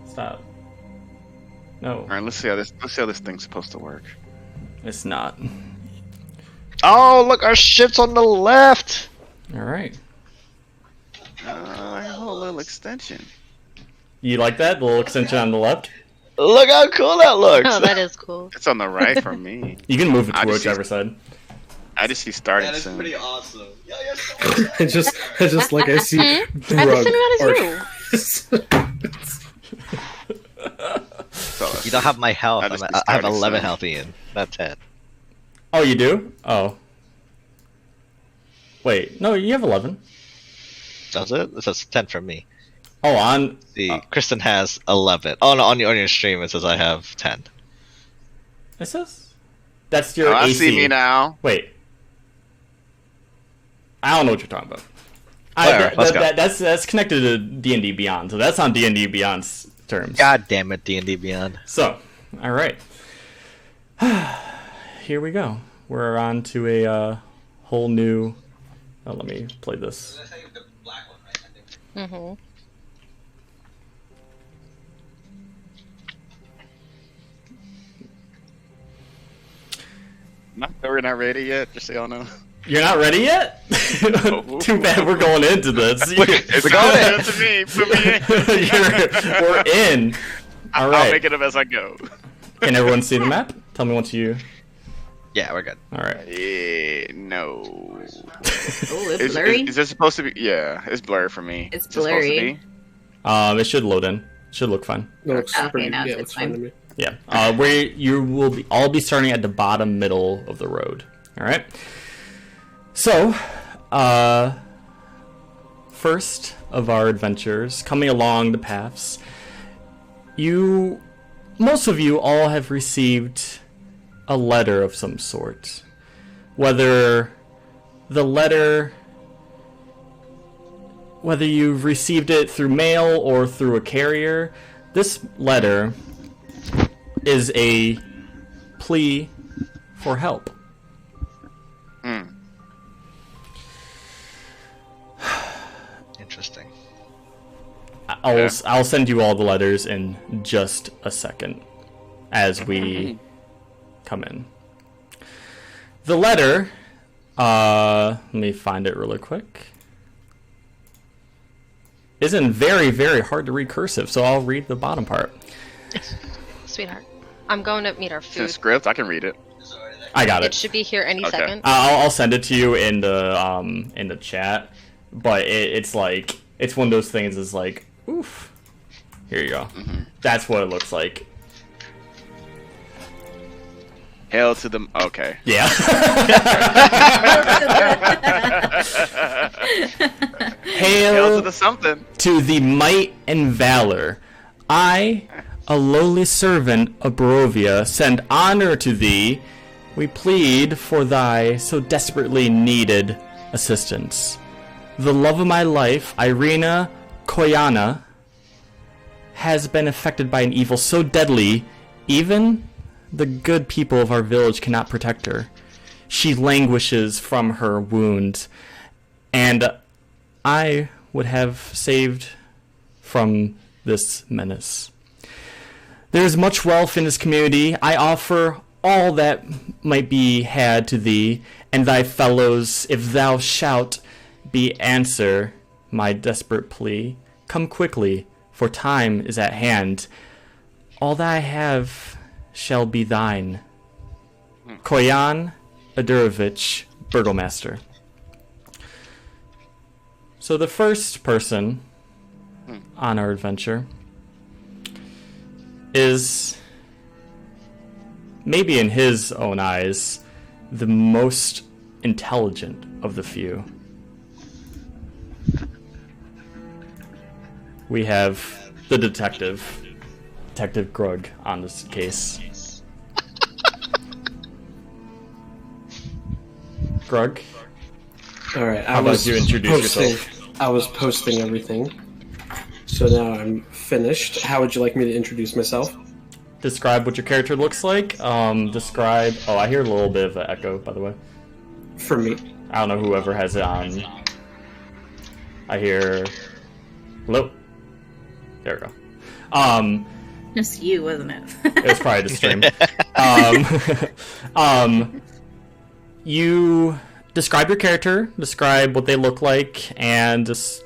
Stop. No. All right, let's see how this thing's supposed to work. It's not. Oh, look, our ship's on the left. All right. A whole little extension. You like that? The little extension on the left? Look how cool that looks. Oh, that is cool. It's on the right for me. You can move it I to just whichever side. I just see starting That is soon. pretty awesome. I just like I see. I drug just sent it on his So, You don't have my health. I just be I have starting 11 soon. health, Ian. Not 10. Oh, you do? Oh. Wait, no, you have 11. Does it? It says 10 for me. Oh, on... See, Kristen has 11. Oh, no, on your stream it says I have 10. It says? That's your Oh, I AC. see me now. Wait. I don't know what you're talking about. Whatever, let's go. That's connected to D&D Beyond, so that's on D&D Beyond's terms. God damn it, D&D Beyond. So, all right. Here we go. We're on to a whole new... Oh, let me play this. That's the black one, right? I think. Mm-hmm. We're not ready yet, just so y'all know. You're not ready yet? Too bad we're going into this. It's going to me. Put me in. We're in. All right. I'll make it up as I go. Can everyone see the map? Tell me once you... Yeah, we're good. All right. Yeah, no. Oh, it's blurry. Is this supposed to be? Yeah, it's blurry for me. It's Is it supposed to blurry. be? It should load in. Should look fine. It looks Okay, pretty, now yeah, it's looks fine to fine. me. Yeah. Where you will be all be starting at the bottom middle of the road. All right. So, first of our adventures, coming along the paths, most of you all have received a letter of some sort. Whether you've received it through mail or through a carrier, this letter is a plea for help. Interesting. I'll send you all the letters in just a second as we come in. The letter, let me find it really quick, isn't very, very hard to read cursive, so I'll read the bottom part. Sweetheart, I'm going to meet our It's in food. script. I can read it. I got It it. should be here any Okay. second. I'll send it to you in the chat, but it's like it's one of those things. Is like, oof. Here you go. That's what it looks like. Hail to the. Okay. Yeah. Hail to the something. To the might and valor. I, a lowly servant of Brovia, send honor to thee. We plead for thy so desperately needed assistance. The love of my life, Irina Koyana, has been affected by an evil so deadly, even the good people of our village cannot protect her. She languishes from her wound, and I would have saved from this menace. There is much wealth in this community. I offer all that might be had to thee and thy fellows, if thou shalt be answer my desperate plea. Come quickly, for time is at hand. All that I have shall be thine. Koyan Adurovich, Burgomaster. So the first person on our adventure is, maybe in his own eyes, the most intelligent of the few. We have the detective, Detective Grug, on this case. Grug, All right, how about you introduce yourself? I was posting everything, so now I'm finished. How would you like me to introduce myself? Describe what your character looks like. Describe... Oh, I hear a little bit of an echo, by the way. For me, I don't know whoever has it on. I hear... Hello? There we go. Just you, wasn't it? It was probably the stream. You describe your character, describe what they look like, and just,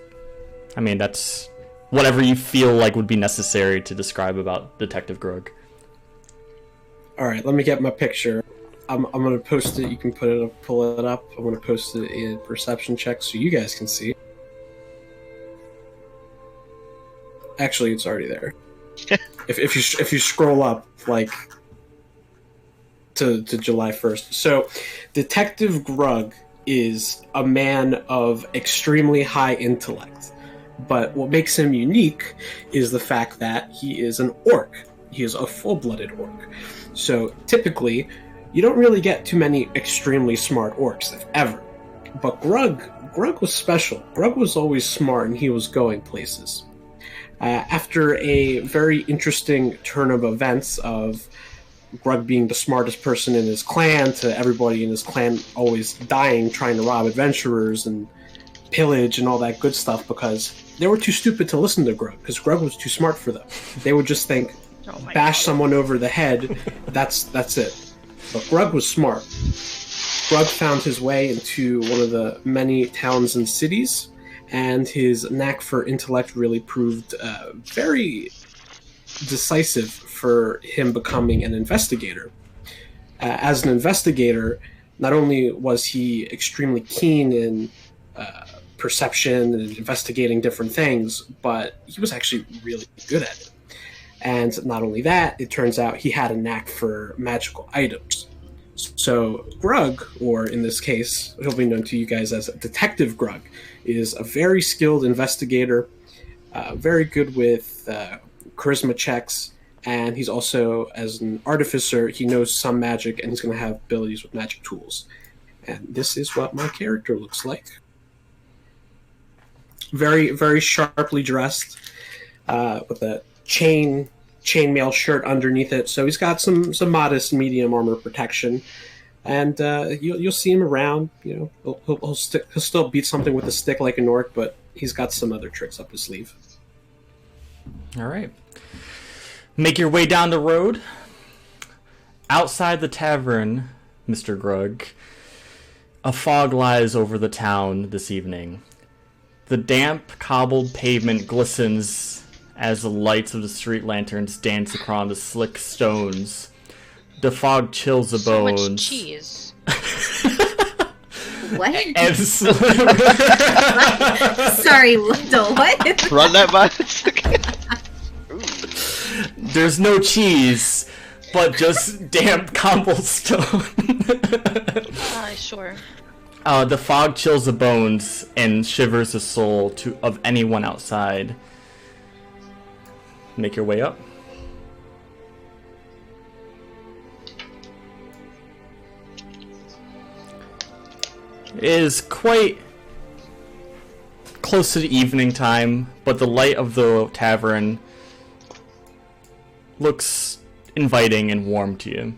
I mean, that's whatever you feel like would be necessary to describe about Detective Grug. All right, let me get my picture. I'm gonna post it. You can pull it up. I'm gonna post it in perception check so you guys can see. Actually, it's already there. if you scroll up like to July 1st. So, Detective Grug is a man of extremely high intellect, but what makes him unique is the fact that he is an orc. He is a full-blooded orc. So typically, you don't really get too many extremely smart orcs, if ever. But Grug was special. Grug was always smart, and he was going places. After a very interesting turn of events of Grug being the smartest person in his clan, to everybody in his clan always dying trying to rob adventurers and pillage and all that good stuff because they were too stupid to listen to Grug, because Grug was too smart for them. They would just think, bash someone over the head, that's it. But Grug was smart. Grug found his way into one of the many towns and cities, and his knack for intellect really proved very decisive for him becoming an investigator. As an investigator, not only was he extremely keen in perception and investigating different things, but he was actually really good at it. And not only that, it turns out he had a knack for magical items. So Grug, or in this case, he'll be known to you guys as Detective Grug, is a very skilled investigator, very good with charisma checks, and he's also, as an artificer, he knows some magic, and he's going to have abilities with magic tools. And this is what my character looks like. Very, very sharply dressed, with a chainmail shirt underneath it, so he's got some modest medium armor protection, and you'll see him around. You know, he'll still beat something with a stick like an orc, but he's got some other tricks up his sleeve. All right, make your way down the road. Outside the tavern, Mr. Grug, a fog lies over the town this evening. The damp, cobbled pavement glistens as the lights of the street lanterns dance across the slick stones. The fog chills the bones. So much cheese. What? And Sorry, Lindell, what? Run that by. there's no cheese, but just damp cobblestone. Sure. The fog chills the bones and shivers the soul of anyone outside. Make your way up. It is quite close to the evening time, but the light of the tavern looks inviting and warm to you.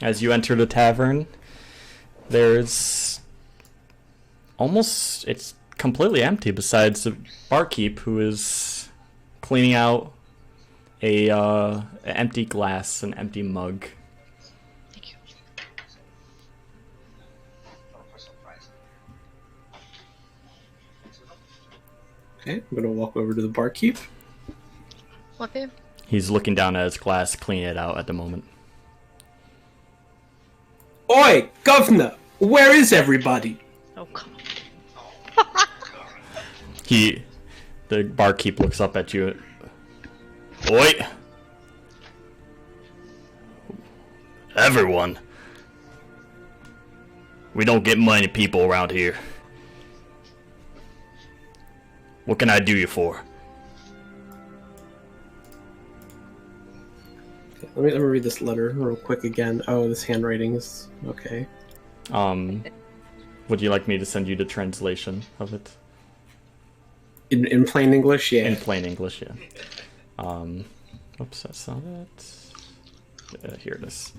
As you enter the tavern, it's completely empty besides the barkeep, who is cleaning out an empty glass, an empty mug. Thank you. Okay, I'm gonna walk over to the barkeep. What, babe? He's looking down at his glass, cleaning it out at the moment. Oi, governor! Where is everybody? Oh, come on. The barkeep looks up at you. Oi! Everyone. We don't get many people around here. What can I do you for? Okay, let me read this letter real quick again. Oh, this handwriting is okay. Would you like me to send you the translation of it? In plain English, yeah. In plain English, yeah. Oops, that's not it. Here it is.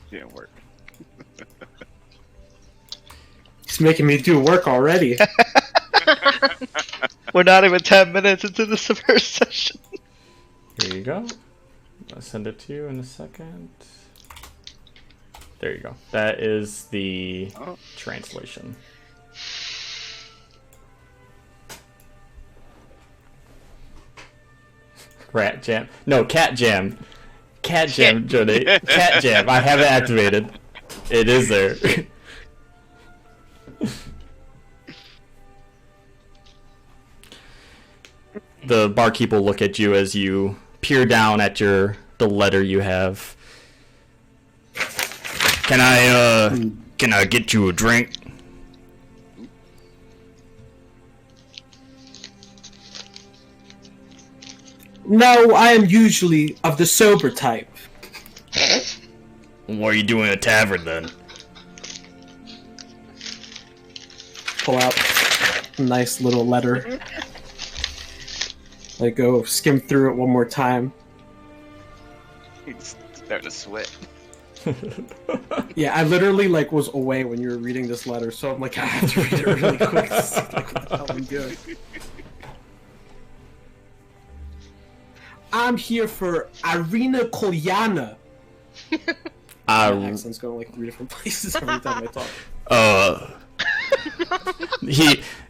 Didn't work. He's making me do work already. We're not even 10 minutes into this first session. Here you go. I'll send it to you in a second. There you go. That is the translation. Rat jam. No, cat jam. Cat jam, Jody. Cat jam. I have it activated. It is there. The barkeep will look at you as you peer down at the letter you have. Can I get you a drink? No, I am usually of the sober type. What are you doing at a tavern then? Pull out a nice little letter. I go skim through it one more time. He's starting to sweat. Yeah, I literally was away when you were reading this letter, so I'm like, I have to read it really quick to see what the hell I'm doing. I'm here for Irina Kolyana. My accent's going 3 different places every time I talk.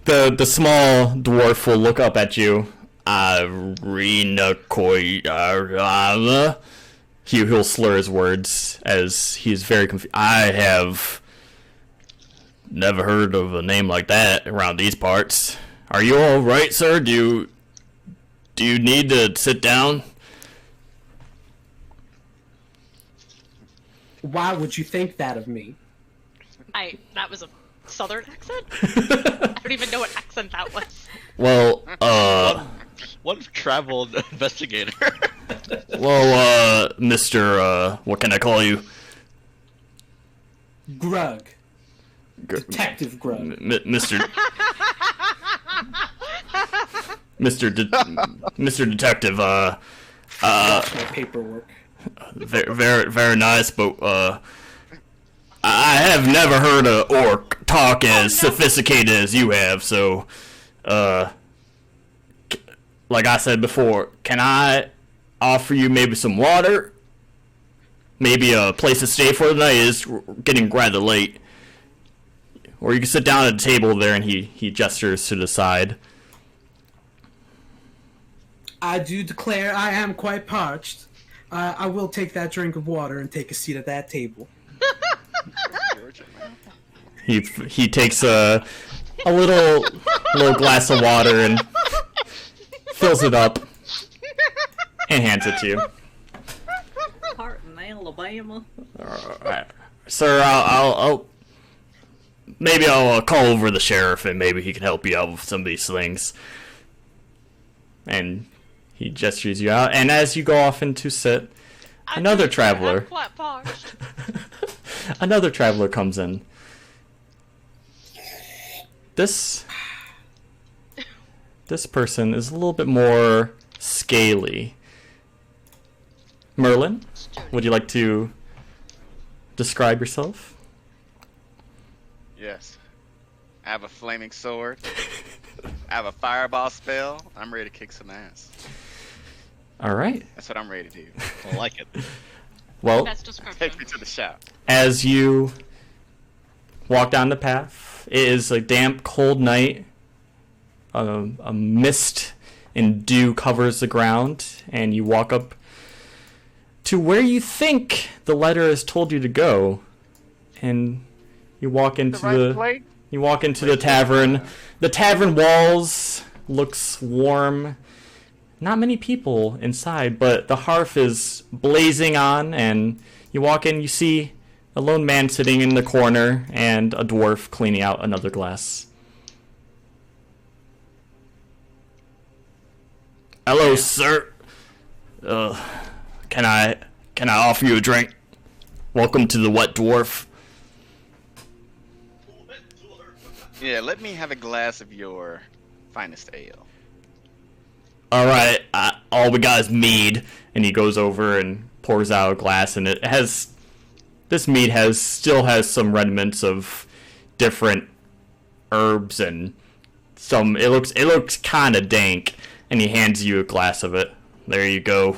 The small dwarf will look up at you. Irina Kolyana. He'll slur his words as he's very confused. I have never heard of a name like that around these parts. Are you all right, sir? Do you need to sit down? Why would you think that of me? That was a southern accent? I don't even know what accent that was. Well, One traveled investigator. well, Mr. What can I call you? Grug. Detective Grug. Mr. Mr. Detective, My paperwork. very nice, but I have never heard a orc talk as sophisticated as you have. So, like I said before, can I offer you maybe some water? Maybe a place to stay for the night. Is getting rather late. Or you can sit down at a table there, and he gestures to the side. I do declare I am quite parched. I will take that drink of water and take a seat at that table. He takes a little glass of water and fills it up and hands it to you. Parton, Alabama. Alright. Sir, I'll maybe I'll call over the sheriff and maybe he can help you out with some of these things. And he gestures you out, and as you go off in to sit, another traveler. I'm quite parched. Another traveler comes in. This person is a little bit more scaly. Merlin, would you like to describe yourself? Yes. I have a flaming sword. I have a fireball spell. I'm ready to kick some ass. All right. That's what I'm ready to do. I like it. Well, Best description. Take me to the shop. as you walk down the path, it is a damp, cold night. A mist and dew covers the ground, and you walk up to where you think the letter has told you to go, and you walk into the tavern. The tavern walls looks warm. Not many people inside, but the hearth is blazing on, and you walk in, you see a lone man sitting in the corner and a dwarf cleaning out another glass. Hello, sir. Can I offer you a drink? Welcome to the Wet Dwarf. Yeah, let me have a glass of your finest ale. All right, all we got is mead, and he goes over and pours out a glass, and this mead still has some remnants of different herbs and It looks kind of dank, and he hands you a glass of it. There you go.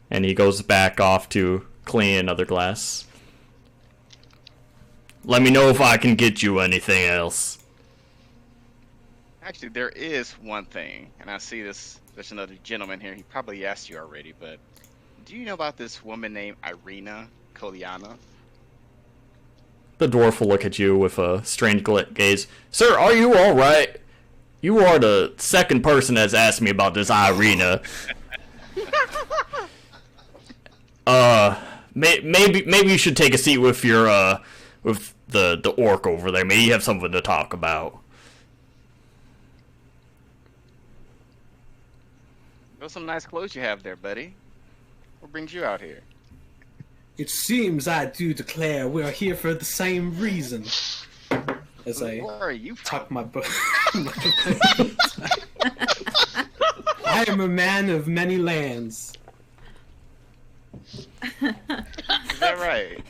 And he goes back off to clean another glass. Let me know if I can get you anything else. Actually, there is one thing, and I see this. There's another gentleman here. He probably asked you already, but do you know about this woman named Irina Koliana? The dwarf will look at you with a strange gaze. Sir, are you all right? You are the second person that's asked me about this Irina. Maybe you should take a seat with your with the orc over there. Maybe you have something to talk about. Those some nice clothes you have there, buddy. What brings you out here? It seems I do declare we are here for the same reason. As I Where are you from? tuck my book. I am a man of many lands. Is that right?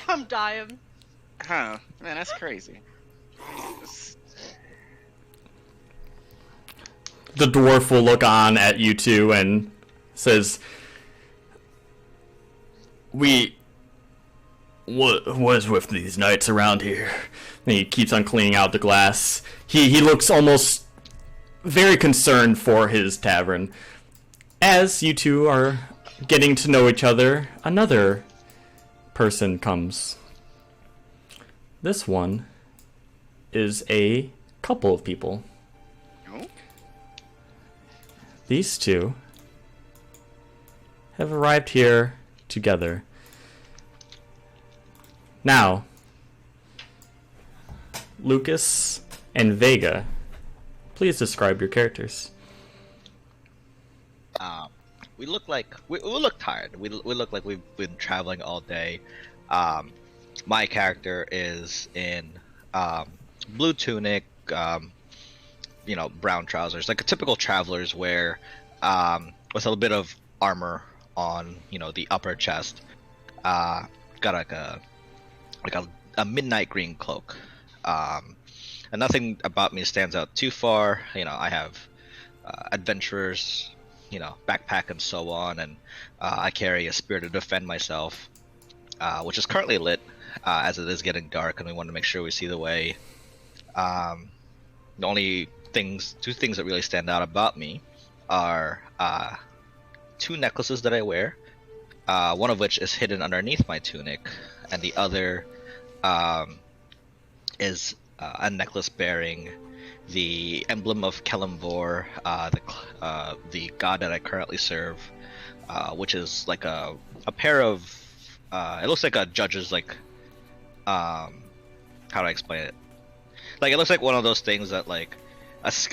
I'm dying. Huh? Man, that's crazy. The dwarf will look on at you two and says, what is with these knights around here? And he keeps on cleaning out the glass. He looks almost very concerned for his tavern. As you two are getting to know each other, another person comes. This one is a couple of people. Oh? These two have arrived here together. Now, Lucas and Vega, please describe your characters. We look like we look tired. We look like we've been traveling all day. My character is in blue tunic, brown trousers, like a typical traveler's wear, with a little bit of armor on, the upper chest. Got like a midnight green cloak. And nothing about me stands out too far. I have adventurers, backpack and so on, and I carry a spear to defend myself, which is currently lit, as it is getting dark, and we want to make sure we see the way. The only two things that really stand out about me are two necklaces that I wear, one of which is hidden underneath my tunic, and the other is a necklace bearing the emblem of Kelemvor, the god that I currently serve, which is like a pair of, it looks like a judge's, how do I explain it? Like, it looks like one of those things that, like,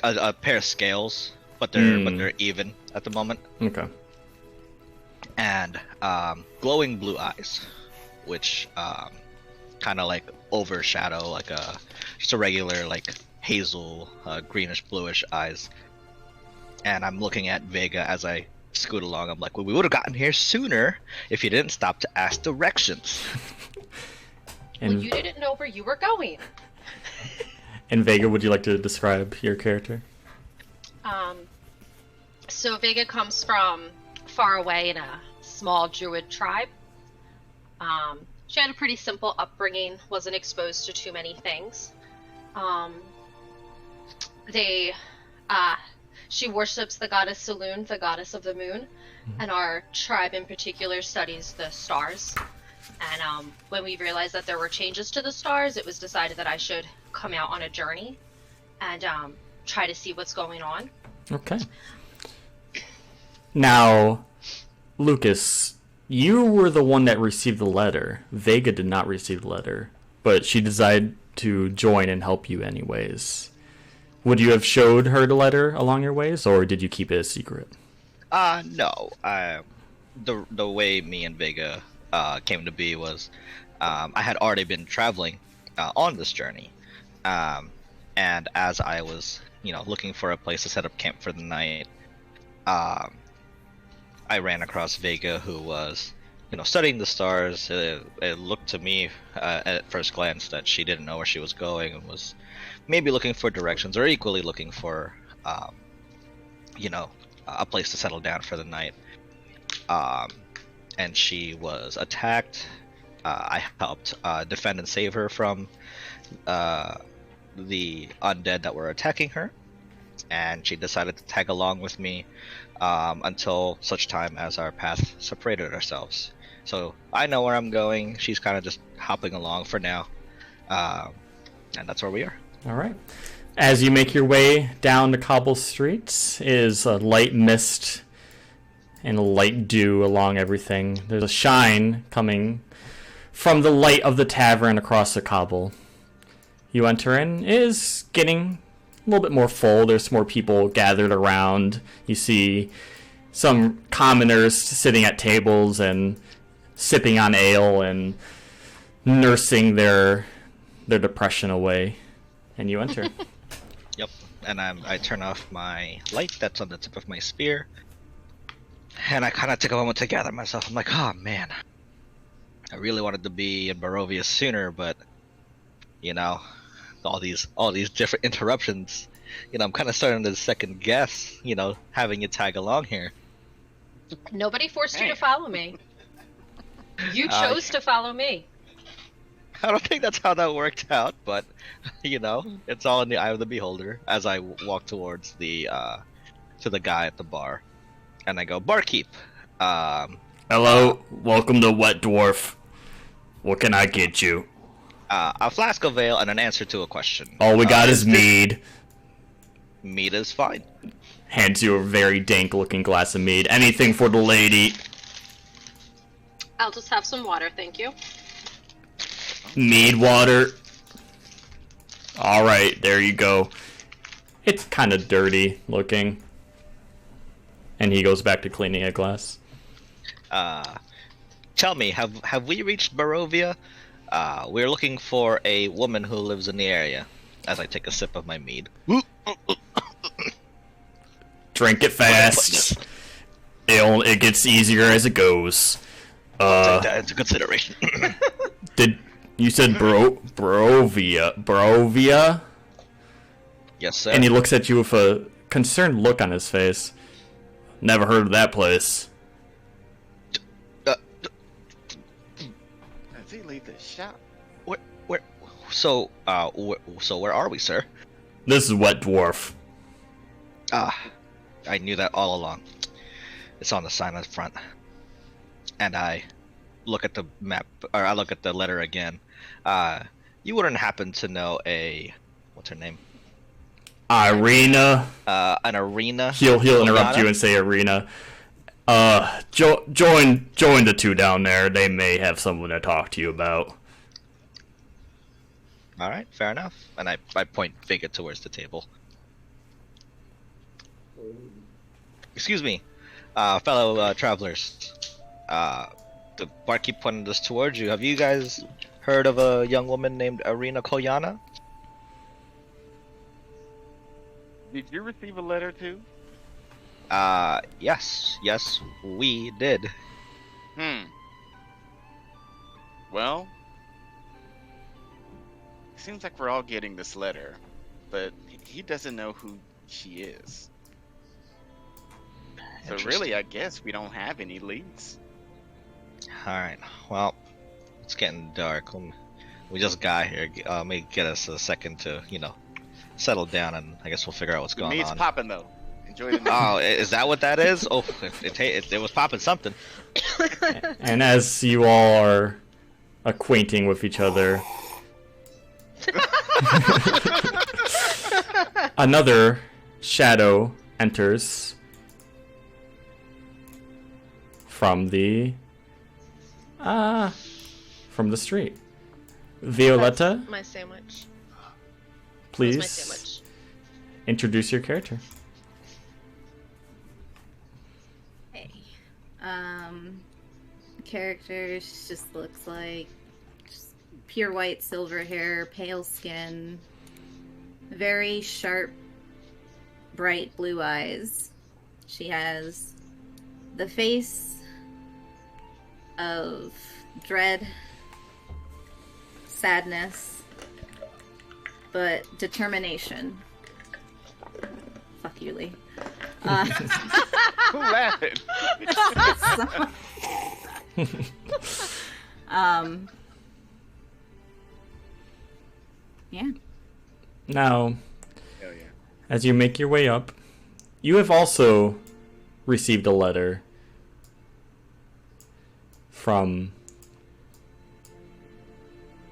a pair of scales, but they're even at the moment. Okay. And glowing blue eyes, which kind of like overshadow just a regular hazel greenish bluish eyes. And I'm looking at Vega as I scoot along. I'm like, well, we would have gotten here sooner if you didn't stop to ask directions. And, Well, you didn't know where you were going. and Vega, would you like to describe your character? So Vega comes from far away in a small druid tribe. She had a pretty simple upbringing, wasn't exposed to too many things. She worships the goddess Saloon, the goddess of the moon, and our tribe in particular studies the stars. And when we realized that there were changes to the stars, it was decided that I should come out on a journey and try to see what's going on. Okay. Now, Lucas, you were the one that received the letter. Vega did not receive the letter, but she decided to join and help you anyways. Would you have showed her the letter along your ways, or did you keep it a secret? No. The way me and Vega came to be was I had already been traveling on this journey, and as I was looking for a place to set up camp for the night, I ran across Vega, who was studying the stars, it looked to me at first glance that she didn't know where she was going and was maybe looking for directions, or equally looking for, a place to settle down for the night. And she was attacked. I helped defend and save her from the undead that were attacking her, and she decided to tag along with me until such time as our path separated ourselves. So I know where I'm going. She's kind of just hopping along for now, and that's where we are. All right. As you make your way down the cobble streets, is a light mist and a light dew along everything. There's a shine coming from the light of the tavern across the cobble. You enter in, it is getting a little bit more full. There's more people gathered around. You see some commoners sitting at tables and sipping on ale and nursing their depression away. And you enter. Yep, and I turn off my light that's on the tip of my spear, and I kind of take a moment to gather myself. I'm like, oh man, I really wanted to be in Barovia sooner, but all these different interruptions, I'm kind of starting to second guess, having you tag along here. Nobody forced you to follow me. You chose to follow me. I don't think that's how that worked out, but it's all in the eye of the beholder. As I walk towards to the guy at the bar, and I go, barkeep. Hello, welcome to Wet Dwarf. What can I get you? A flask of ale and an answer to a question. All we got is mead. Mead is fine. Hands you a very dank-looking glass of mead. Anything for the lady. I'll just have some water, thank you. Mead water. Alright, there you go. It's kind of dirty looking. And he goes back to cleaning a glass. Tell me, have we reached Barovia? We're looking for a woman who lives in the area. As I take a sip of my mead. Drink it fast. It gets easier as it goes. I'll take that into consideration. You said Brovia? Brovia? Yes, sir. And he looks at you with a concerned look on his face. Never heard of that place. Does he leave the shop? So where are we, sir? This is Wet Dwarf. I knew that all along. It's on the sign up front. And I look at the map, or I look at the letter again. You wouldn't happen to know what's her name? Irina. An Arena. He'll interrupt you and say Irina. Join the two down there. They may have someone to talk to you about. All right, fair enough. And I point finger towards the table. Excuse me, fellow travelers. The barkeep pointed this towards you. Have you guys heard of a young woman named Irina Kolyana? Did you receive a letter too? Yes, we did. Well, seems like we're all getting this letter, but he doesn't know who she is. So really, I guess we don't have any leads. Alright, well, it's getting dark. We just got here. Let me get us a second to, settle down, and I guess we'll figure out what's going Mead's on. popping though. Enjoy the mead. Oh, is that what that is? Oh, it was popping something. And as you all are acquainting with each other, another shadow enters from the street. Violetta, That's my sandwich. please That's my sandwich. introduce your character. Hey. Character just looks like just pure white, silver hair, pale skin, very sharp, bright blue eyes. She has the face of dread, sadness, but determination. Fuck you, Lee. Who laughing? Yeah. Now, Hell yeah. as you make your way up, you have also received a letter from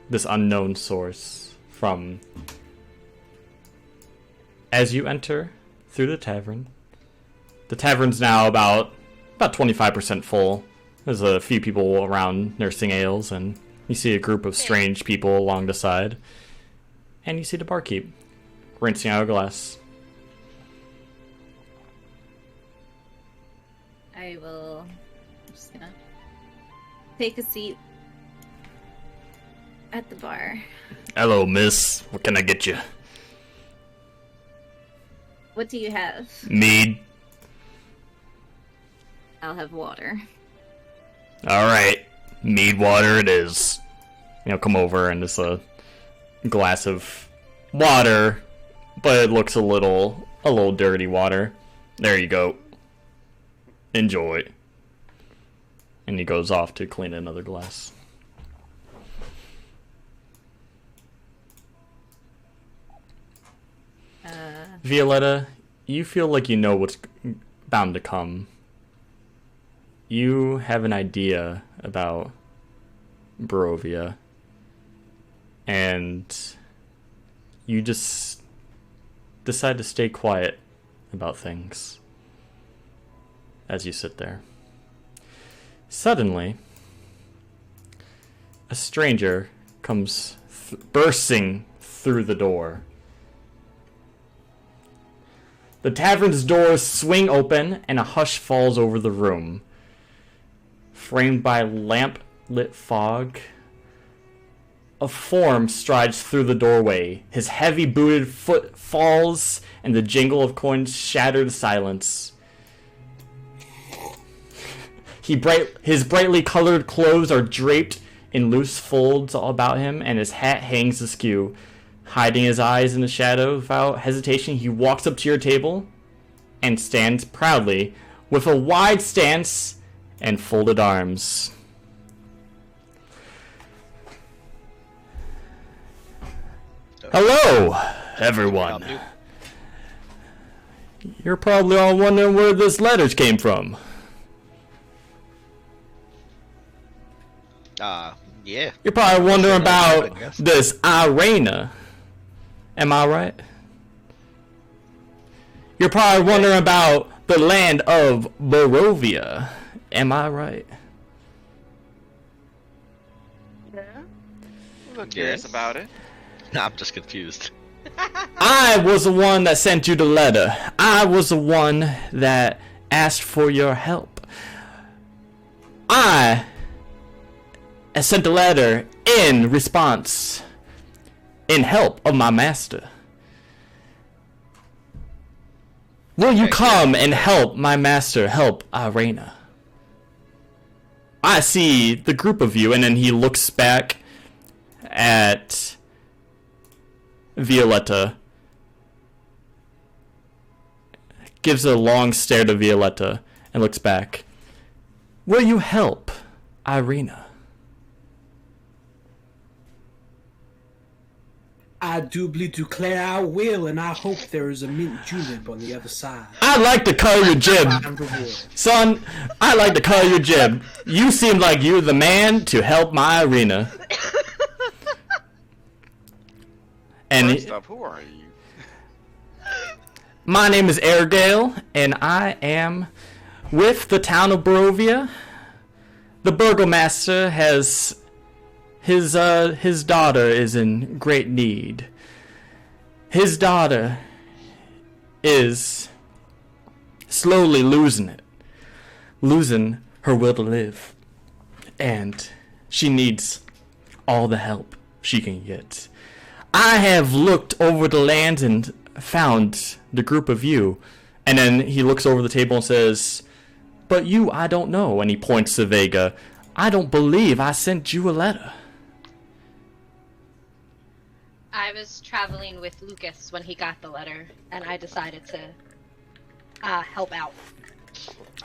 this unknown source. From as you enter through the tavern's now about 25% full. There's a few people around nursing ales, and you see a group of strange people along the side. And you see the barkeep rinsing out a glass. I will. I'm just gonna take a seat at the bar. Hello, miss. What can I get you? What do you have? Mead. I'll have water. Alright. Mead water it is. Come over and it's a glass of water, but it looks a little dirty water. There you go. Enjoy. And he goes off to clean another glass. Violetta, you feel like you know what's bound to come. You have an idea about Brovia, and you just decide to stay quiet about things as you sit there. Suddenly, a stranger comes bursting through the door. The tavern's doors swing open, and a hush falls over the room. Framed by lamp-lit fog, a form strides through the doorway. His heavy booted foot falls, and the jingle of coins shatter the silence. His brightly colored clothes are draped in loose folds all about him, and his hat hangs askew. Hiding his eyes in the shadow, without hesitation, he walks up to your table and stands proudly, with a wide stance and folded arms. Hello, everyone. You're probably all wondering where this letter came from. Yeah. You're probably wondering about this Irena. Am I right? You're probably wondering about the land of Brovia. Am I right? Yeah. I'm curious about it. Nah, I'm just confused. I was the one that sent you the letter. I was the one that asked for your help. I sent the letter in response, in help of my master. Will you come and help my master help Irena? I see the group of you, and then he looks back at Violetta, gives a long stare to Violetta, and looks back. Will you help Irena? I doubly declare I will, and I hope there is a mint julep on the other side. I like to call you Jib. And reward. Son, I like to call you Jib. You seem like you're the man to help my Irena. And First up, who are you? my name is Airgale, and I am with the town of Brovia. The burgomaster has his daughter is in great need. His daughter is slowly losing her will to live, and she needs all the help she can get. I have looked over the land and found the group of you. And then he looks over the table and says, but you, I don't know. And he points to Vega. I don't believe I sent you a letter. I was traveling with Lucas when he got the letter, and I decided to help out.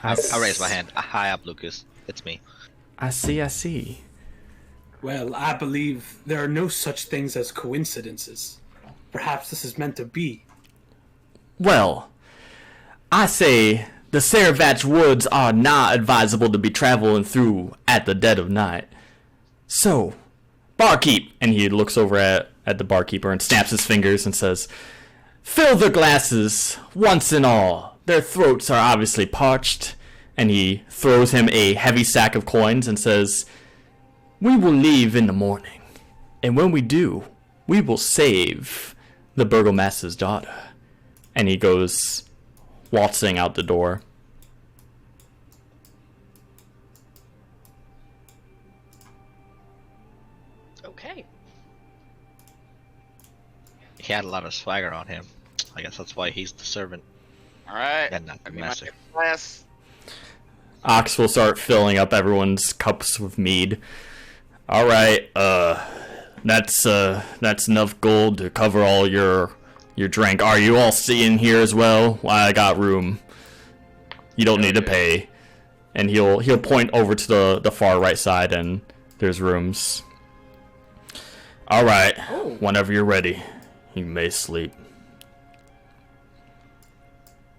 I raise my hand. Hi up, Lucas. It's me. I see. Well, I believe there are no such things as coincidences. Perhaps this is meant to be. Well, I say the SirWrex woods are not advisable to be traveling through at the dead of night. So, barkeep, and he looks over at the barkeeper and snaps his fingers and says, fill the glasses once and all. Their throats are obviously parched. And he throws him a heavy sack of coins and says, we will leave in the morning. And when we do, we will save the burgomaster's daughter. And he goes waltzing out the door. Okay. He had a lot of swagger on him. I guess that's why he's the servant All right. and not the Give me my master. glass. Ox will start filling up everyone's cups with mead. All right, that's enough gold to cover all your drink. Are you all sitting here as well? Well, I got room. You don't need to pay. And he'll point over to the far right side, and there's rooms. All right, whenever you're ready, you may sleep.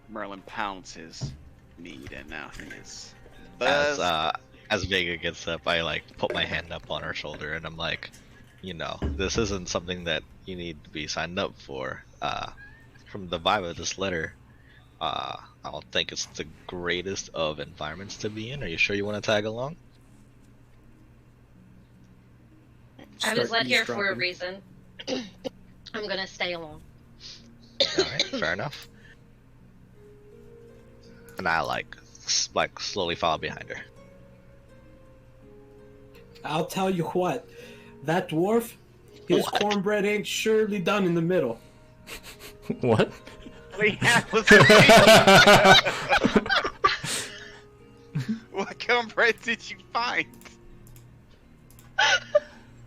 Merlin pounds his mead, and now he is buzzed. As Vega gets up, I like put my hand up on her shoulder, and I'm like, this isn't something that you need to be signed up for. From the vibe of this letter, I don't think it's the greatest of environments to be in. Are you sure you want to tag along? I was led here for a eavesdropping. reason. I'm gonna stay alone. All right, fair enough. And I like slowly follow behind her. I'll tell you what, that dwarf, his cornbread ain't surely done in the middle. What? What cornbread did you find?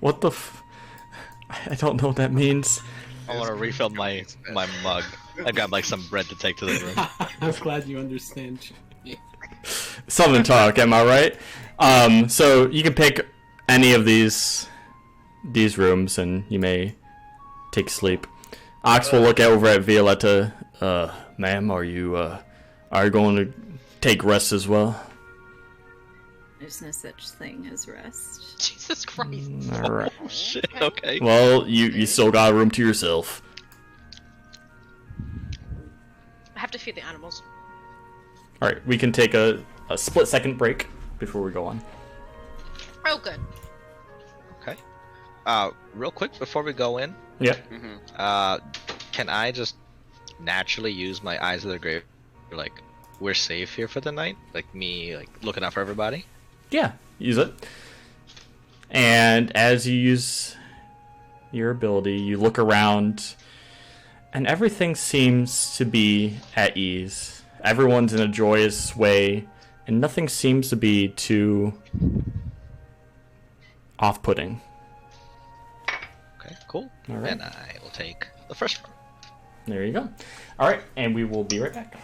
What the I don't know what that means. I want to refill my mug. I got like some bread to take to the room. I'm glad you understand. Southern talk, am I right? So you can pick any of these rooms, and you may take sleep. Ox will look over at Violetta. Ma'am, are you going to take rest as well? There's no such thing as rest. Jesus Christ. All right. Oh, shit. Okay. Well, you still got a room to yourself. I have to feed the animals. All right, we can take a split-second break before we go on. Oh, good. Okay. Real quick before we go in, Yeah. can I just naturally use my eyes of the grave? Like, we're safe here for the night. Like me, like looking out for everybody. Yeah, use it. And as you use your ability, you look around, and everything seems to be at ease. Everyone's in a joyous way, and nothing seems to be too off-putting. Okay, cool. All right. And I will take the first one. There you go. All right, and we will be right back.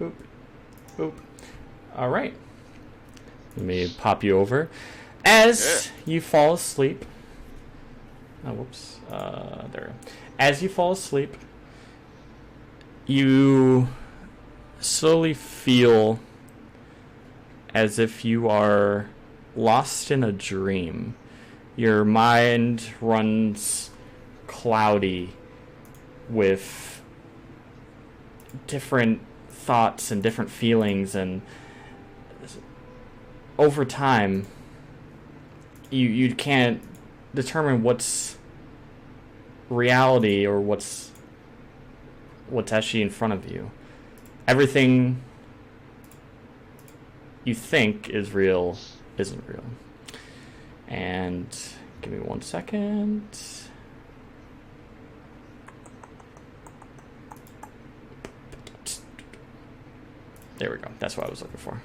Boop. Boop. All right. Let me pop you over. As you fall asleep. Oh, whoops. There. As you fall asleep, you slowly feel as if you are lost in a dream. Your mind runs cloudy with different thoughts and different feelings, and over time you can't determine what's reality or what's actually in front of you. Everything you think is real isn't real. And give me 1 second. There we go. That's what I was looking for.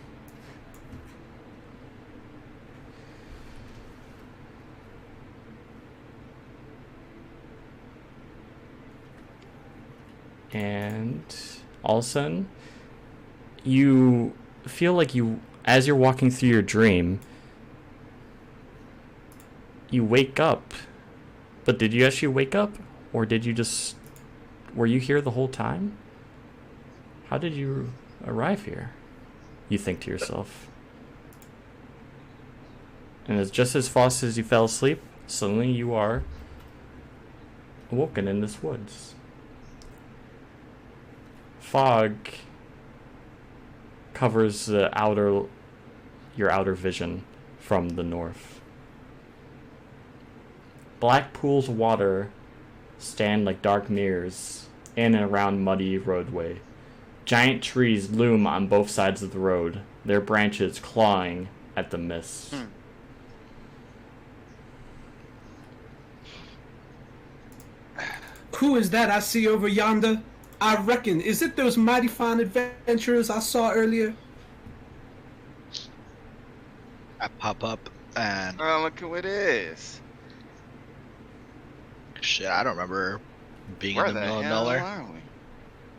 And all of a sudden, you feel like as you're walking through your dream, you wake up. But did you actually wake up? Or were you here the whole time? How did you arrive here? You think to yourself. And it's just as fast as you fell asleep, suddenly you are awoken in this woods. Fog covers your outer vision from the north. Black pools of water stand like dark mirrors in and around muddy roadway. Giant trees loom on both sides of the road, their branches clawing at the mist. Who is that I see over yonder? I reckon, is it those mighty fine adventurers I saw earlier? I pop up and Oh, look who it is. shit, I don't remember being Where in the middle of hell nowhere. are we?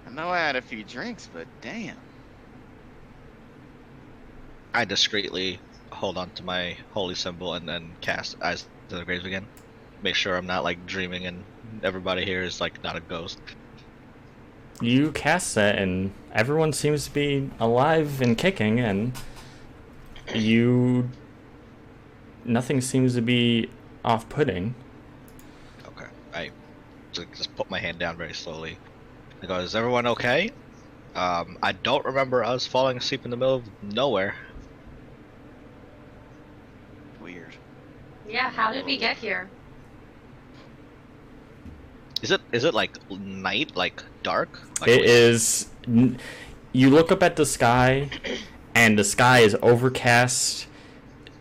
I know I had a few drinks, but damn. I discreetly hold on to my holy symbol and then cast Eyes to the Graves again. Make sure I'm not like dreaming and everybody here is like not a ghost. You cast that, and everyone seems to be alive and kicking, and nothing seems to be off-putting. Okay. I just put my hand down very slowly. I go, is everyone okay? I don't remember us falling asleep in the middle of nowhere. Weird. Yeah, how did we get here? Is it like night, like dark? Like It is. You look up at the sky, and the sky is overcast,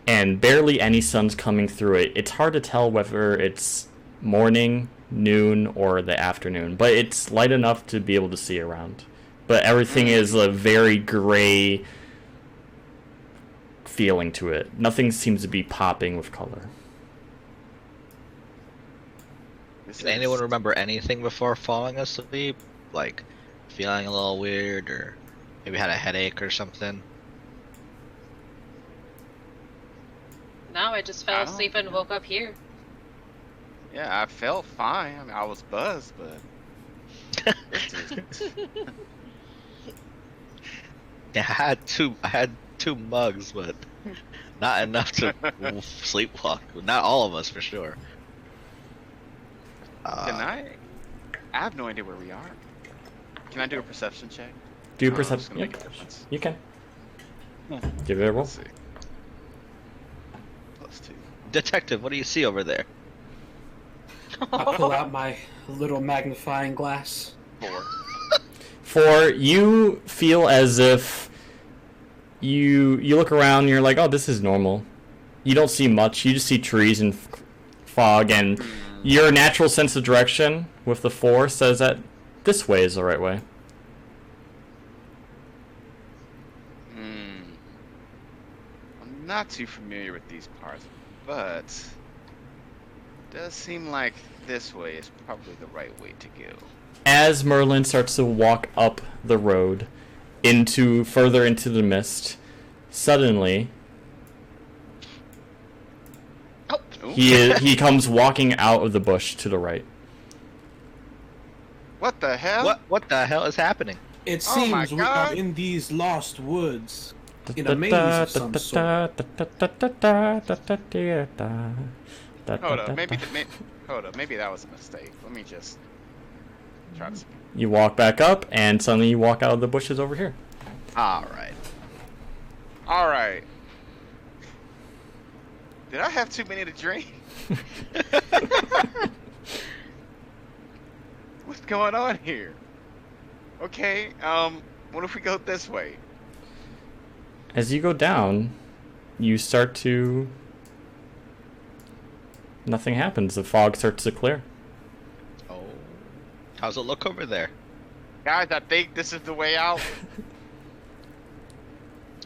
and barely any sun's coming through it. It's hard to tell whether it's morning, noon, or the afternoon, but it's light enough to be able to see around. But everything is a very gray feeling to it. Nothing seems to be popping with color. Does anyone remember anything before falling asleep? Like feeling a little weird, or maybe had a headache or something? No, I just fell asleep and woke up here. Yeah, I felt fine. I mean, I was buzzed, but Yeah, I had two mugs, but not enough to sleepwalk. Not all of us, for sure. can I have no idea where we are. Can I do a perception check? Do I'm just perception. gonna Yep. make a difference. You can. Give it a roll. Let's see. +2. Detective, what do you see over there? I pull out my little magnifying glass. 4. For you feel as if you look around and you're like, oh, this is normal. You don't see much. You just see trees and fog, and your natural sense of direction with the 4 says that this way is the right way. I'm not too familiar with these parts, but it does seem like this way is probably the right way to go. As Merlin starts to walk up the road, further into the mist. Suddenly, he comes walking out of the bush to the right. What the hell? What the hell is happening? It Oh my seems we are God. in these lost woods, in a maze of some sort. Hold up, maybe that was a mistake. Let me just try to. You walk back up, and suddenly you walk out of the bushes over here. All right. All right. Did I have too many to drink? What's going on here? Okay, what if we go this way? As you go down, you start to... Nothing happens. The fog starts to clear. Oh. How's it look over there? Guys, I think this is the way out.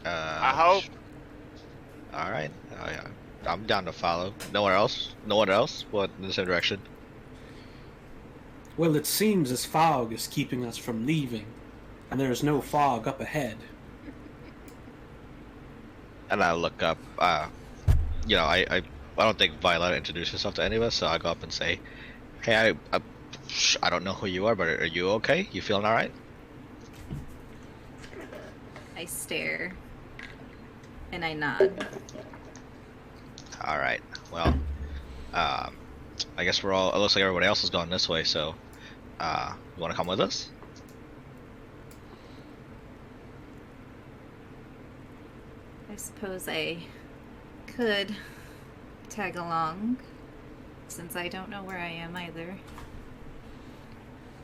I hope. All right. I'm down to follow. No one else? No one else? What, in the same direction? Well, it seems this fog is keeping us from leaving, and there is no fog up ahead. And I look up. I don't think Violet introduced herself to any of us, so I go up and say, "Hey, I don't know who you are, but are you okay? You feeling all right?" I stare. And I nod. All right. Well, I guess we're all. It looks like everybody else is going this way, so you want to come with us? I suppose I could tag along, since I don't know where I am either.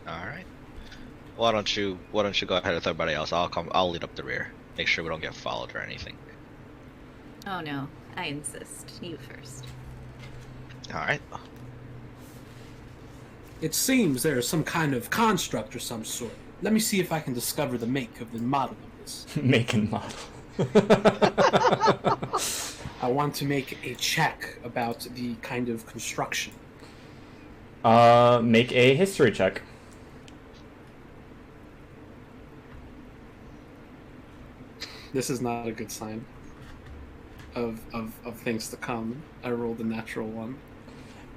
All right. Why don't you go ahead with everybody else? I'll lead up the rear. Make sure we don't get followed or anything. Oh no, I insist. You first. All right. It seems there is some kind of construct or some sort. Let me see if I can discover the make of the model of this. Make and model. I want to make a check about the kind of construction. Make a history check. This is not a good sign of things to come. I rolled a natural one.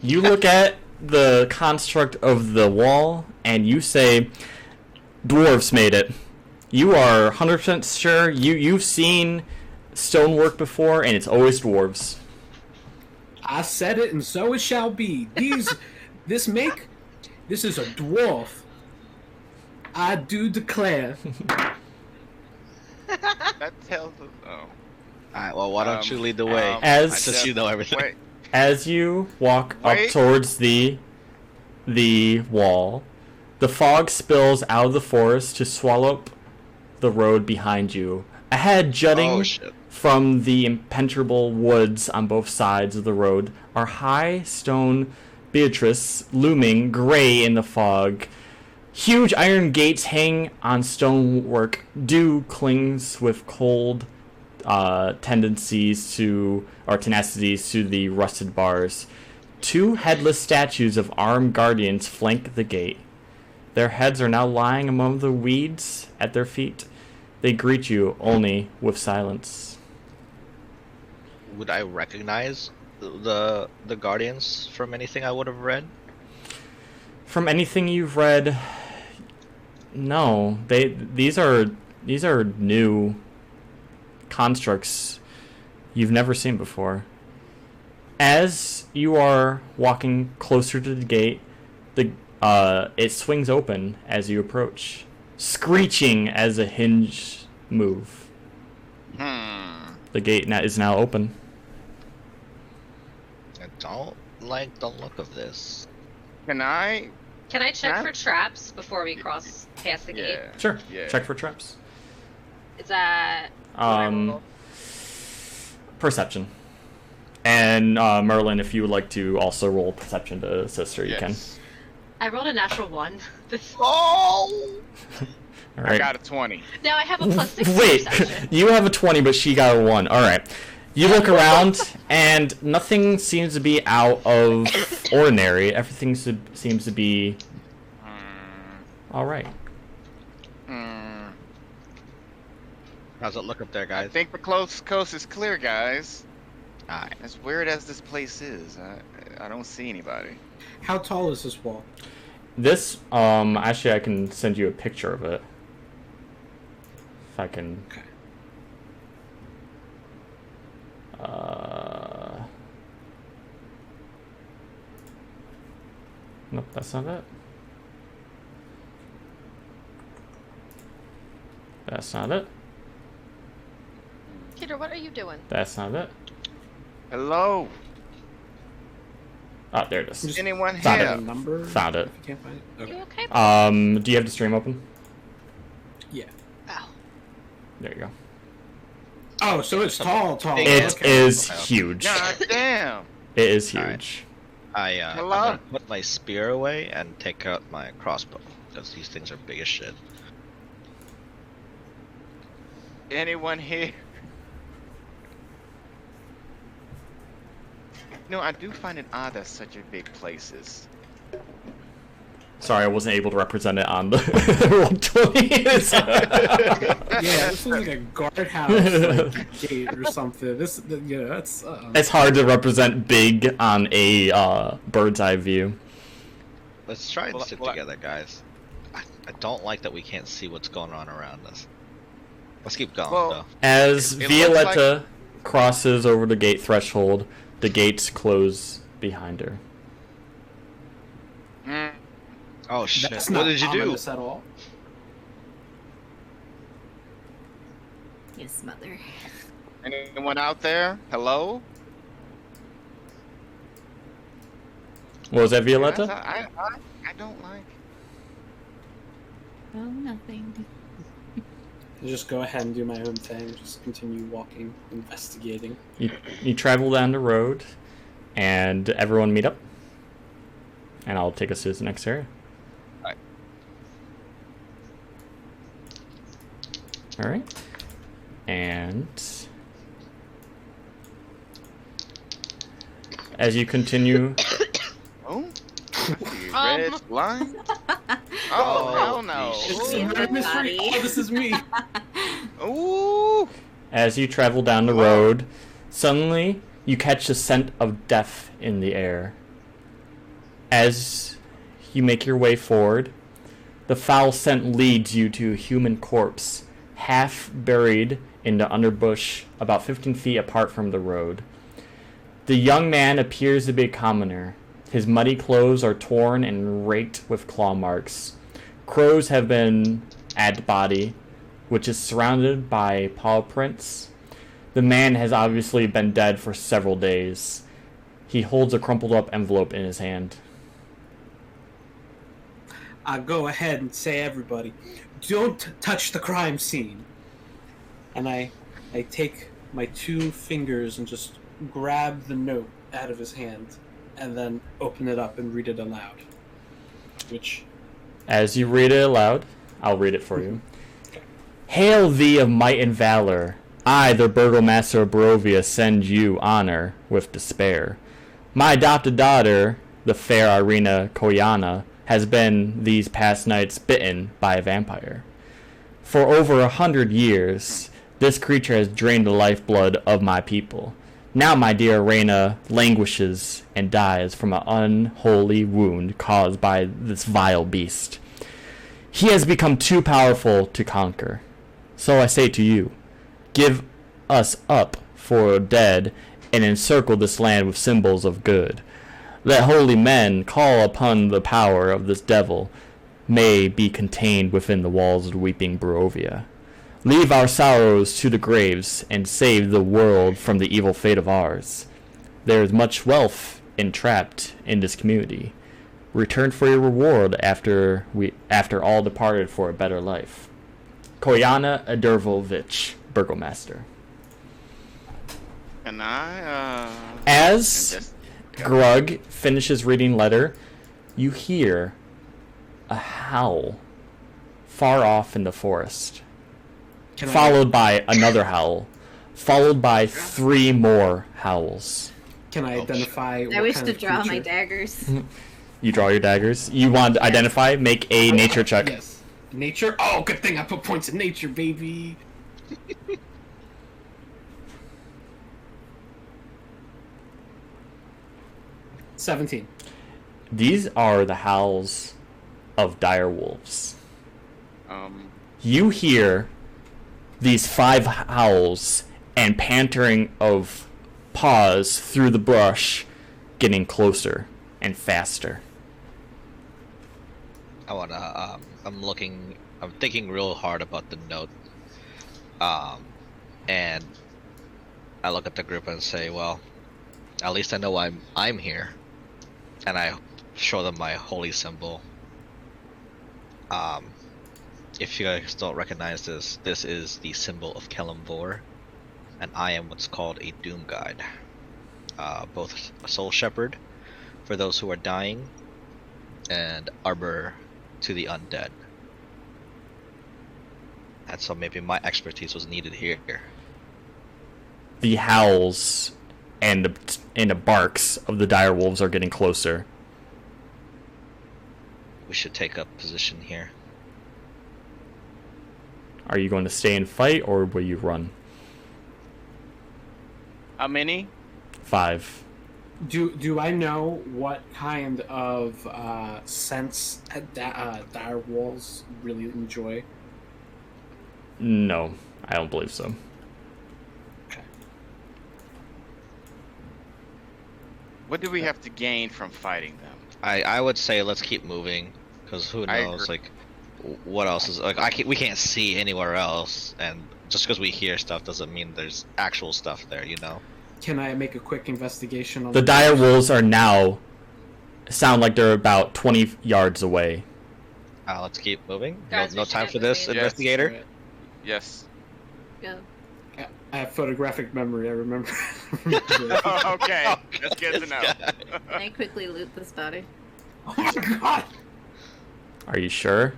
You look at the construct of the wall, and you say, dwarves made it. You are 100% sure. You've seen stonework before, and it's always dwarves. I said it, and so it shall be. This is a dwarf. I do declare. That tells us. Oh. All right. Well, why don't you lead the way? Since you know everything. Wait. As you walk up towards the wall, the fog spills out of the forest to swallow up the road behind you. Ahead, jutting from the impenetrable woods on both sides of the road, are high stone Beatrice looming gray in the fog. Huge iron gates hang on stonework. Dew clings with cold tendencies to, or tenacities to the rusted bars. Two headless statues of armed guardians flank the gate. Their heads are now lying among the weeds at their feet. They greet you only with silence. Would I recognize the guardians from anything I would have read? From anything you've read, no. These are new constructs you've never seen before. As you are walking closer to the gate, it swings open as you approach, screeching as a hinge move. The gate is now open. I don't like the look of this. Can I check for traps before we cross past the gate? Sure. Yeah. Check for traps. Is that Perception. And Merlin, if you would like to also roll perception to assist her, you can. I rolled a natural 1. Oh! All right. I got a 20. Now I have a plus 6 Wait, perception. you have a 20, but she got a 1. All right. You look around, and nothing seems to be out of ordinary. Everything seems to be all right. How's it look up there, I guys? think the coast is clear, guys. Alright. As weird as this place is, I don't see anybody. How tall is this wall? This, actually I can send you a picture of it. If I can... Okay. Nope, that's not it. That's not it. Peter, what are you doing? That's not it. Hello? Oh, there it is. Just Anyone Found here? it. Number? Found it. If you can't find it. Okay. You okay? Do you have the stream open? Yeah. Ow. There you go. Oh, so it's tall. It okay. is huge. God damn. It is Alright. huge. I'm Hello? gonna put my spear away and take out my crossbow, because these things are big as shit. Anyone here? No, I do find it odd that such a big places. Sorry, I wasn't able to represent it on the Roll20. Yeah, this is like a guardhouse like, gate or something. This, that's. It's hard to represent big on a bird's eye view. Let's try and Well, stick well, together, guys. I don't like that we can't see what's going on around us. Let's keep going, Well, though. As It looks Violetta crosses over the gate threshold, the gates close behind her. Mm, Oh shit! That's What not did you do? ominous at all. Yes, mother. anyone out there? Hello? What was that, Guys, Violetta? I don't like. Oh, nothing. Just go ahead and do my own thing. Just continue walking, investigating. You travel down the road, and everyone meet up. And I'll take us to the next area. Alright. And as you continue, Oh? I see red line? Oh, hell no. It's Yeah, a murder mystery. buddy. Oh, this is me. Ooh! as you travel down the road, suddenly you catch the scent of death in the air. As you make your way forward, the foul scent leads you to a human corpse, half buried in the underbush about 15 feet apart from the road. The young man appears to be a commoner. His muddy clothes are torn and raked with claw marks. Crows have been at the body, which is surrounded by paw prints. The man has obviously been dead for several days. He holds a crumpled up envelope in his hand. I go ahead and say, everybody, don't touch the crime scene. And I take my 2 fingers and just grab the note out of his hand, and then open it up and read it aloud. Which, As you read it aloud, I'll read it for you. Hail thee of might and valor. I, the burgomaster of Brovia, send you honor with despair. My adopted daughter, the fair Irina Koyana, has been these past nights bitten by a vampire. For over 100 years, this creature has drained the lifeblood of my people. Now my dear Irina languishes and dies from an unholy wound caused by this vile beast. He has become too powerful to conquer. So I say to you, give us up for dead and encircle this land with symbols of good. Let holy men call upon the power of this devil may be contained within the walls of the weeping Brovia. Leave our sorrows to the graves and save the world from the evil fate of ours. There is much wealth entrapped in this community. Return for your reward after all departed for a better life. Koyana Adurvovich, Burgomaster. And I, As just- Grug finishes reading letter, you hear a howl far off in the forest, can followed by another howl, followed by 3 more howls. can I identify what I wish kind to of draw my creature? daggers. You draw your daggers. You want to identify? Make a nature check. Yes. Nature? Oh, good thing I put points in nature, baby. $17. These are the howls of dire wolves. You hear these 5 howls and pantering of paws through the brush getting closer and faster. I'm thinking real hard about the note. And I look at the group and say, well, at least I know I'm here. And I show them my holy symbol. If you guys don't recognize this is the symbol of Kelemvor, and I am what's called a Doom Guide. Both a soul shepherd for those who are dying, and arbor to the undead. And so maybe my expertise was needed here. The howls and the barks of the dire wolves are getting closer. We should take up position here. Are you going to stay and fight, or will you run? How many? 5. Do I know what kind of sense dire wolves really enjoy? No, I don't believe so. Okay. What do we have to gain from fighting them? I would say let's keep moving, because who I knows, agree. like, what else is, like, we can't see anywhere else, and just because we hear stuff doesn't mean there's actual stuff there, you know? Can I make a quick investigation on The dire wolves are now sound like they're about 20 yards away. Let's keep moving. Guys, No we should time get for this, moving. investigator. Yes. Go. I have photographic memory. I remember. Oh, okay. That's good to know. Can I quickly loot this body? Oh my god! Are you sure?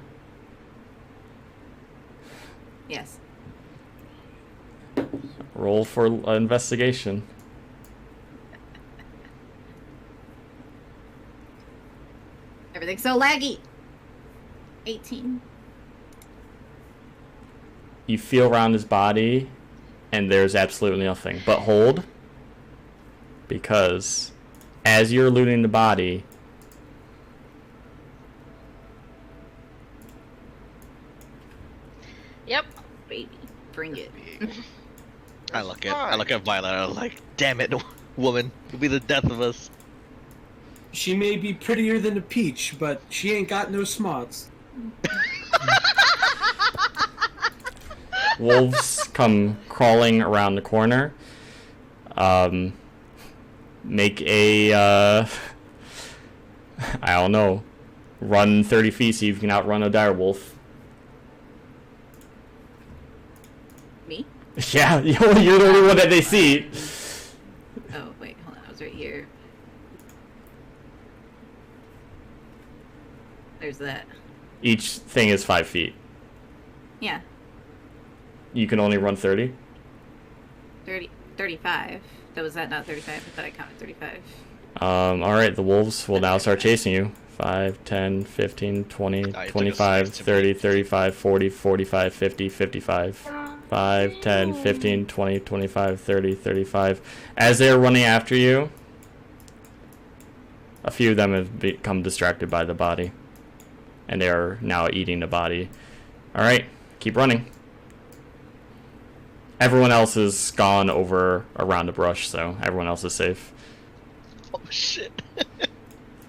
Yes. Roll for investigation. Everything's so laggy. 18. You feel around his body, and there's absolutely nothing. But hold, because as you're looting the body, Yep. Baby, bring it. I look at Violet. I'm like, damn it, woman, you'll be the death of us. She may be prettier than a peach, but she ain't got no smarts. wolves come crawling around the corner. Make a, I don't know, run 30 feet, see if you can outrun a dire wolf. Me? Yeah, you're the only one that they see. Oh, wait, hold on. I was right here. There's that. Each thing is 5 feet. Yeah. You can only run 30? 35. That was that not 35? I thought I counted 35. Alright, the wolves will now start chasing you. 5, 10, 15, 20, took a 25, slice to 30, me. 35, 40, 45, 50, 55. 5, 10, 15, 20, 25, 30, 35. As they're running after you, a few of them have become distracted by the body. And they are now eating the body. Alright, keep running. Everyone else is gone over around the brush, so everyone else is safe. Oh shit.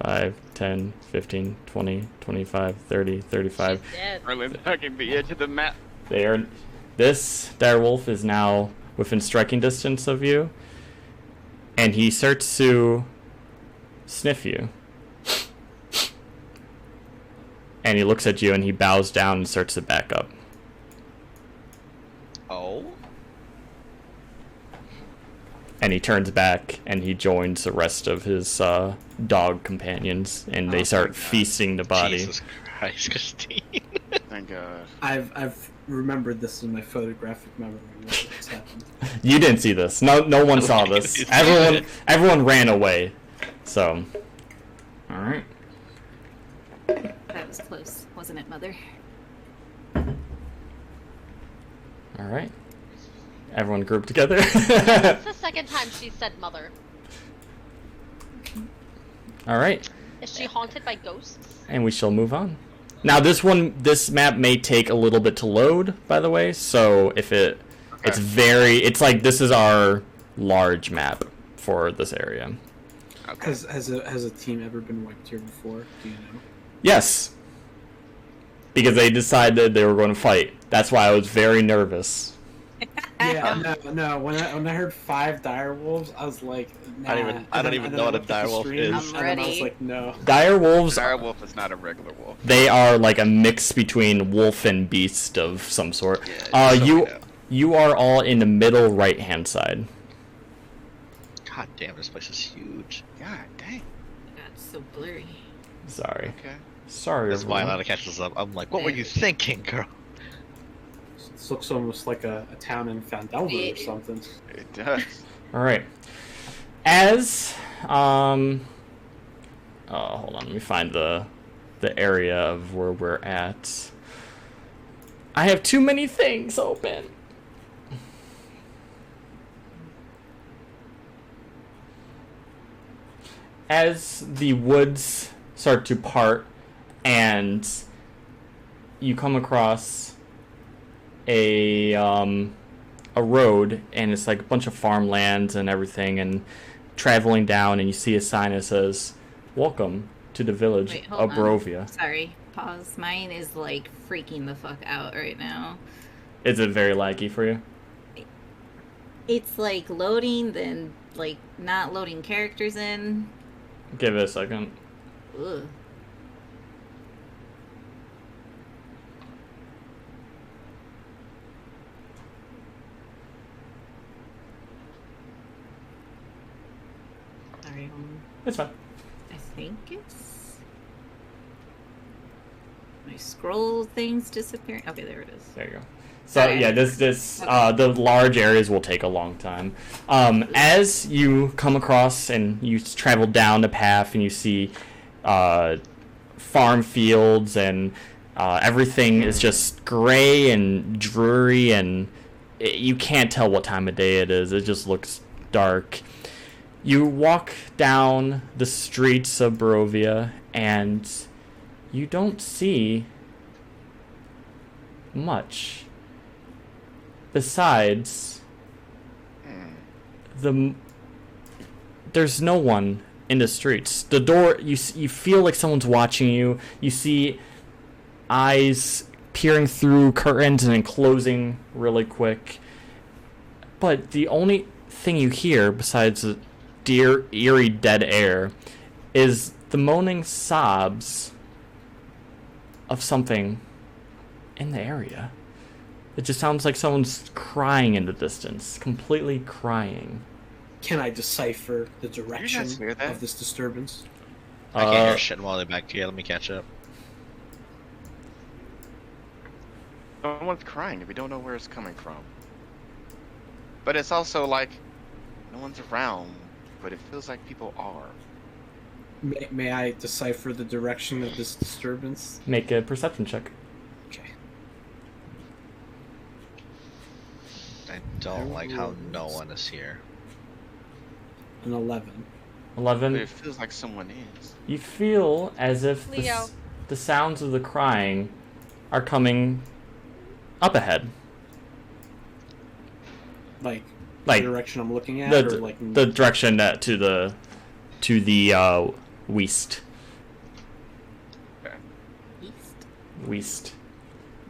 5, 10, 15, 20, 25, 30, 35. She's dead. Merlin's hugging the edge of the map. This direwolf is now within striking distance of you, and he starts to sniff you. And he looks at you and he bows down and starts to back up. Oh. And he turns back and he joins the rest of his dog companions, and they Oh, start thank God. feasting the body. Jesus Christ, Christine. Thank God. I've remembered this in my photographic memory. What's happened? You didn't see this. No one saw this. Everyone ran away. So, all right. That was close, wasn't it, Mother? All right. everyone grouped together. It's the second time she said mother. All right, Is she haunted by ghosts? and we shall move on. Now, this map may take a little bit to load, by the way. So if it's like this is our large map for this area. Okay. Has a team ever been wiped here before? Do you know? Yes, because they decided they were going to fight. That's why I was very nervous. Yeah, no. When I heard 5 dire wolves, I was like, nah. I don't even know what a dire wolf is. I'm And then I was ready. like, no. Dire wolves, Dire wolf is not a regular wolf. they are like a mix between wolf and beast of some sort. Yeah, You are all in the middle right-hand side. God damn, this place is huge. God dang. God, it's so blurry. Sorry. Okay. Sorry, That's why I'm everyone. not to catch this up. I'm like, what were you thinking, girl? This looks almost like a town in Fandelver or something. It does. All right. As hold on, let me find the area of where we're at. I have too many things open. As the woods start to part and you come across a road, and it's like a bunch of farmlands and everything, and traveling down, and you see a sign that says, "Welcome to the village Wait, of hold on. Brovia." Sorry, pause. Mine is like freaking the fuck out right now. Is it very laggy for you? It's like loading, then like not loading characters in. Give it a second. Ugh. Sorry, It's fine. I think it's my scroll thing's disappearing. Okay, there it is. There you go. So Alright. yeah, this the large areas will take a long time. As you come across and you travel down the path and you see farm fields and everything is just gray and dreary, and you can't tell what time of day it is. It just looks dark. You walk down the streets of Brovia and you don't see much besides there's no one in the streets. The door, you feel like someone's watching you. You see eyes peering through curtains and then closing really quick. But the only thing you hear besides the eerie dead air is the moaning sobs of something in the area. It just sounds like someone's crying in the distance, completely crying. Can I decipher the direction guys hear that? of this disturbance? I can't hear shit while they're back together. Let me catch up. No one's crying if we don't know where it's coming from. But it's also like, no one's around, but it feels like people are. May I decipher the direction of this disturbance? Make a perception check. Okay. I don't like how no one is here. An 11. 11. But it feels like someone is. You feel as if Leo. the sounds of the crying are coming up ahead. Like Like the direction I'm looking at, the or like the direction that to the west. East. West.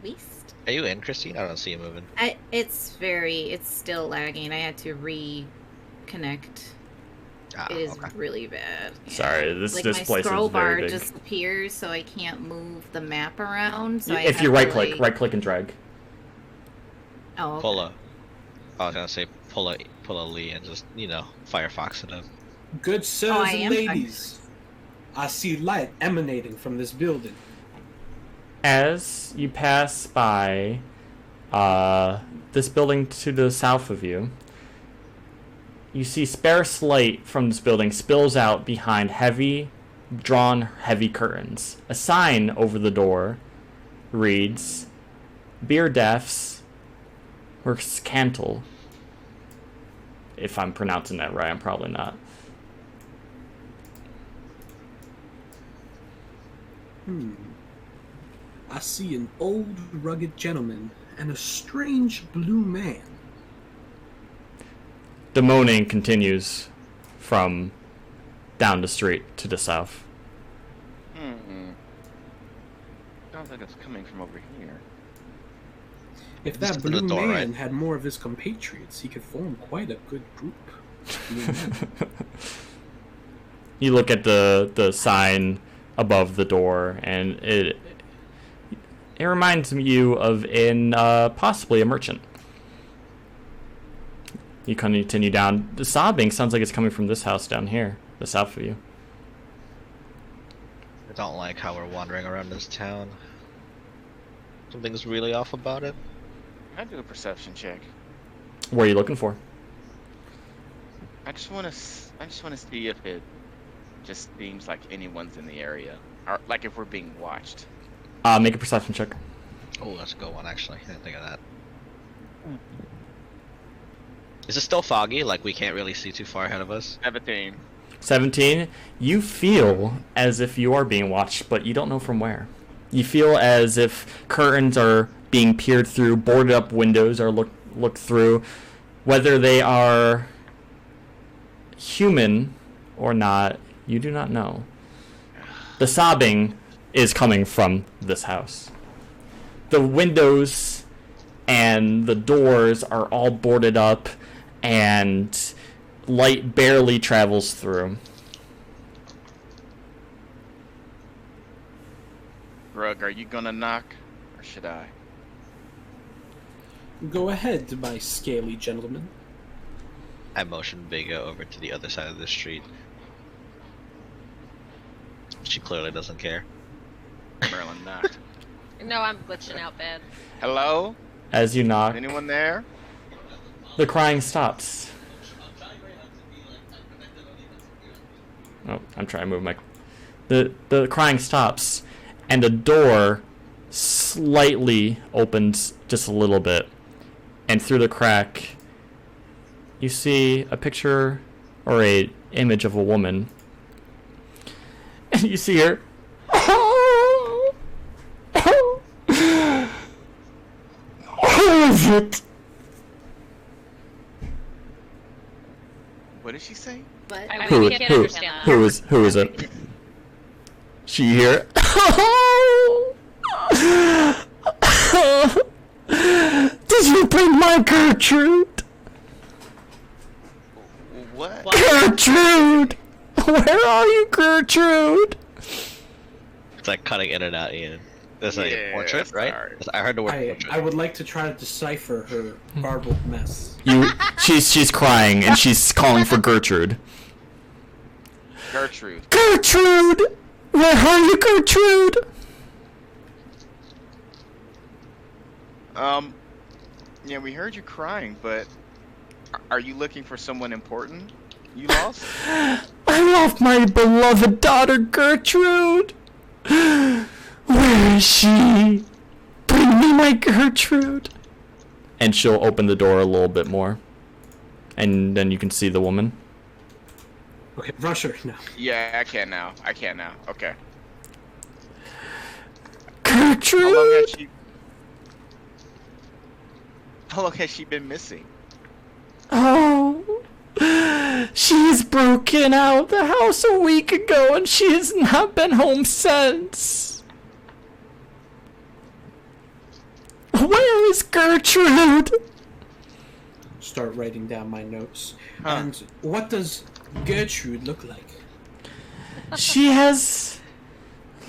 West. Are you in, Christine? I don't see you moving. It's still lagging. I had to reconnect. Ah, It is okay. really bad. Yeah. Sorry, this like place my is scroll bar very big. disappears, so I can't move the map around. So I If have you to, right click like... and drag. Oh, okay. Pull a. I was gonna say pull a Lee and just Firefox it up. good sirs Oh, I and am ladies. I see light emanating from this building. As you pass by this building to the south of you, you see sparse light from this building spills out behind heavy curtains. A sign over the door reads, "Beer Deaths Works Cantle if I'm pronouncing that right. I'm probably not. I see an old, rugged gentleman and a strange blue man. The moaning continues from down the street to the south. Sounds like it's coming from over here. If that Just to the blue door, man right? had more of his compatriots, he could form quite a good group. Blue men. You look at the sign above the door, and it reminds you of possibly a merchant. You continue down. The sobbing sounds like it's coming from this house down here, the south of you. I don't like how we're wandering around this town. Something's really off about it. I do a perception check. What are you looking for? I just want to see if it just seems like anyone's in the area, or like if we're being watched. Make a perception check. Oh, that's a good one, actually. I didn't think of that. Is it still foggy? Like, we can't really see too far ahead of us? 17. 17. You feel as if you are being watched, but you don't know from where. You feel as if curtains are being peered through, boarded up windows are looked through. Whether they are human or not, you do not know. The sobbing is coming from this house. The windows and the doors are all boarded up, and light barely travels through. Grug, are you gonna knock, or should I? Go ahead, my scaly gentleman. I motion Vega over to the other side of the street. She clearly doesn't care. Merlin knocked. No, I'm glitching out bad. Hello? As you knock, Anyone there? the crying stops. Oh, I'm trying to move my... The crying stops, and the door slightly opens just a little bit. And through the crack, you see a picture or a image of a woman. And you see her. Who is it? What did she say? But I Who- really can't who- understand that. Who is it? She here. Did you bring my Gertrude? What? Gertrude! Where are you, Gertrude? It's like cutting in and out, Ian. There's a Yeah, portrait, right? sorry. I heard the word I portrait. would like to try to decipher her garbled mess. She's crying and she's calling for Gertrude. Gertrude. Gertrude! Where are you, Gertrude? Yeah, we heard you crying, but are you looking for someone important? You lost? I love my beloved daughter, Gertrude. Where is she? Bring me my Gertrude. And she'll open the door a little bit more. And then you can see the woman. Okay, rush her now. Yeah, I can now. Okay. Gertrude! How long has she been missing? Oh, she's broken out the house a week ago and she has not been home since. Where is Gertrude? Start writing down my notes. Huh. And what does Gertrude look like? She has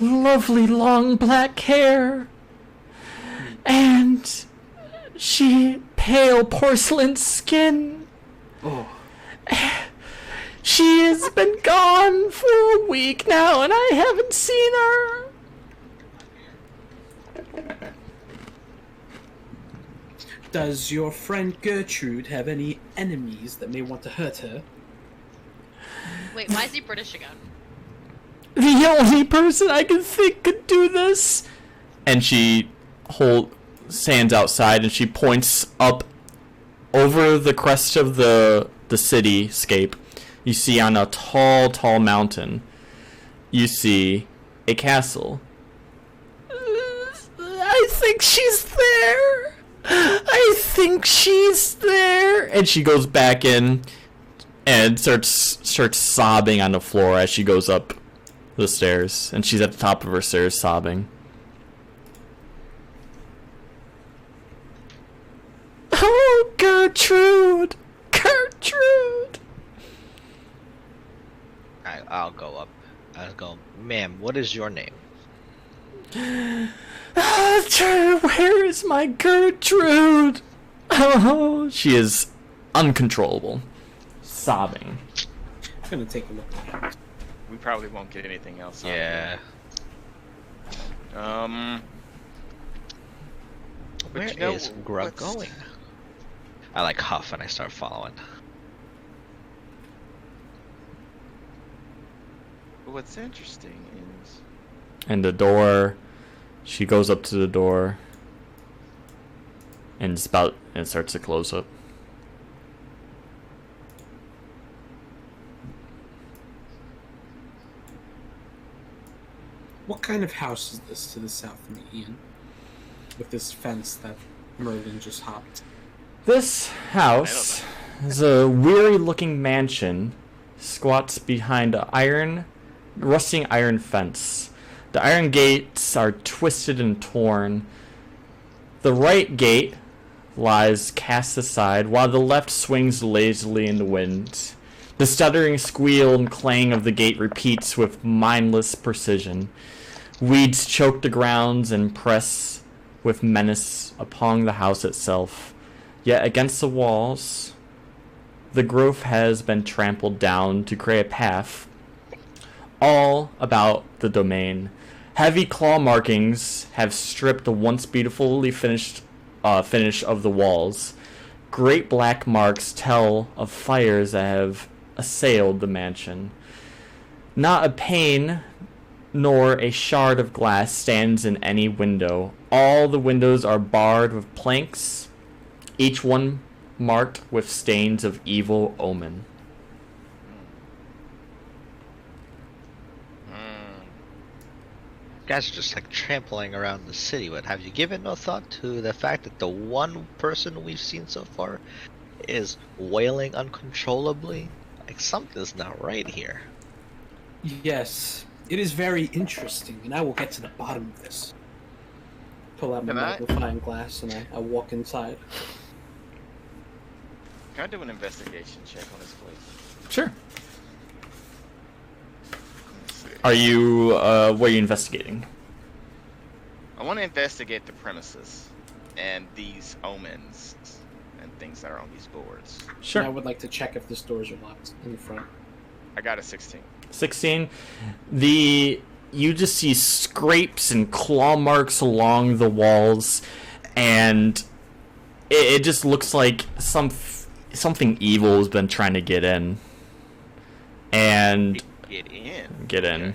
lovely long black hair and she pale porcelain skin. Oh, She has been gone for a week now and I haven't seen her. does your friend Gertrude have any enemies that may want to hurt her? Wait, why is he British again? The only person I can think could do this. And she stands outside and she points up over the crest of the the cityscape, you see on a tall, tall mountain, you see a castle. I think she's there. I think she's there. And she goes back in and starts sobbing on the floor as she goes up the stairs. And she's at the top of her stairs sobbing. Oh, Gertrude! Gertrude! I'll go up. I'll go, ma'am, what is your name? Where is my Gertrude? Oh, she is uncontrollable. Sobbing. I'm gonna take a look at that. We probably won't get anything else. Yeah. Where you know, is Grug going? I like huff and I start following. What's interesting is, And the door, she goes up to the door and it starts to close up. What kind of house is this to the south of me, Ian? With this fence that Merlin just hopped. This house is a weary-looking mansion, squats behind a rusting iron fence. The iron gates are twisted and torn. The right gate lies cast aside, while the left swings lazily in the wind. The stuttering squeal and clang of the gate repeats with mindless precision. Weeds choke the grounds and press with menace upon the house itself. Yet against the walls, the growth has been trampled down to create a path all about the domain. Heavy claw markings have stripped the once beautifully finish of the walls. Great black marks tell of fires that have assailed the mansion. Not a pane nor a shard of glass stands in any window. All the windows are barred with planks, each one marked with stains of evil omen. Guys are just like trampling around the city, but have you given no thought to the fact that the one person we've seen so far is wailing uncontrollably? Like, something's not right here. Yes, it is very interesting, and I will get to the bottom of this. Pull out my magnifying glass and I walk inside. Can I do an investigation check on this place? Sure. Are you, what are you investigating? I want to investigate the premises and these omens and things that are on these boards. Sure. And I would like to check if the doors are locked in the front. I got a 16. 16. You just see scrapes and claw marks along the walls, and it just looks like something evil has been trying to get in. And get in. Okay.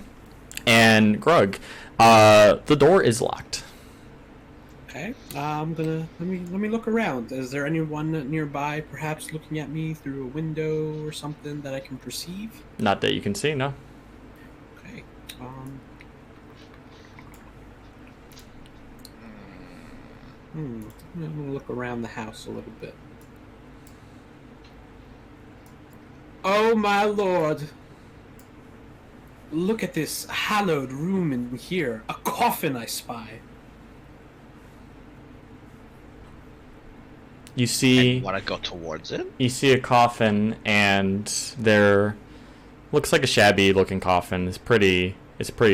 And Grug, the door is locked. Okay. I'm gonna let me look around. Is there anyone nearby, perhaps looking at me through a window or something that I can perceive? Not that you can see, no. Okay. I'm gonna look around the house a little bit. Oh my lord! Look at this hallowed room in here. A coffin I spy. You see... Want to go towards it? You see a coffin, and there looks like a shabby-looking coffin. It's pretty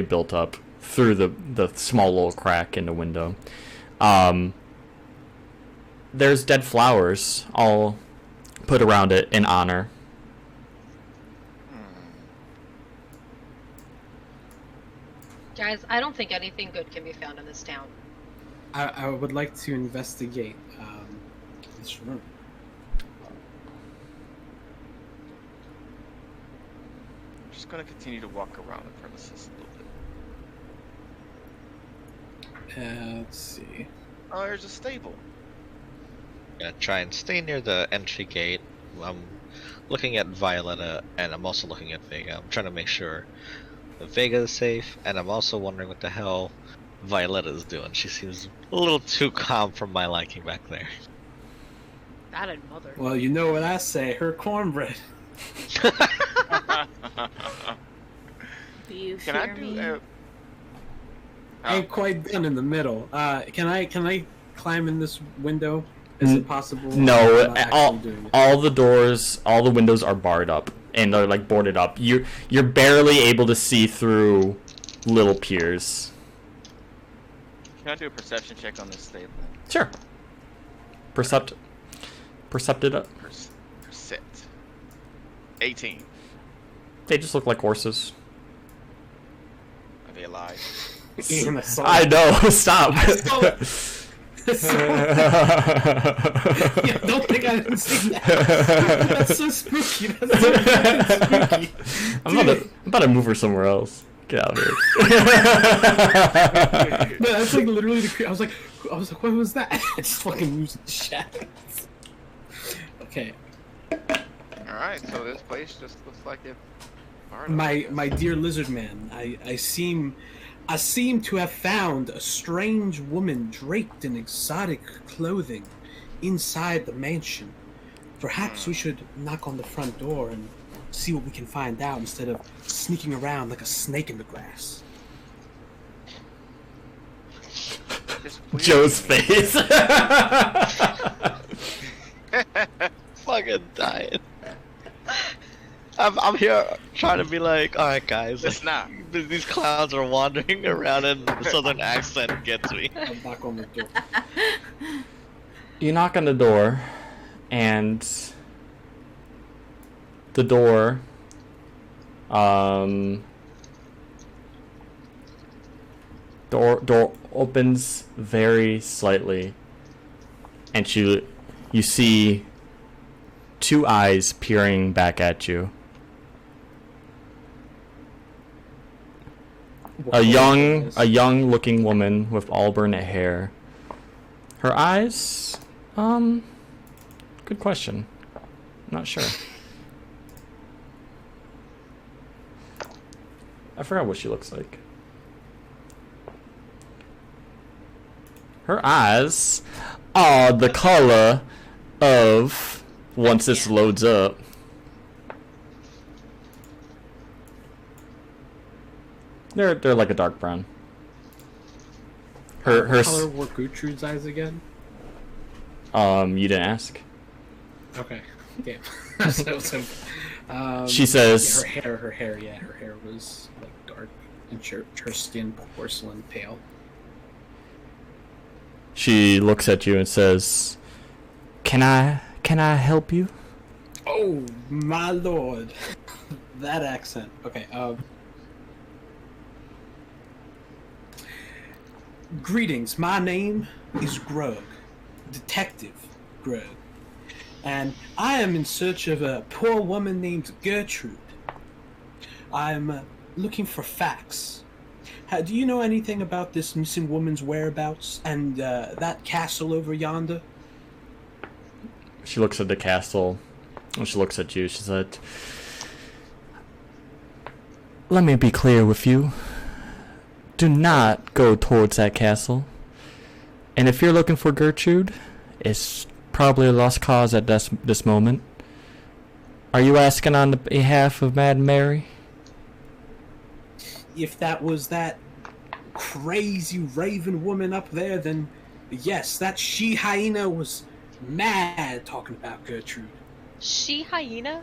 built up through the small little crack in the window. There's dead flowers all put around it in honor. Guys, I don't think anything good can be found in this town. I would like to investigate this room. I'm just going to continue to walk around the premises a little bit. Let's see. Oh, there's a stable. Yeah, try and stay near the entry gate. looking at Violetta, and I'm also looking at Vega. I'm trying to make sure that Vega is safe, and I'm also wondering what the hell Violetta is doing. She seems a little too calm for my liking back there. That and mother. Well, you know what I say, her cornbread. Do you Can I fear do me? I ain't quite done in the middle. Can I climb in this window? Is it possible? No, I'm not actually doing it. all the doors, all the windows are barred up and they're like boarded up. You're barely able to see through little piers. Can I do a perception check on this stable? Sure. Percepted up. Percept. 18. They just look like horses. Are they alive? Ian, I saw I it. know. Stop. Yeah, don't think I didn't see that. That's so spooky. That's so fucking spooky. I'm about to move her somewhere else. Get out of here. No, that's like literally the. I was like, what was that? I just fucking moves the shadows. Okay, Alright, so this place just looks like it. my dear lizard man, I seem to have found a strange woman draped in exotic clothing inside the mansion. Perhaps we should knock on the front door and see what we can find out instead of sneaking around like a snake in the grass. Joe's face. Fucking dying. I'm here trying to be like, alright guys, It's not. these clowns are wandering around and the southern accent gets me. I'll knock on the door. You knock on the door, and the door, door opens very slightly, and you see two eyes peering back at you. A young looking woman with auburn hair. Her eyes, good question. Not sure. I forgot what she looks like. Her eyes are the color of, once this loads up, they're like a dark brown. Her What color were Gertrude's eyes again? You didn't ask. Okay, damn. She says, yeah, her hair was like dark, and her skin porcelain pale. she looks at you and says, Can I help you? Oh my lord, that accent. Okay. Greetings. My name is Grug, Detective Grug, and I am in search of a poor woman named Gertrude. I'm looking for facts. Do you know anything about this missing woman's whereabouts and that castle over yonder? She looks at the castle and she looks at you. She said, Let me be clear with you. Do not go towards that castle. And if you're looking for Gertrude, it's probably a lost cause at this moment. Are you asking on the behalf of Madame Mary? If that was that crazy raven woman up there, then yes, that she-hyena was mad talking about Gertrude. She hyena?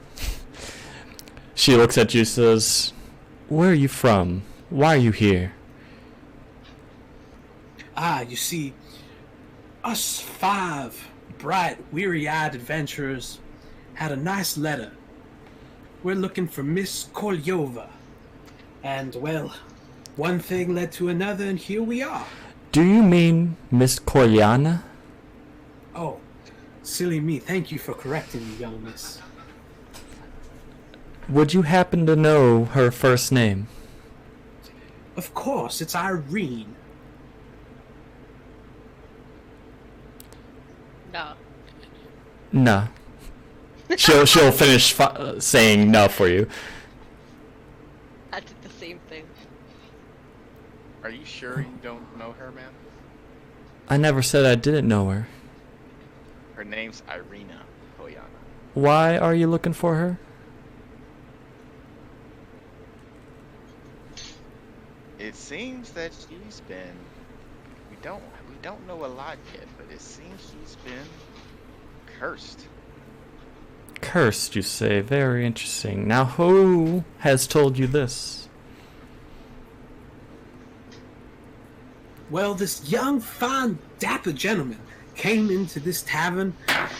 She looks at you and says, Where are you from? Why are you here? You see, us 5 bright, weary-eyed adventurers had a nice letter. We're looking for Miss Kolyova. And, well, one thing led to another, and here we are. Do you mean Miss Koryana? Oh, silly me. Thank you for correcting me, young miss. Would you happen to know her first name? Of course, it's Irene. No. No. She'll finish saying no for you. I did the same thing. Are you sure you don't know her, man? I never said I didn't know her. Her name's Irina Hoyana. Why are you looking for her? It seems that she's been. We don't know a lot yet, but it seems she's been cursed. Cursed, you say. Very interesting. Now, who has told you this? Well, this young, fine, dapper gentleman came into this tavern,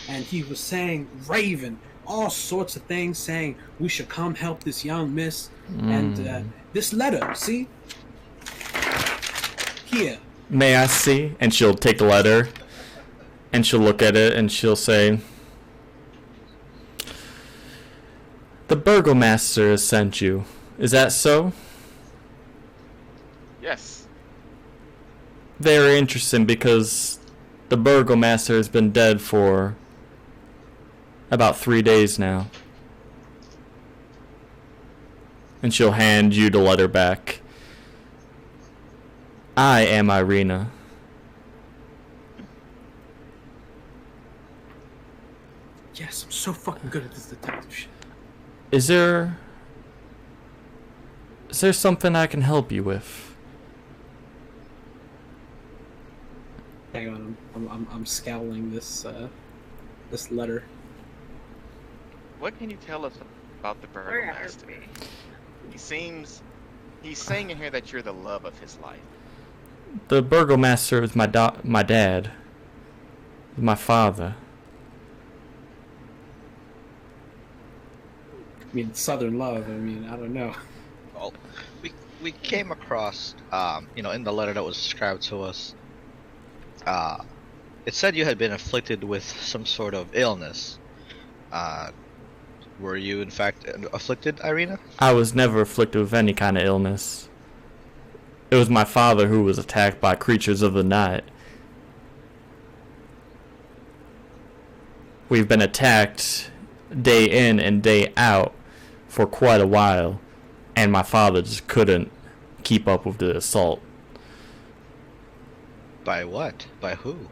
and he was saying, raving, all sorts of things, saying we should come help this young miss. And this letter, see? Here. May I see? And she'll take the letter, and she'll look at it, and she'll say, "The burgomaster has sent you. Is that so?" Yes. Very interesting, because the burgomaster has been dead for about 3 days now. And she'll hand you the letter back. I am Irina. Yes, I'm so fucking good at this detective shit. Is there something I can help you with? Hang on, I'm scowling this this letter. What can you tell us about the burgomaster? He's saying in here that you're the love of his life. The burgomaster is my dad. My father. I mean, Southern love. I mean, I don't know. Well, we came across, in the letter that was described to us, it said you had been afflicted with some sort of illness. Were you, in fact, afflicted, Irina? I was never afflicted with any kind of illness. It was my father who was attacked by creatures of the night. We've been attacked day in and day out for quite a while, and my father just couldn't keep up with the assault. By what? By who?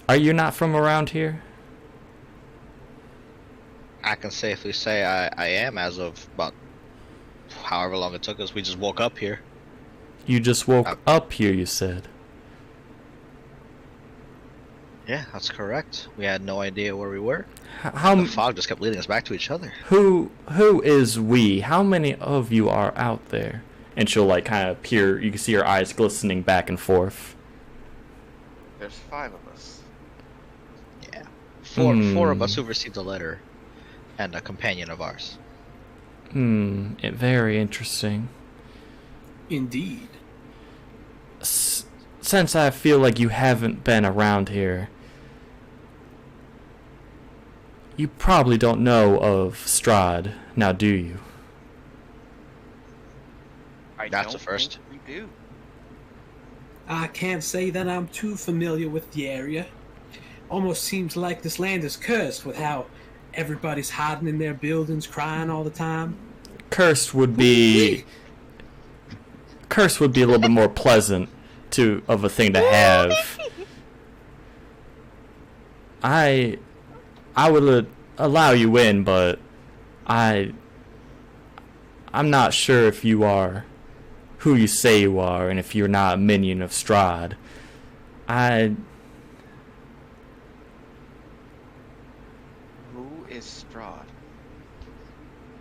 Are you not from around here? I can safely say I am, as of about however long it took us. We just woke up here. You just woke up here, you said. Yeah, that's correct. We had no idea where we were. How The fog just kept leading us back to each other. Who is we? How many of you are out there? And she'll kind of peer. You can see her eyes glistening back and forth. There's 5 of us. Yeah, four of us who received a letter, and a companion of ours. Very interesting. Indeed. Since I feel like you haven't been around here, you probably don't know of Strahd, now do you? That's a first. We do. I can't say that I'm too familiar with the area. Almost seems like this land is cursed with how everybody's hiding in their buildings, crying all the time. Cursed would be a little bit more pleasant of a thing to have. I would allow you in, but I'm not sure if you are who you say you are, and if you're not a minion of Strahd. Who is Strahd?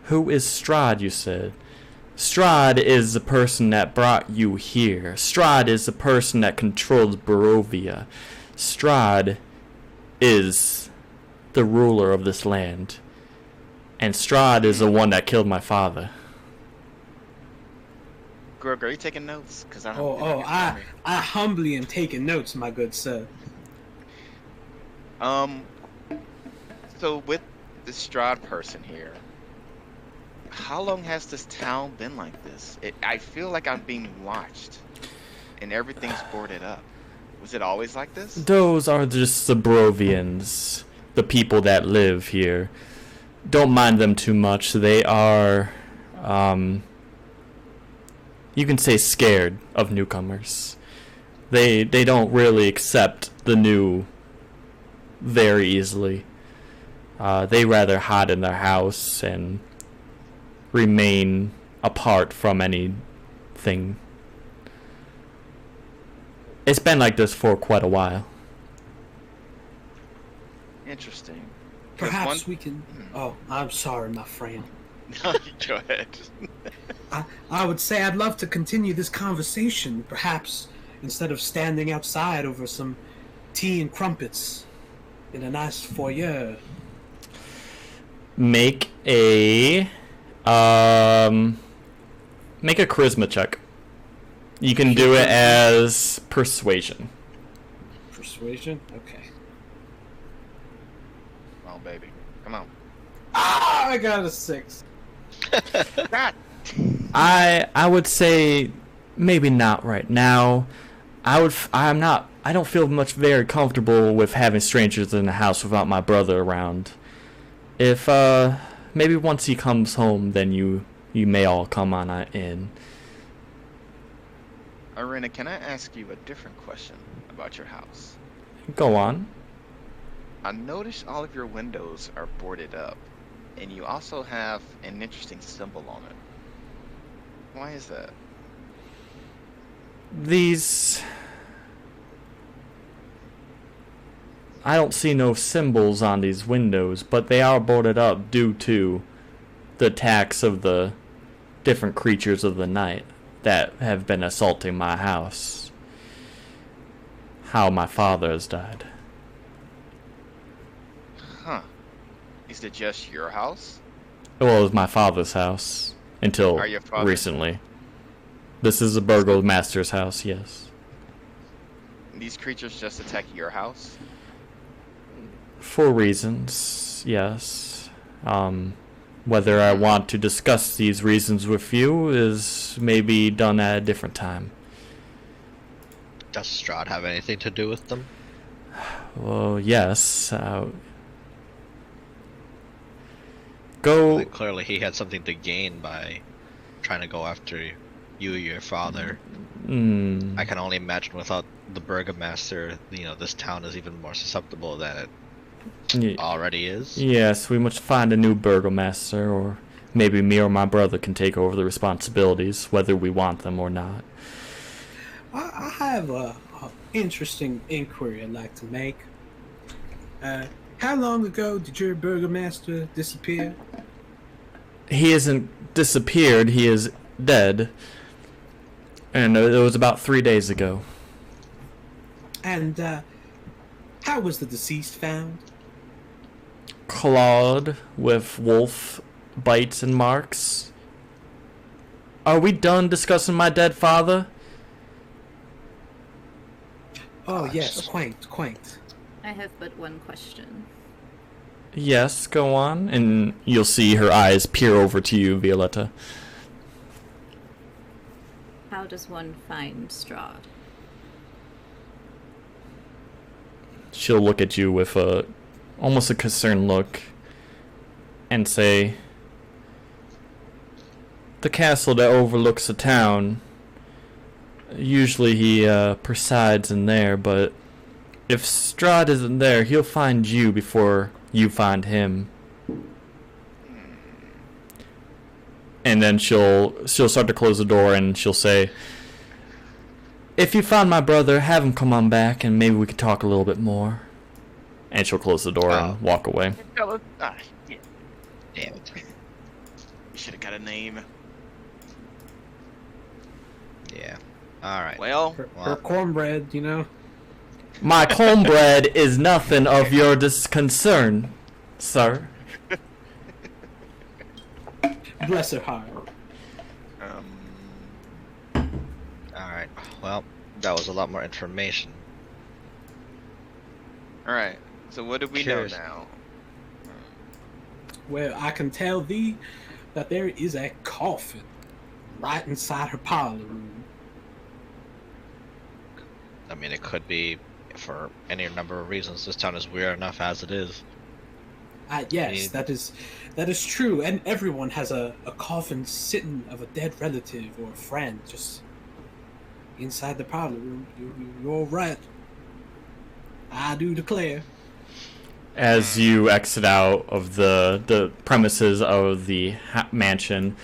Who is Strahd, you said? Strahd is the person that brought you here. Strahd is the person that controls Brovia. Strahd is the ruler of this land. And Strahd is the one that killed my father. Grog, are you taking notes? Cause I humbly am taking notes, my good sir. So with the Strahd person here, how long has this town been like this? I feel like I'm being watched, and everything's boarded up. Was it always like this? Those are just the Brovians, the people that live here. Don't mind them too much. They are, you can say, scared of newcomers. They don't really accept the new very easily. They rather hide in their house and remain apart from anything. It's been like this for quite a while. Interesting. 'Cause Perhaps we can. Oh, I'm sorry, my friend. No, go ahead. I would say I'd love to continue this conversation, perhaps instead of standing outside over some tea and crumpets in a nice foyer. Make a charisma check. You can do it as persuasion. Persuasion? Okay. Come on, baby. Come on. Ah, I got a 6. God. I would say maybe not right now. I don't feel much very comfortable with having strangers in the house without my brother around. If maybe once he comes home, then you may all come on in. Irina, can I ask you a different question about your house? Go on. I noticed all of your windows are boarded up, and you also have an interesting symbol on it. Why is that? I don't see no symbols on these windows, but they are boarded up due to the attacks of the different creatures of the night that have been assaulting my house. How my father has died. Huh. Is it just your house? Well, it was my father's house until Are your father- recently. This is the burgomaster's house, yes. These creatures just attack your house? For reasons, yes. Whether I want to discuss these reasons with you is maybe done at a different time. Does Strahd have anything to do with them? Well, yes. Well, clearly he had something to gain by trying to go after you or your father. I can only imagine without the burgomaster, this town is even more susceptible than it already is. Yes, we must find a new burgomaster, or maybe me or my brother can take over the responsibilities, whether we want them or not. I have a interesting inquiry I'd like to make. How long ago did your burgomaster disappear? He isn't disappeared, he is dead. And it was about 3 days ago. And how was the deceased found? Clawed with wolf bites and marks. Are we done discussing my dead father? Oh yes, quaint. I have but one question. Yes, go on. And you'll see her eyes peer over to you, Violetta. How does one find Strahd? She'll look at you with almost a concerned look and say, the castle that overlooks the town, usually he presides in there, but if Strahd isn't there, he'll find you before you find him. And then she'll start to close the door and she'll say, if you found my brother, have him come on back and maybe we could talk a little bit more. And she'll close the door and walk away. Yeah. Damn it. You should have got a name. Yeah. Alright. Well, Her cornbread, My cornbread is nothing of your concern, sir. Bless her heart. Alright. Well, that was a lot more information. alright. So what do we Curious. know now? Well, I can tell thee that there is a coffin right inside her parlor room. I mean, it could be for any number of reasons. This town is weird enough as it is. Yes, that is true. And everyone has a coffin sitting of a dead relative or a friend just inside the parlor room. You're right. I do declare. As you exit out of the premises of the mansion,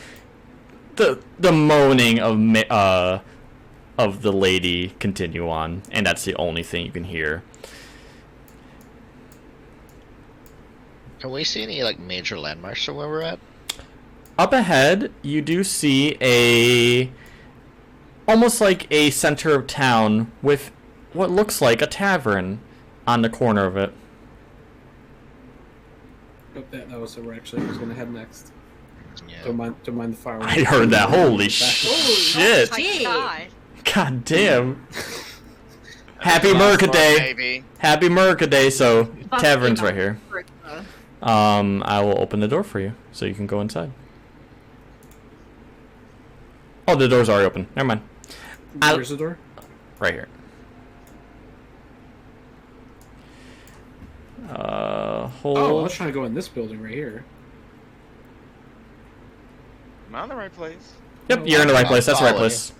the moaning of the lady continue on, and that's the only thing you can hear. Can we see any like major landmarks from where we're at? Up ahead, you do see almost like a center of town with what looks like a tavern on the corner of it. Oh, that was where actually I was going to head next. Yeah. Don't mind the fireworks. I heard that. Holy shit! Oh my god. God damn! Happy Mercaday! Baby. Happy Mercaday! So tavern's right here. I will open the door for you, so you can go inside. Oh, the door's already open. Never mind. Where's the door? Right here. Hold. Oh, I was trying to go in this building right here. Am I in the right place? Yep, you're in the right place. That's the right place.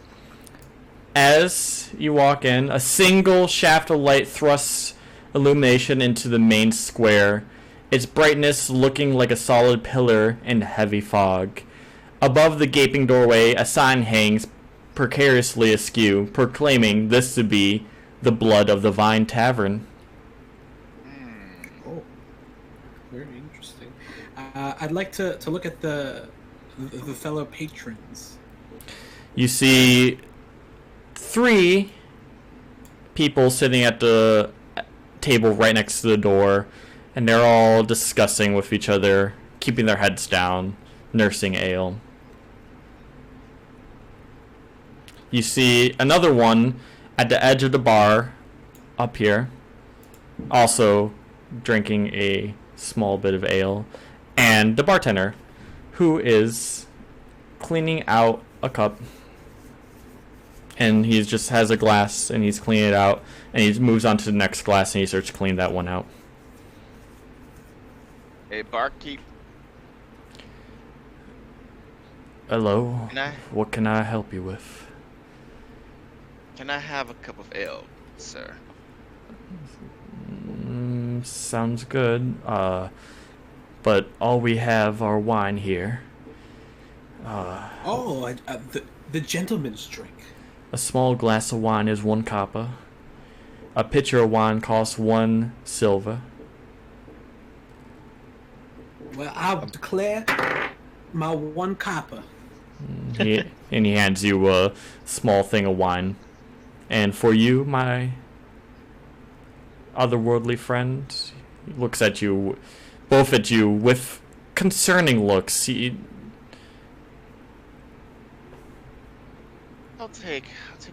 As you walk in, a single shaft of light thrusts illumination into the main square, its brightness looking like a solid pillar in heavy fog. Above the gaping doorway, a sign hangs precariously askew, proclaiming this to be the Blood of the Vine Tavern. Oh, very interesting. I'd like to look at the fellow patrons. You see 3 people sitting at the table right next to the door, and they're all discussing with each other, keeping their heads down, nursing ale. You see another one at the edge of the bar up here, also drinking a small bit of ale, and the bartender, who is cleaning out a cup. And he just has a glass, and he's cleaning it out, and he moves on to the next glass, and he starts to clean that one out. Hey, barkeep. Hello. Can I What can I help you with? have a cup of ale, sir? Sounds good. But all we have are wine here. The gentleman's drink. A small glass of wine is 1 copper. A pitcher of wine costs 1 silver. Well, I'll declare my 1 copper. And he hands you a small thing of wine. And for you, my otherworldly friend, he looks at you, both at you, with concerning looks. I'll take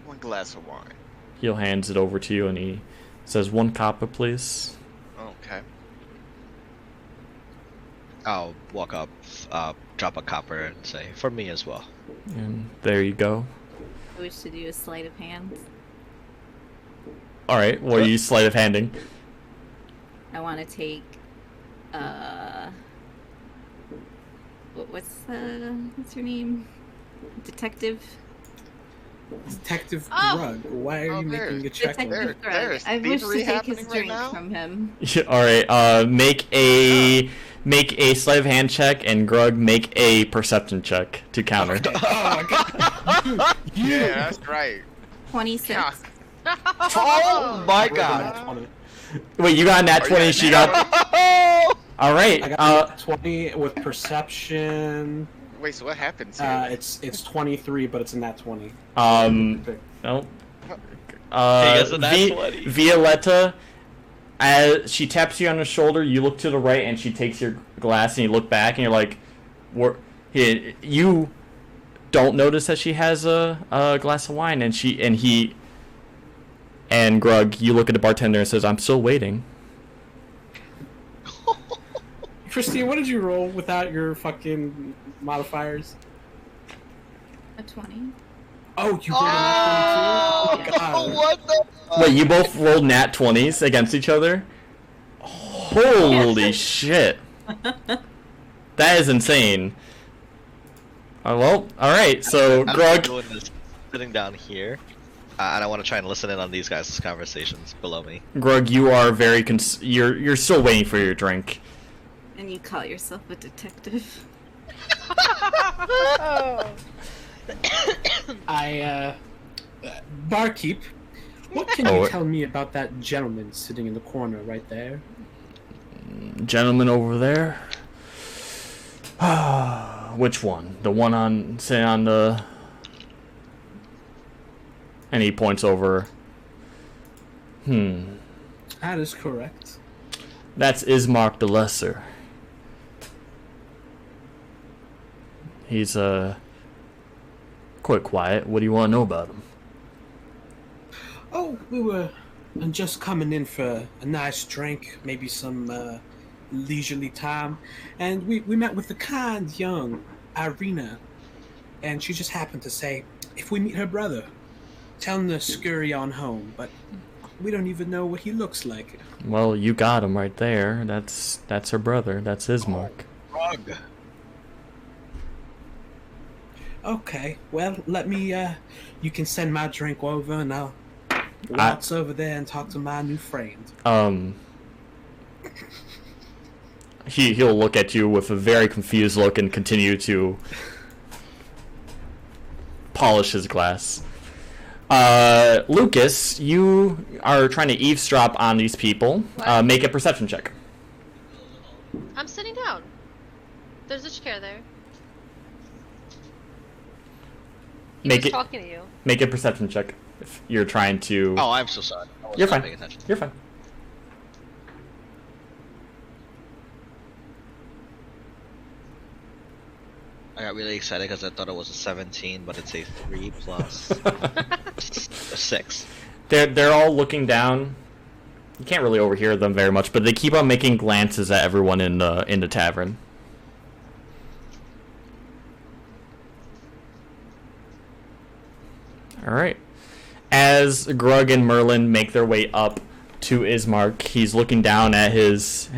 1 glass of wine. He'll hands it over to you, and he says, 1 copper, please. Okay. I'll walk up, drop a copper, and say, "For me as well." And there you go. I wish to do a sleight of hand. Alright, what are you sleight of handing? I want to take, what's her name? Detective Grug. Why are you making a check? Detective there Grug. is I wish to thievery take his happening right drink now? from him. Alright, make a sleight of hand check, and Grug, make a perception check to counter. Oh my god. Yeah, that's right. 26. Yeah. Oh my god! Wait, you got a nat 20, she got... Alright, I got 20 with perception. Wait, so what happens here? It's 23, but it's a nat 20. no. Hey, that's 20. Violetta, as she taps you on the shoulder, you look to the right, and she takes your glass, and you look back, and you're like, you don't notice that she has a glass of wine, and and Grug, you look at the bartender and says, "I'm still waiting." Christine, what did you roll without your fucking modifiers? A 20. Oh, you rolled a nat 22? Oh, God. What the? Wait, you both rolled nat 20s against each other? Holy shit. That is insane. Well, alright, so I'm Grog... doing this, sitting down here, and I want to try and listen in on these guys' conversations below me. Grog, you are very you're still waiting for your drink. And you call yourself a detective. Barkeep, what can you tell me about that gentleman sitting in the corner right there? Gentleman over there? Which one? The one on, say, on the... And he points over. That is correct. That's Ismark the Lesser. He's, quite quiet. What do you want to know about him? Oh, we were just coming in for a nice drink, maybe some leisurely time, and we met with the kind young Irina, and she just happened to say, if we meet her brother, tell him to scurry on home, but we don't even know what he looks like. Well, you got him right there. That's her brother. That's Ismark. Rug. Okay, well, let me, you can send my drink over, and I'll waltz over there and talk to my new friend. He'll look at you with a very confused look and continue to polish his glass. Lucas, you are trying to eavesdrop on these people. Make a perception check. I'm sitting down. There's a chair there. Make it. Talking to you. Make a perception check if you're trying to. Oh, I'm so sorry. I was You're not fine. paying attention. You're fine. I got really excited because I thought it was a 17, but it's a 3 plus a 6. They're all looking down. You can't really overhear them very much, but they keep on making glances at everyone in the tavern. All right. As Grug and Merlin make their way up to Ismark, he's looking down at his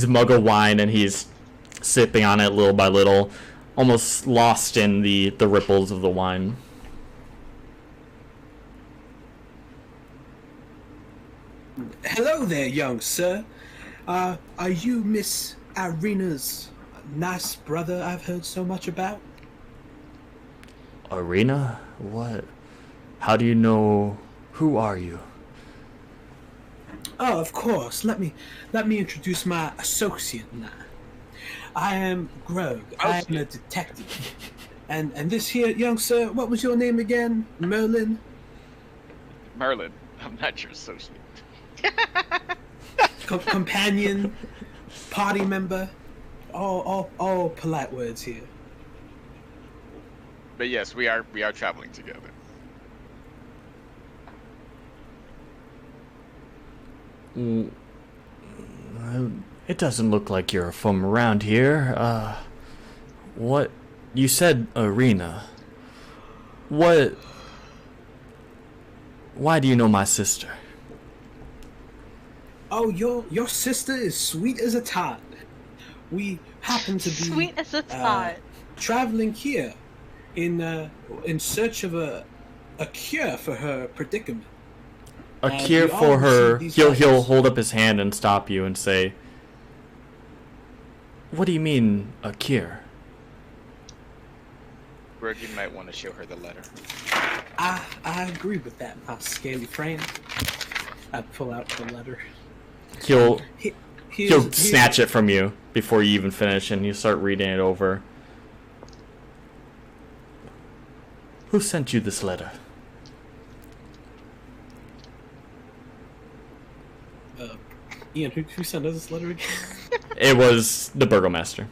mug of wine, and he's sipping on it little by little, almost lost in the ripples of the wine. Hello there, young sir. Are you Miss Irina's nice brother I've heard so much about? Irina? What? How do you know? Who are you? Oh, of course. Let me introduce my associate now. I am Grog. I am a detective. And this here, young sir, what was your name again? Merlin? Merlin, I'm not your associate. Companion, party member, all polite words here. But yes, we are traveling together. It doesn't look like you're from around here. What? You said Irina. What? Why do you know my sister? Oh, your sister is sweet as a tot. We happen to be Sweet as a tot. Traveling here in search of a cure for her predicament. A cure for her. He'll hold up his hand and stop you and say, "What do you mean a cure?" Greg, you might want to show her the letter. I agree with that, my scaly friend. I pull out the letter. He'll snatch it from you before you even finish, and you start reading it over. Who sent you this letter? Ian, who sent us this letter again? It was the Burgomaster.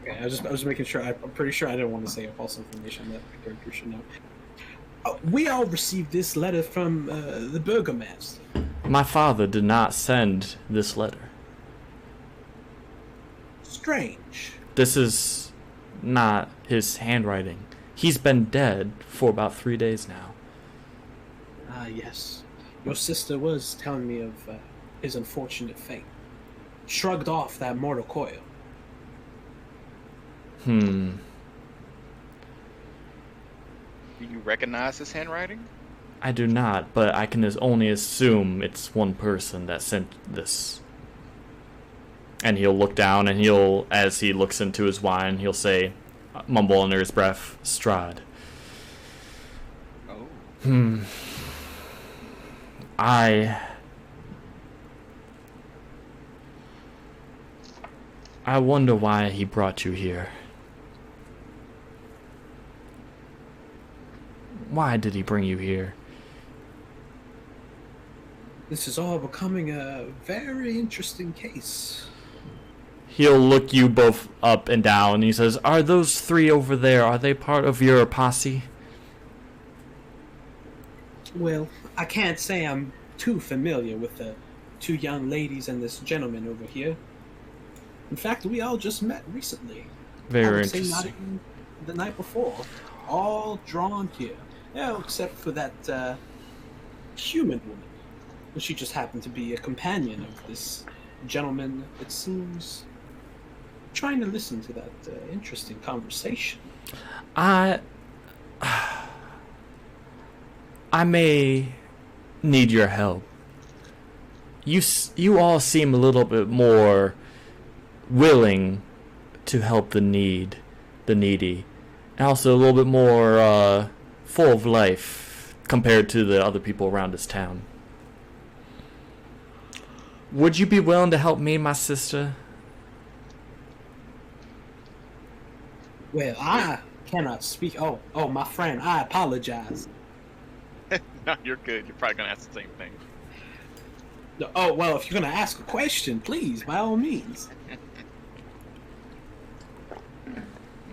Okay, I was making sure. I'm pretty sure I didn't want to say false information that the character should know. We all received this letter from the Burgomaster. My father did not send this letter. Strange. This is not his handwriting. He's been dead for about 3 days now. Ah, yes. Your sister was telling me of his unfortunate fate. Shrugged off that mortal coil. Hmm. Do you recognize his handwriting? I do not, but I can only assume it's one person that sent this. And he'll look down and he'll, as he looks into his wine, he'll say, mumble under his breath, Strahd. Oh. I wonder why he brought you here. Why did he bring you here? This is all becoming a very interesting case. He'll look you both up and down, and he says, are those 3 over there, are they part of your posse? Well, I can't say I'm too familiar with the 2 young ladies and this gentleman over here. In fact, we all just met recently. Very I would say interesting. not even the night before. All drawn here. Yeah, except for that human woman. She just happened to be a companion of this gentleman, it seems, trying to listen to that interesting conversation. I may need your help. You all seem a little bit more willing to help the needy, and also a little bit more full of life compared to the other people around this town. Would you be willing to help me and my sister? Well, I cannot speak. Oh, my friend, I apologize. No, you're good. You're probably gonna ask the same thing. Oh, well, if you're going to ask a question, please, by all means.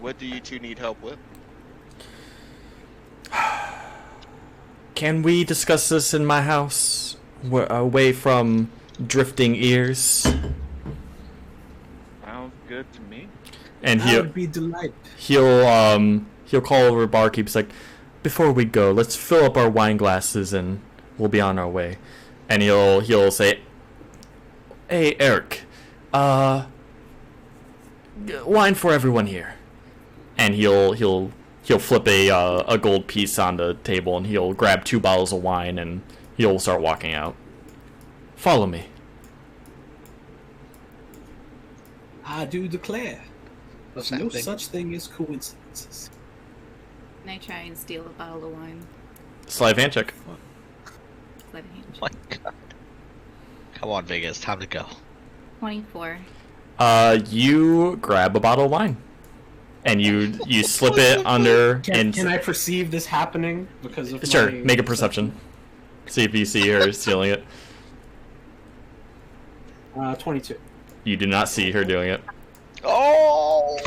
What do you 2 need help with? Can we discuss this in my house, away from drifting ears? Sounds good to me. And I would be delighted. he'll call over barkeep. He's like, before we go, let's fill up our wine glasses and we'll be on our way. And he'll say, hey Eric, wine for everyone here. And he'll flip a gold piece on the table and he'll grab 2 bottles of wine and he'll start walking out. Follow me. I do declare. There's no happening? such thing as coincidences. And I try and steal a bottle of wine. Sleight of hand check. Sleight of hand. Oh my god. Come on, Vegas, time to go. 24. You grab a bottle of wine. And you slip it under. Can I perceive this happening because of Sure, my make a perception. See if you see her stealing it. 22. You do not see her doing it. Oh!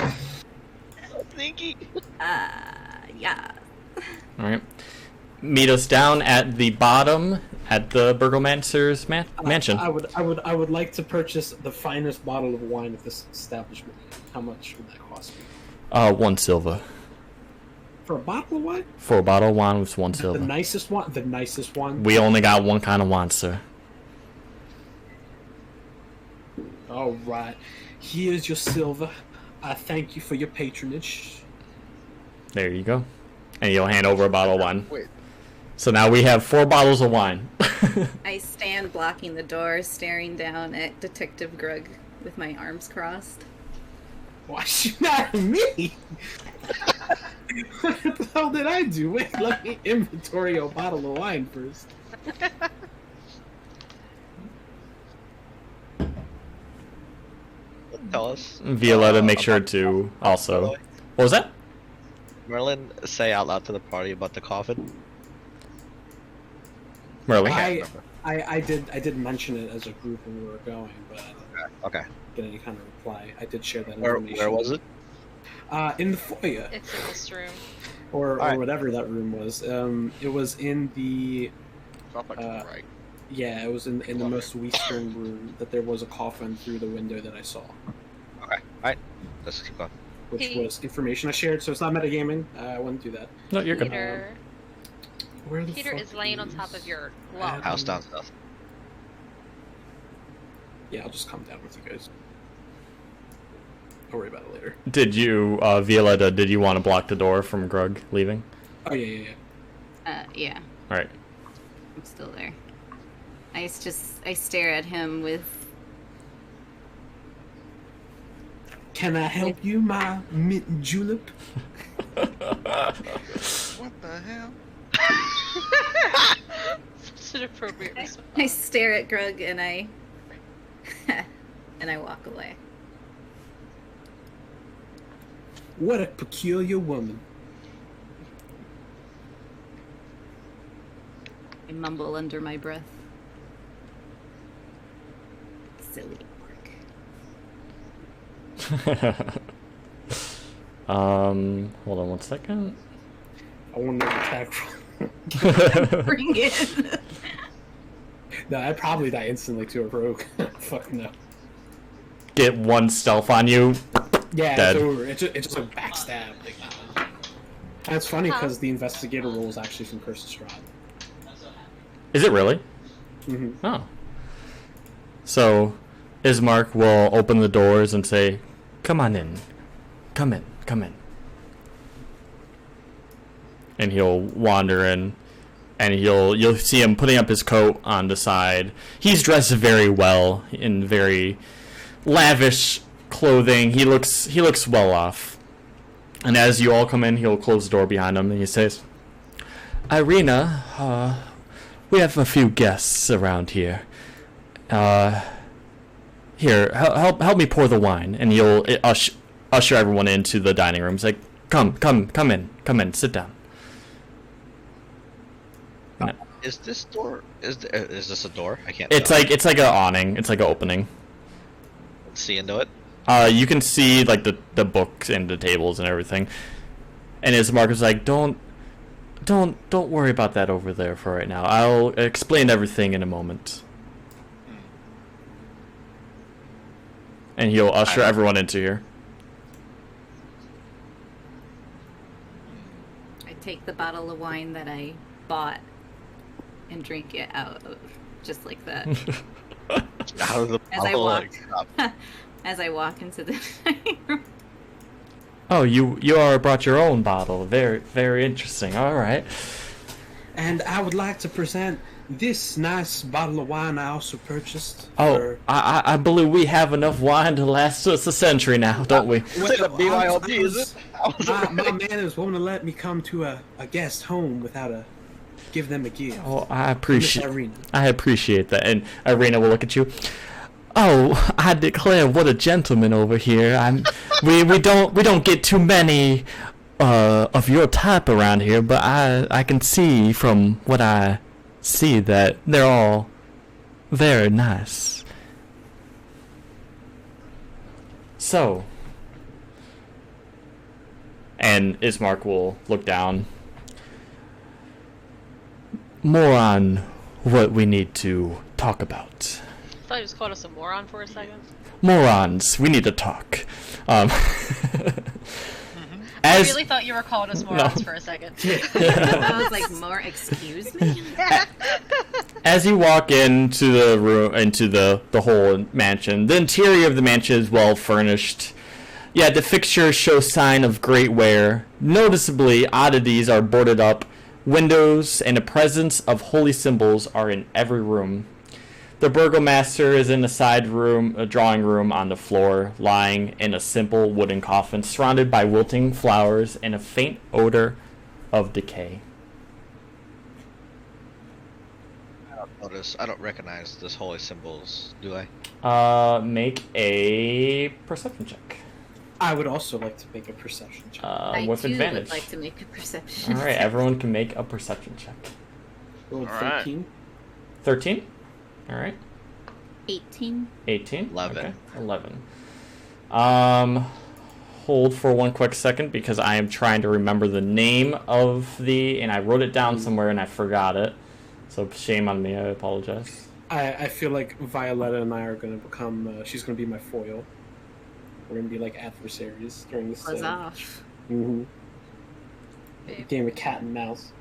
Sneaky! Yeah. Alright. Meet us down at the bottom at the Burgomancer's mansion. I would like to purchase the finest bottle of wine at this establishment. How much would that cost me? 1 silver. For a bottle of wine? For a bottle of wine with 1 silver. The nicest one? The nicest one? We only got one kind of wine, sir. Alright. Here's your silver. I thank you for your patronage. There you go. And you'll hand over a bottle of wine. Wait. So now we have 4 bottles of wine. I stand blocking the door, staring down at Detective Grug with my arms crossed. Why shoot at me? What the hell did I do? Wait, let me inventory a bottle of wine first. Tell us. Violetta, make sure to also... What was that? Merlin, say out loud to the party about the coffin. Merlin? I did mention it as a group when we were going, but I didn't Okay. get any kind of reply. I did share that Where information. was it? In the foyer, It's in this room. or Alright. whatever that room was. It was in the It's off like to the right. yeah, it was in the most western room that there was a coffin through the window that I saw. Okay. Alright. Let's keep going. which was information I shared, so it's not metagaming. I wouldn't do that. No, you're good. Peter, Where the Peter fuck is laying on top of your glove. House down south. Yeah, I'll just come down with you guys. I'll worry about it later. Did you, Violetta, did you want to block the door from Grug leaving? Oh, yeah. Yeah. Alright. I'm still there. I stare at him with. Can I help you, my mint julep? What the hell? Such an appropriate response. I stare at Grug and I walk away. What a peculiar woman. I mumble under my breath. Silly Hold on one second. I want to attack. orc. Bring it. No, I'd probably die instantly to a rogue. Fuck no. Get one stealth on you. Yeah, Dead. it's over. It's just a backstab. And it's funny because the investigator role is actually from Curse of Strahd. Is it really? Mm-hmm. Oh. So, Ismark will open the doors and say, "Come on in. Come in. Come in." And he'll wander in, and you'll see him putting up his coat on the side. He's dressed very well in very lavish clothing. He looks well off. And as you all come in, he'll close the door behind him and he says, "Irina, we have a few guests around here. Here, help me pour the wine." And he'll usher everyone into the dining room. He's like, come in, sit down." Is this door? Is this a door? I can't. It's tell. like an awning. It's like an opening. See into it. You can see like the books and the tables and everything. And Ismark is like, don't worry about that over there for right now. I'll explain everything in a moment. And he'll usher everyone into here. I take the bottle of wine that I bought and drink it out of, just like that. Out of the As I bottle, walk. like, As I walk into the dining room. Oh, you brought your own bottle. Very, very interesting. All right. And I would like to present this nice bottle of wine I also purchased. Oh, I believe we have enough wine to last us a century now, don't we? BYOB, is it? My manners won't let me come to a guest home without give them a gift. Oh, I Miss appreciate Irina. that. And Irina will look at you. Oh, I declare, what a gentleman over here. We don't get too many of your type around here, but I can see from what I see that they're all very nice. So, and Ismark will look down. More on what we need to talk about. I thought you just called us a moron for a second. Morons, we need to talk. I really thought you were calling us morons for a second. I was like, more excuse me? As you walk into the room, into the whole mansion, the interior of the mansion is well furnished. Yeah, the fixtures show sign of great wear. Noticeably, oddities are boarded up. Windows and the presence of holy symbols are in every room. The burgomaster is in a side room, a drawing room on the floor, lying in a simple wooden coffin, surrounded by wilting flowers and a faint odor of decay. I don't recognize this holy symbols, do I? Make a perception check. I would also like to make a perception check. I With too advantage. would like to make a perception. All right, everyone can make a perception check. Rolled All right. 13. 13. All right. 18. 18. 11. Okay. 11. Hold for one quick second because I am trying to remember the name of and I wrote it down somewhere and I forgot it. So shame on me. I apologize. I feel like Violetta and I are going to become. She's going to be my foil. We're gonna be like adversaries during this. Was off. Mm-hmm. Babe. Game of cat and mouse.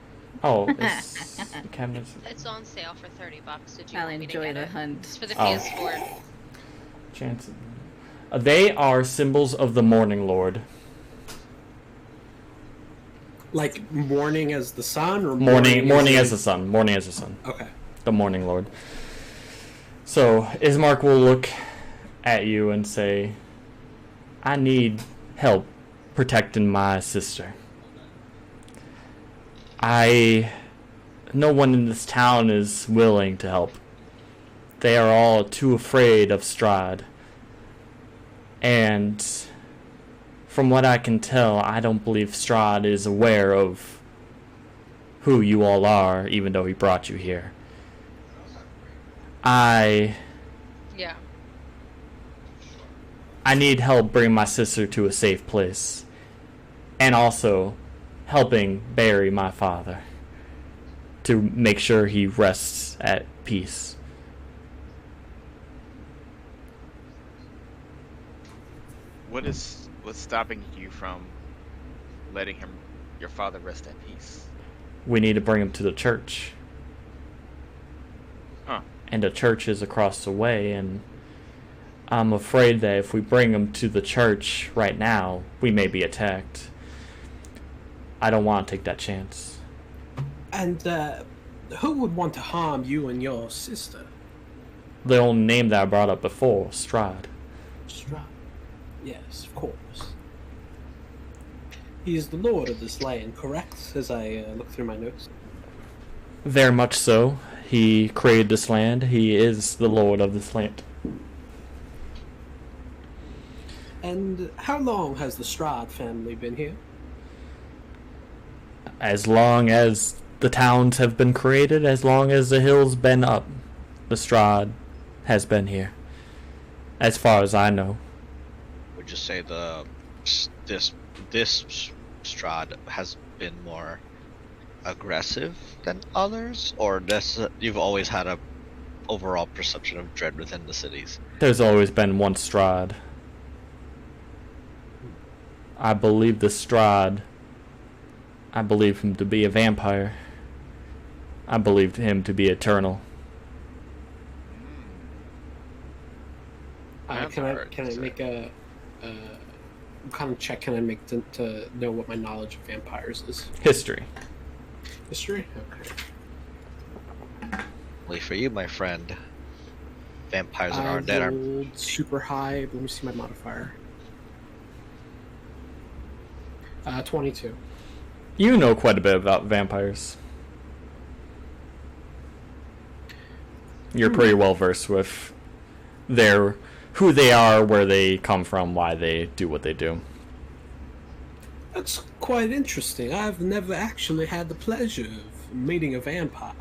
Oh, it's the cabinets. It's on sale for $30. Did you I'll want me to enjoy get the it? hunt. It's for the Oh. PS4. Chance. They are symbols of the Morning Lord. Like morning as the sun, or Morning as the... the sun. Morning as the sun. Okay. The Morning Lord. So, Ismark will look at you and say, I need help protecting my sister. No one in this town is willing to help. They are all too afraid of Strahd. And from what I can tell, I don't believe Strahd is aware of who you all are, even though he brought you here. I need help bring my sister to a safe place. And also helping bury my father to make sure he rests at peace. What's stopping you from letting your father rest at peace? We need to bring him to the church. Huh. And the church is across the way, and I'm afraid that if we bring him to the church right now, we may be attacked. I don't want to take that chance. And who would want to harm you and your sister? The only name that I brought up before, Strahd. Strahd. Yes, of course. He is the lord of this land, correct? As I look through my notes. Very much so. He created this land. He is the lord of this land. And how long has the Strahd family been here? As long as the towns have been created, as long as the hill's been up, the Strahd has been here. As far as I know. Would you say this Strahd has been more aggressive than others, or you've always had a overall perception of dread within the cities? There's always been one Strahd. I believe the Strahd. I believe him to be a vampire. I believed him to be eternal. Can I make a what kind of check can I make to know what my knowledge of vampires is? History. History? Okay. Only for you, my friend. Vampires and undead are rolled super high. Let me see my modifier. 22. You know quite a bit about vampires. You're pretty well versed with who they are, where they come from, why they do what they do. That's quite interesting. I've never actually had the pleasure of meeting a vampire.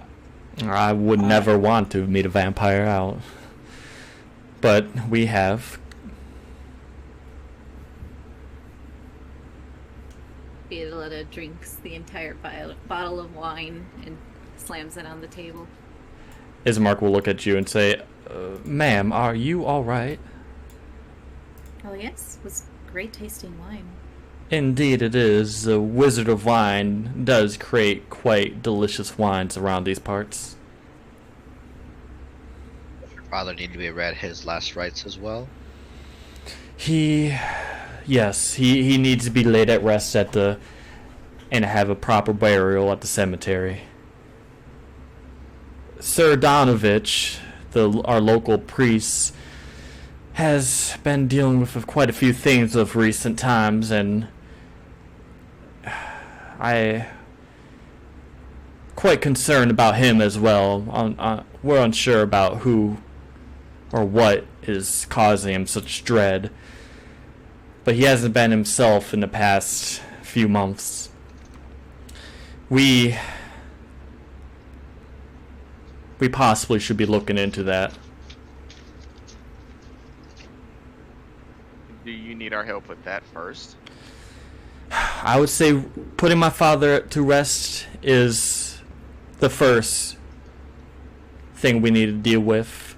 I would never want to meet a vampire out. But we have. Violetta drinks the entire bottle of wine and slams it on the table. Ismark will look at you and say, ma'am, are you alright? Oh yes, it was great tasting wine. Indeed it is. The Wizard of Wine does create quite delicious wines around these parts. Does your father need to be read his last rites as well? Yes, he needs to be laid at rest and have a proper burial at the cemetery. Sir Donovich, our local priest, has been dealing with quite a few things of recent times, and I quite concerned about him as well. We're unsure about who or what is causing him such dread, but he hasn't been himself in the past few months. We possibly should be looking into that. Do you need our help with that first? I would say putting my father to rest is the first thing we need to deal with.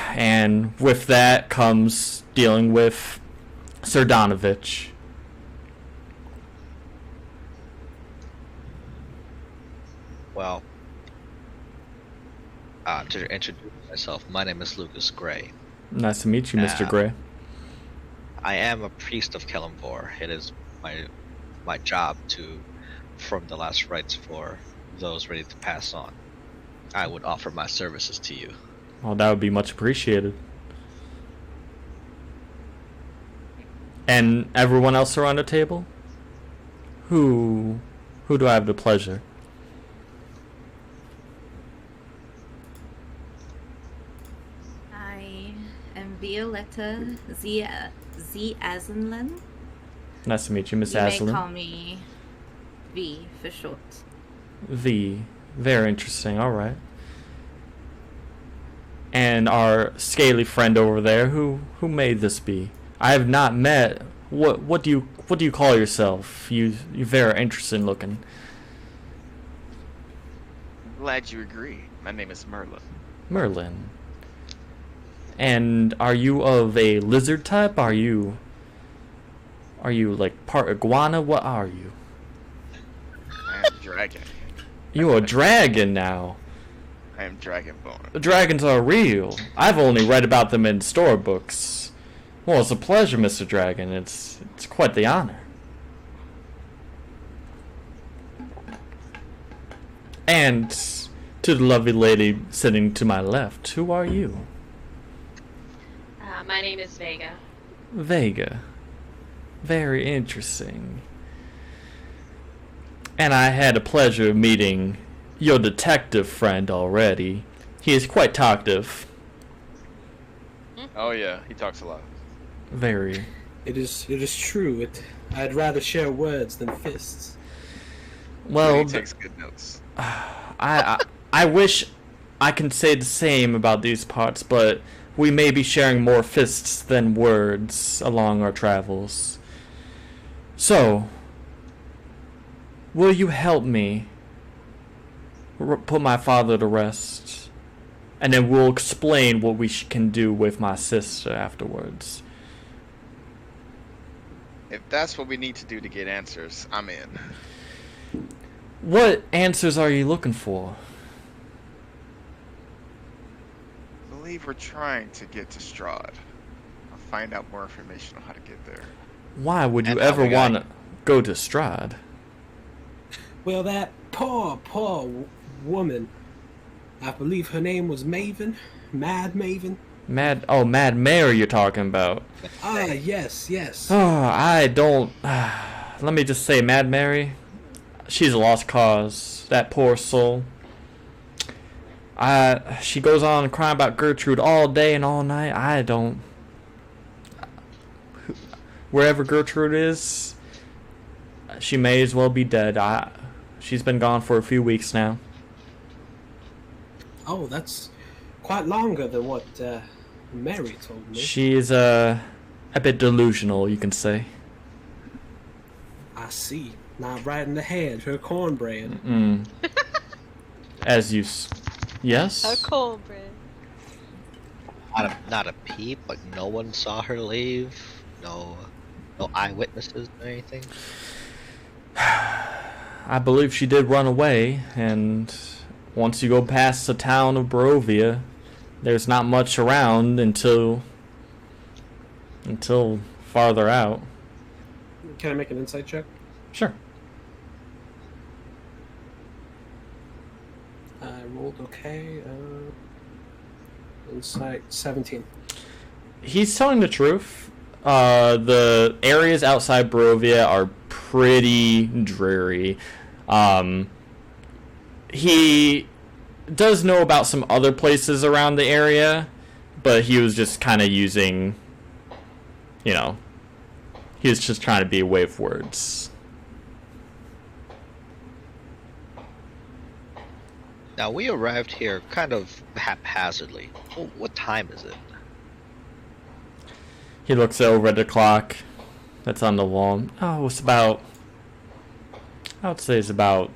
And with that comes dealing with Sir Donovich. Well, to introduce myself, my name is Lucas Gray. Nice to meet you, Mr. Uh, Gray. I am a priest of Kelemvor. It is my job to perform the last rites for those ready to pass on. I would offer my services to you. Well, that would be much appreciated. And everyone else around the table? Who do I have the pleasure? I am Violetta Z Azenlen. Nice to meet you, Miss You may Aslan. call me V for short. V. Very interesting. All right. And our scaly friend over there, who may this be? I have not met. What do you call yourself? You're very interesting looking. Glad you agree. My name is Merlin. Merlin. And are you of a lizard type? Are you like part iguana? What are you? I am dragon. You a dragon now. I am dragonborn. The dragons are real. I've only read about them in storybooks. Well, it's a pleasure, Mr. Dragon. It's quite the honor. And to the lovely lady sitting to my left, who are you? My name is Vega. Vega. Very interesting. And I had the pleasure of meeting your detective friend already. He is quite talkative. Oh yeah, he talks a lot. Very. It is true. I'd rather share words than fists. Well, he takes good notes. I wish I can say the same about these parts, but we may be sharing more fists than words along our travels. So, will you help me put my father to rest? And then we'll explain what we can do with my sister afterwards. If that's what we need to do to get answers, I'm in. What answers are you looking for? I believe we're trying to get to Strahd. I'll find out more information on how to get there. Why would you And how ever we got- want to go to Strahd? Well, that poor woman. I believe her name was Maven. Mad Maven. Mad Mary you're talking about. Ah, yes. Oh, I don't... let me just say, Mad Mary, she's a lost cause. That poor soul. She goes on crying about Gertrude all day and all night. I don't... Wherever Gertrude is, she may as well be dead. She's been gone for a few weeks now. Oh, that's quite longer than what Mary told me. She's a bit delusional, you can say. I see. Not right in the head. Her cornbread. As you... Yes? A cornbread. Not a peep. Like no one saw her leave. No eyewitnesses or anything. I believe she did run away, and once you go past the town of Brovia, there's not much around until farther out. Can I make an insight check? Sure. I rolled okay. Insight 17. He's telling the truth. The areas outside Brovia are pretty dreary. He does know about some other places around the area, but he was just kind of using, he was just trying to be a way of words. Now we arrived here kind of haphazardly. What time is it? He looks over at the clock that's on the wall. Oh, it's about, I would say it's about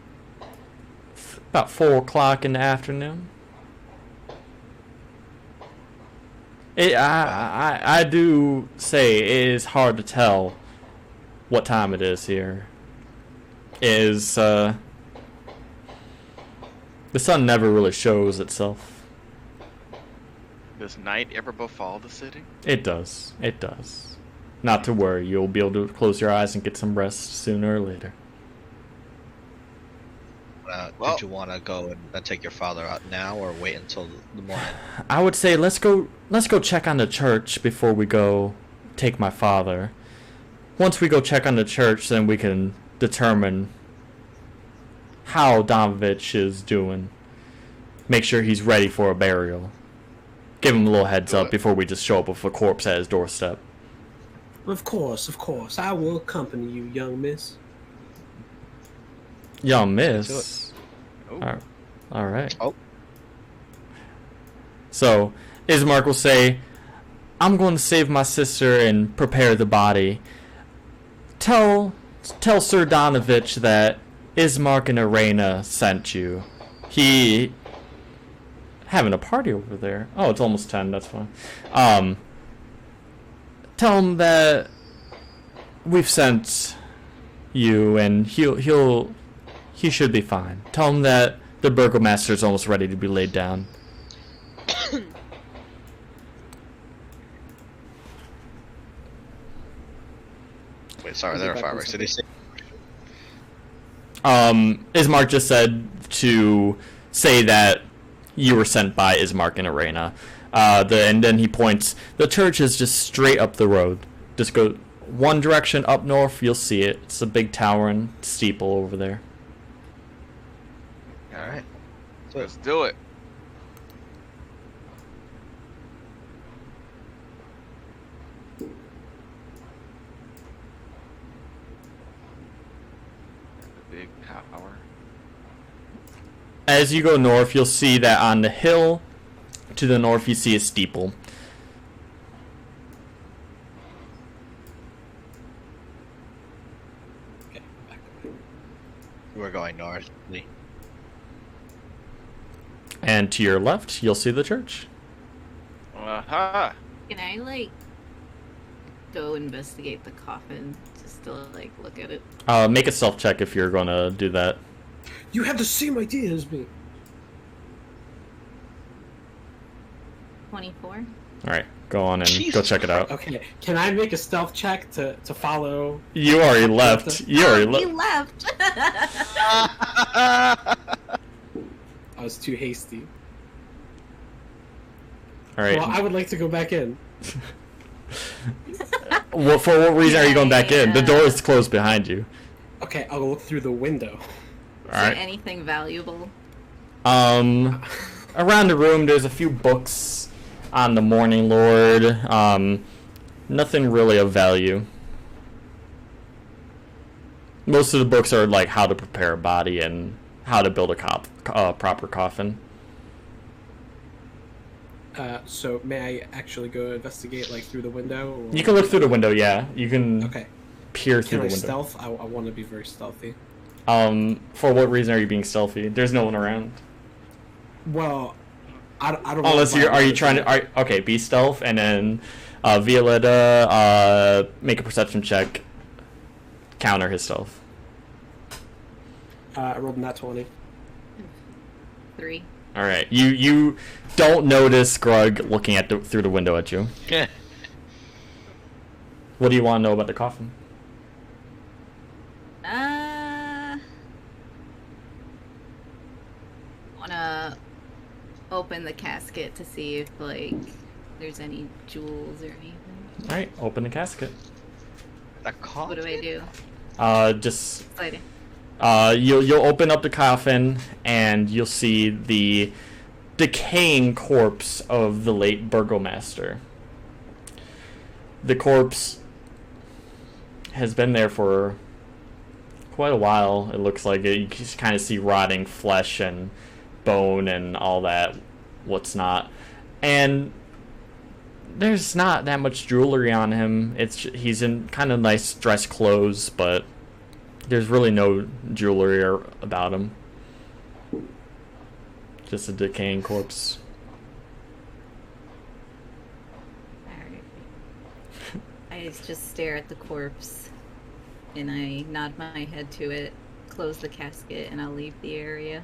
4 o'clock in the afternoon. I do say it is hard to tell what time it is here. The sun never really shows itself. Does night ever befall the city? It does. It does. Not to worry, you'll be able to close your eyes and get some rest sooner or later. Did you want to go and take your father out now, or wait until the morning? I would say let's go check on the church before we go take my father. Once we go check on the church, then we can determine how Domovich is doing. Make sure he's ready for a burial. Give him a little heads up before we just show up with a corpse at his doorstep. Of course. I will accompany you, young miss. Young miss. All right. Oh. So, Ismark will say, I'm going to save my sister and prepare the body. Tell Sir Donovich that Ismark and Arena sent you. He having a party over there. Oh, it's almost 10, that's fine. Tell him that we've sent you and he should be fine. Tell him that the Burgomaster is almost ready to be laid down. Wait, sorry, there are fireworks. Did he say? Ismark just said to say that you were sent by Ismark and Arena. And then he points. The church is just straight up the road. Just go one direction up north, you'll see it. It's a big towering steeple over there. All right. Let's do it. Big tower. As you go north, you'll see that on the hill to the north, you see a steeple. Okay, back away. We're going north. Lee. And to your left, you'll see the church. Aha! Can I, like, go investigate the coffin just to, like, look at it? Make a stealth check if you're going to do that. You have the same idea as me. 24? Alright, go on and go check it out. Okay, can I make a stealth check to follow? You already left. You already You left! I was too hasty. Alright. Well, I would like to go back in. Well, for what reason are you going back in? The door is closed behind you. Okay, I'll look through the window. Is there anything valuable? Around the room, there's a few books on the Morning Lord. Nothing really of value. Most of the books are like how to prepare a body and how to build a proper coffin. So may I actually go investigate, like, through the window? Or... You can look through the window, yeah. You can Okay. peer through Can the I window. stealth? I want to be very stealthy. For what reason are you being stealthy? There's no one around. Well, I don't. Unless are you trying to? Okay, be stealth, and then Violetta, make a perception check. Counter his stealth. I rolled a nat 20. 3. All right, you don't notice Grug looking at through the window at you. Yeah. What do you want to know about the coffin? Wanna open the casket to see if, like, there's any jewels or anything. All right, open the casket. A coffin? What do I do? Just Exciting. you'll open up the coffin and you'll see the decaying corpse of the late Burgomaster. The corpse has been there for quite a while. It looks like it. You just kind of see rotting flesh and bone and all that, what's not. And there's not that much jewelry on him. He's in kind of nice dress clothes, but there's really no jewelry about him. Just a decaying corpse. I just stare at the corpse, and I nod my head to it, close the casket, and I'll leave the area.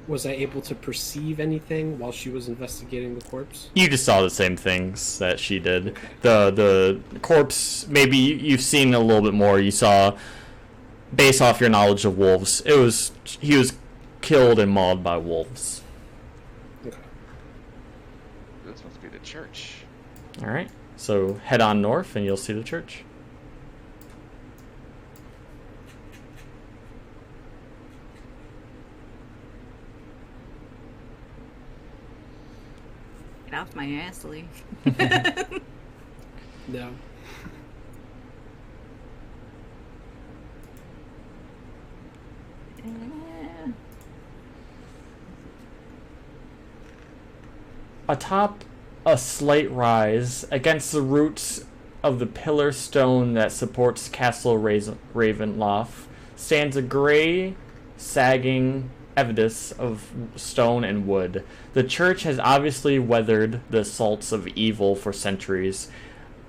Was I able to perceive anything while she was investigating the corpse? You just saw the same things that she did. The corpse, maybe you've seen a little bit more. You saw, based off your knowledge of wolves, he was killed and mauled by wolves. Okay. This must be the church. All right, so head on north and you'll see the church. Get off my ass, Lee. No. Atop a slight rise, against the roots of the pillar stone that supports Castle Ravenloft, stands a gray, sagging edifice of stone and wood. The church has obviously weathered the assaults of evil for centuries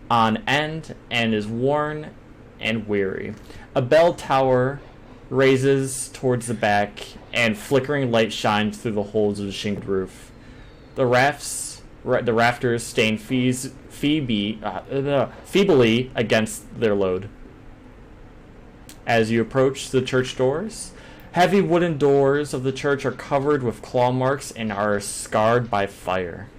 on end and is worn and weary. A bell tower raises towards the back, and flickering light shines through the holes of the shingled roof. The rafters stain feebly against their load. As you approach the church doors, heavy wooden doors of the church are covered with claw marks and are scarred by fire.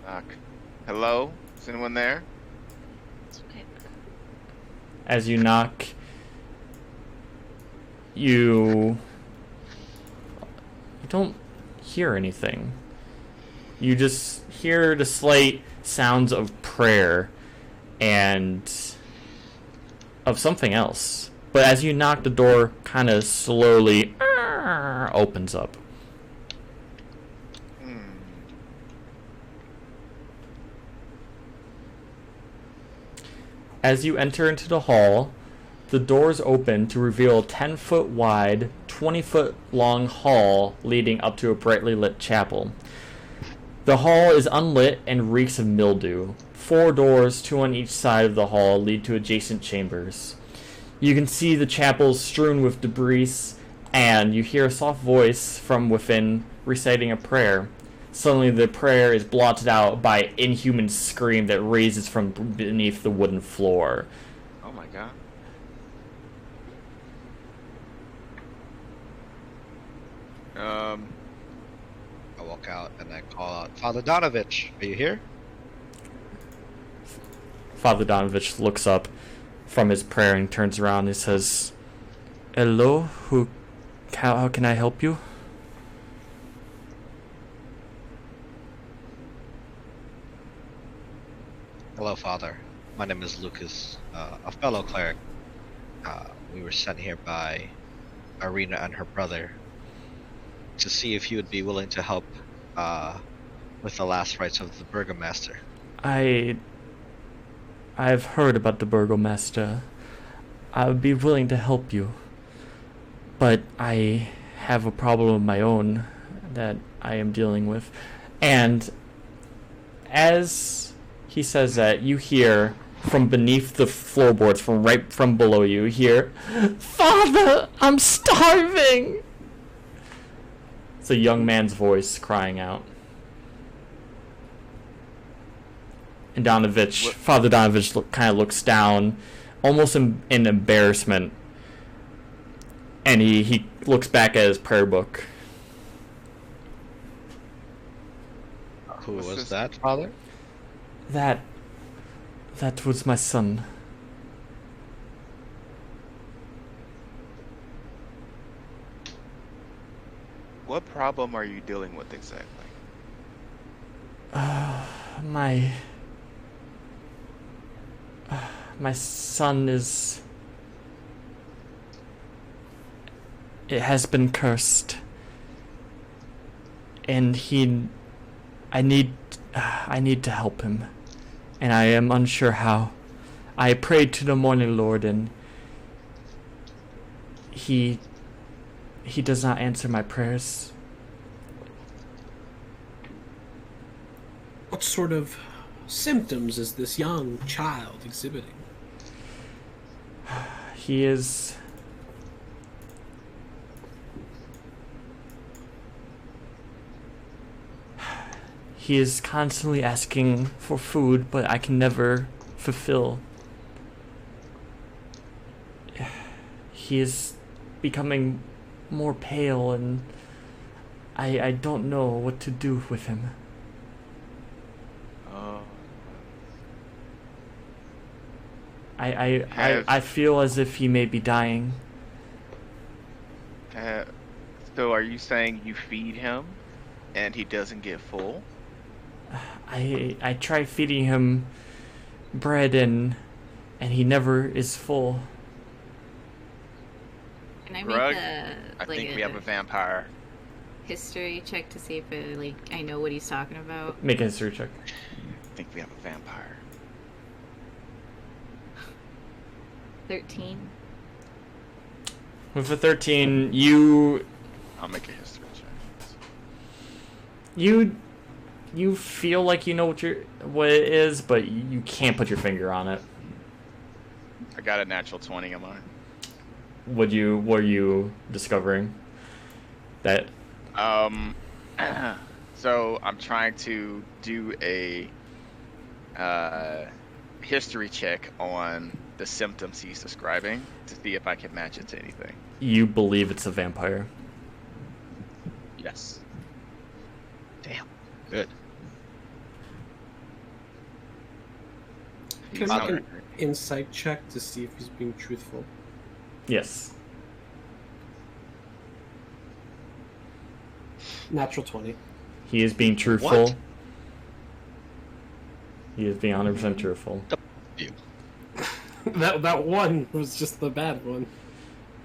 Knock. Hello? Is anyone there? It's okay. As you knock, you don't hear anything. You just hear the slight sounds of prayer and of something else. But as you knock, the door kind of slowly opens up. As you enter into the hall, the doors open to reveal a 10-foot wide, 20-foot long hall leading up to a brightly lit chapel. The hall is unlit and reeks of mildew. 4 doors, 2 on each side of the hall, lead to adjacent chambers. You can see the chapel strewn with debris, and you hear a soft voice from within reciting a prayer. Suddenly the prayer is blotted out by an inhuman scream that raises from beneath the wooden floor. Oh my god. I walk out and I call out, Father Donovich, are you here? Father Donovich looks up from his prayer and turns around and says, "Hello, how can I help you?" Hello, Father. My name is Lucas, a fellow cleric. We were sent here by Irina and her brother to see if you would be willing to help with the last rites of the Burgomaster. I've heard about the Burgomaster. I would be willing to help you, but I have a problem of my own that I am dealing with. And as he says that, you hear from beneath the floorboards, from below you, hear, "Father, I'm starving!" It's a young man's voice crying out. And Father Donovich kind of looks down, almost in embarrassment, and he looks back at his prayer book. Who was that, Father? That was my son. What problem are you dealing with exactly? My son is... It has been cursed. And I need to help him. And I am unsure how. I prayed to the Morning Lord, and he does not answer my prayers. What sort of symptoms is this young child exhibiting? He is... He is constantly asking for food, but I can never fulfill. He is becoming more pale, and I don't know what to do with him. Oh. I feel as if he may be dying. So are you saying you feed him and he doesn't get full? I try feeding him bread and he never is full. Can I Grug, make a I think we have a vampire. history check to see if I know what he's talking about? Make a history check. I think we have a vampire. 13. With a 13, you I'll make a history check. you feel like you know what it is, but you can't put your finger on it. I got a natural 20 on mine. What were you discovering? That So I'm trying to do a history check on the symptoms he's describing to see if I can match it to anything. you believe it's a vampire. Yes. Damn. Good. Can I make an insight check to see if he's being truthful? Yes. Natural 20. He is being truthful. What? He is being 100% truthful. You. That one was just the bad one.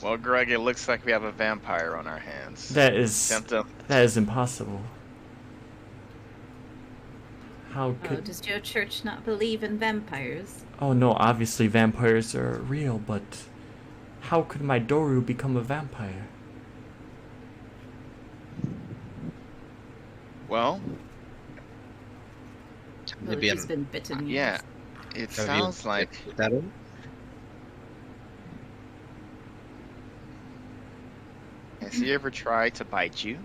Well, Greg, it looks like we have a vampire on our hands. That is Symptom. impossible. How Oh, could... does your church not believe in vampires? Oh no, obviously vampires are real, but how could my Doru become a vampire? Well, Well, Maybe he's been bitten. yeah. yes. It Have sounds you like checked that in? has he ever tried to bite you?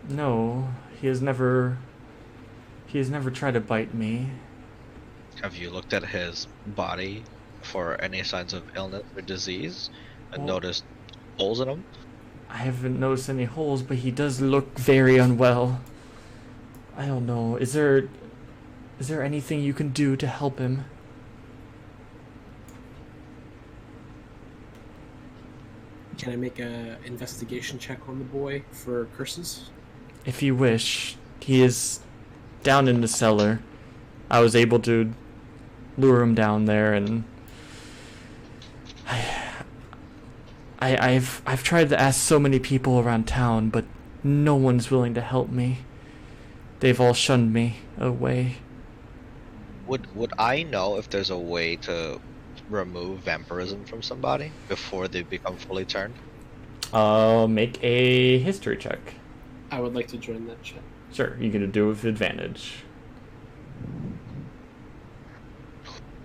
No, he has never tried to bite me. Have you looked at his body for any signs of illness or disease and Well- noticed holes in him? I haven't noticed any holes, but he does look very unwell. I don't know. Is there anything you can do to help him? Can I make a investigation check on the boy for curses? If you wish. He is down in the cellar. I was able to lure him down there, and I've tried to ask so many people around town, but no one's willing to help me. They've all shunned me away. Would I know if there's a way to remove vampirism from somebody before they become fully turned? Make a history check. I would like to join that check. Sure, you can do it with advantage.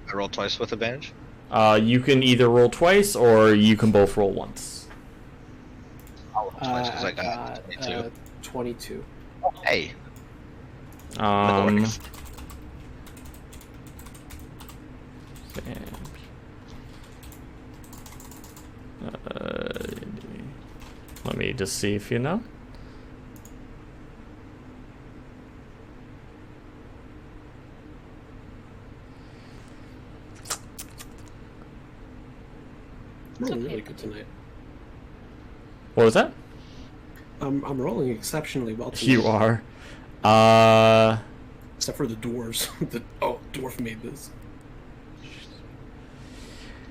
I roll twice with advantage? You can either roll twice or you can both roll once. I'll roll twice because I I got 22. 22. Hey, Um, works. let me just see if you know. I'm rolling really good tonight. What was that? I'm rolling exceptionally well tonight. You are. Except for the dwarves. Dwarf made this.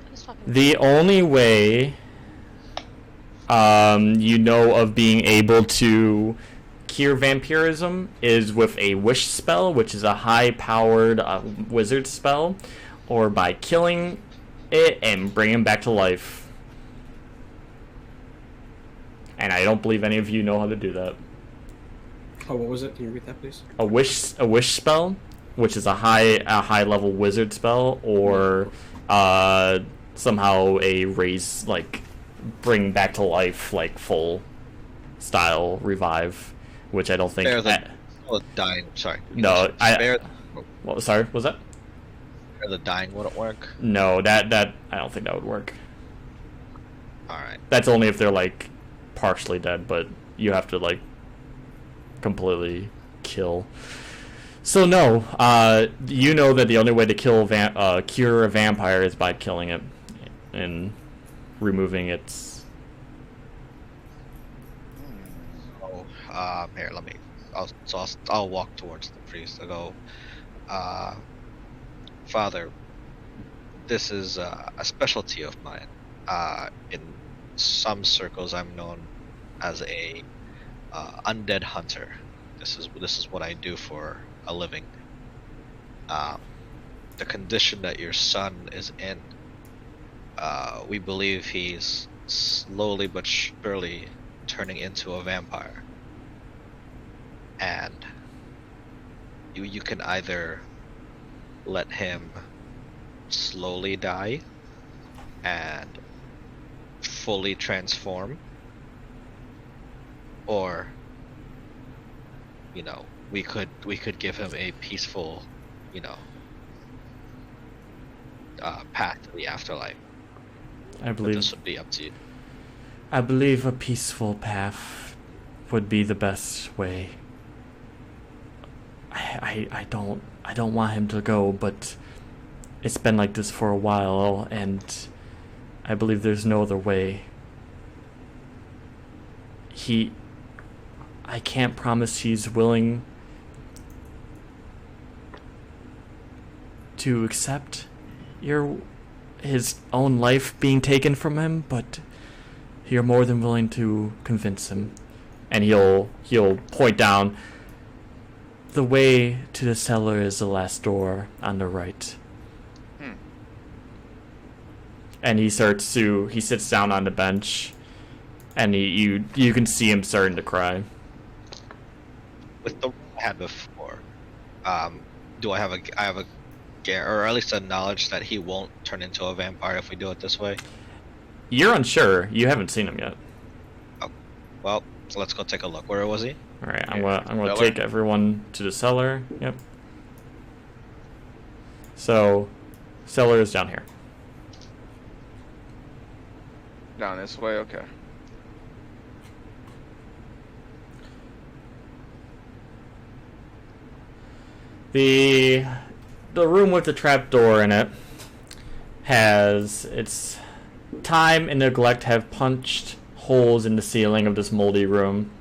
Who's talking? The only way you know of being able to cure vampirism is with a wish spell, which is a high-powered wizard spell, or by killing it and bringing him back to life. and I don't believe any of you know how to do that. Oh, what was it? Can you read that, please? A wish spell, which is a high level wizard spell, or somehow a raise, like bring back to life, like full style revive, which I don't think. Dying. Sorry. No, Spare. Well, sorry, was that? Spare the dying wouldn't work. No, that I don't think that would work. All right. That's only if they're like partially dead, but you have to like completely kill. So no, you know that the only way to cure a vampire is by killing it and removing its. Here, let me. I'll walk towards the priest. I go, Father, this is a specialty of mine. In some circles, I'm known as a undead hunter. This is what I do for a living. The condition that your son is in, we believe he's slowly but surely turning into a vampire. And you can either let him slowly die and fully transform, or we could give him a peaceful path to the afterlife. I believe this would be up to you. I believe a peaceful path would be the best way. I don't want him to go, but it's been like this for a while, and I believe there's no other way. I can't promise he's willing to accept his own life being taken from him, but you're more than willing to convince him. And he'll point down. The way to the cellar is the last door on the right. And he sits down on the bench, and you can see him starting to cry. With the I had before, do I have a or at least a knowledge that he won't turn into a vampire if we do it this way? You're unsure. You haven't seen him yet. Oh, well, so let's go take a look. Where was he? All right, I'm gonna take everyone to the cellar. Yep. So, cellar is down here. Down this way, okay. The room with the trapdoor in it has its time and neglect have punched holes in the ceiling of this moldy room,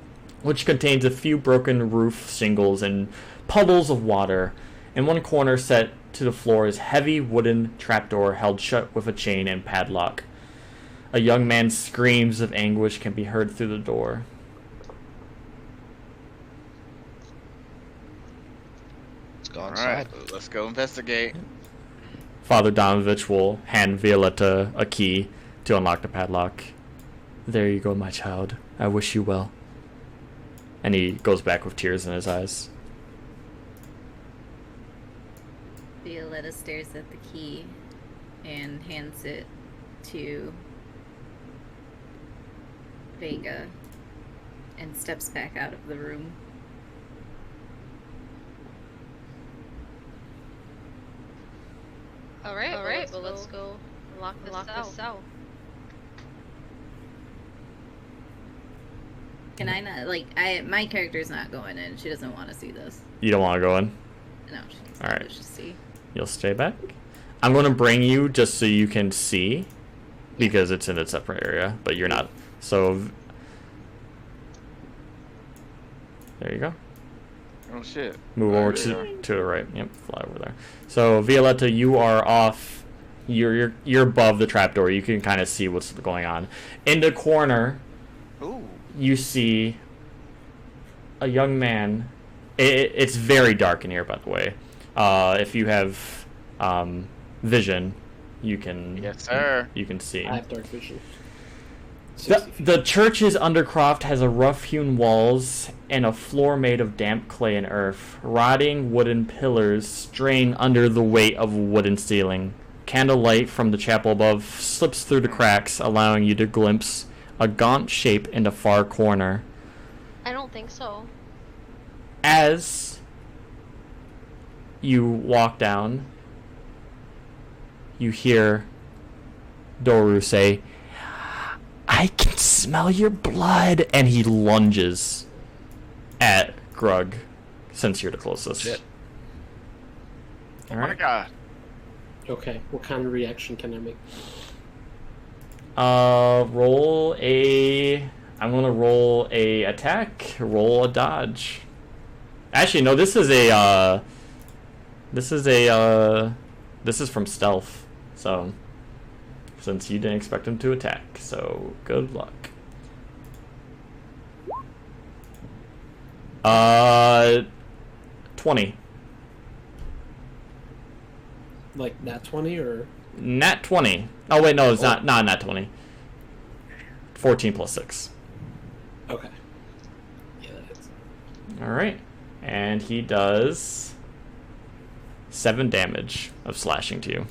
which contains a few broken roof shingles and puddles of water. In one corner set to the floor is heavy wooden trapdoor held shut with a chain and padlock. A young man's screams of anguish can be heard through the door. Let's go Alright, inside. let's go investigate. Father Donovich will hand Violetta a key to unlock the padlock. There you go, my child. I wish you well. And he goes back with tears in his eyes. Violetta stares at the key and hands it to Vega and steps back out of the room. All right. Well, let's go lock this cell. Can I not, my character's not going in. She doesn't want to see this. You don't want to go in? No, she doesn't. All right. Let's just see. You'll stay back? I'm going to bring you just so you can see, because it's in a separate area, but you're not. So, there you go. Oh shit. Move over to the right. Yep, fly over there. So, Violetta, you are off. You're above the trapdoor. You can kind of see what's going on. In the corner, Ooh. you see a young man. It's very dark in here, by the way. If you have vision, you can. Yes, sir. You can see. I have dark vision. 60 feet. The church's undercroft has a rough-hewn walls and a floor made of damp clay and earth. Rotting wooden pillars strain under the weight of a wooden ceiling. Candlelight from the chapel above slips through the cracks, allowing you to glimpse a gaunt shape in the far corner. I don't think so. As you walk down, you hear Doru say, "I can smell your blood," and he lunges at Grug, since you're the closest. Shit. Oh my god. Okay, what kind of reaction can I make? Roll a... I'm gonna roll a attack, roll a dodge. Actually, no, this is from stealth, so... Since you didn't expect him to attack, so good luck. 20. Like nat 20 or? Nat 20. Oh wait, no, it's not nat 20. 14 plus 6. Okay. Yeah, that is. Alright. And he does 7 damage of slashing to you.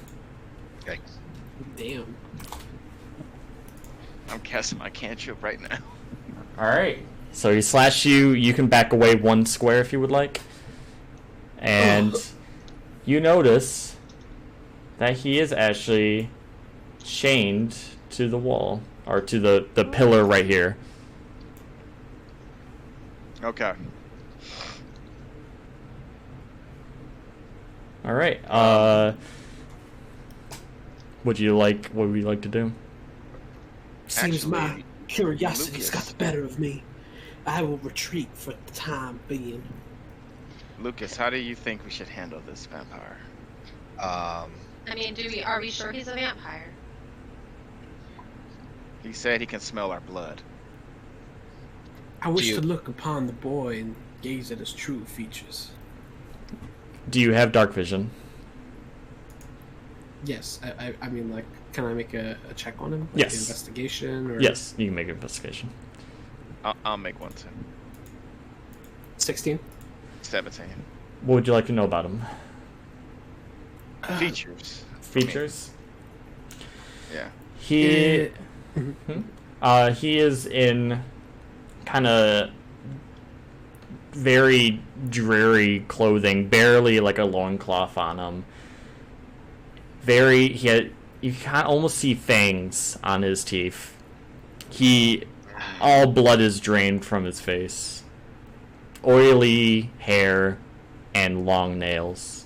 Yikes. Damn. I'm casting my cantrip right now. Alright. So he slashed you. You can back away 1 square if you would like. And you notice that he is actually chained to the wall. Or to the pillar right here. Okay. Alright. What would you like to do? Seems Actually, my curiosity's Lucas. got the better of me. I will retreat for the time being. Lucas, how do you think we should handle this vampire? I mean, are we sure he's a vampire? He said he can smell our blood. I wish you- to look upon the boy and gaze at his true features. Do you have dark vision? Yes, I mean, like, can I make a check on him? Like Yes. An investigation? Or... Yes, you can make an investigation. I'll make one too. 16? 17. What would you like to know about him? Features. Features? Yeah. He he is in kind of very dreary clothing, barely like a loincloth on him. You can almost see fangs on his teeth. All blood is drained from his face. Oily hair and long nails.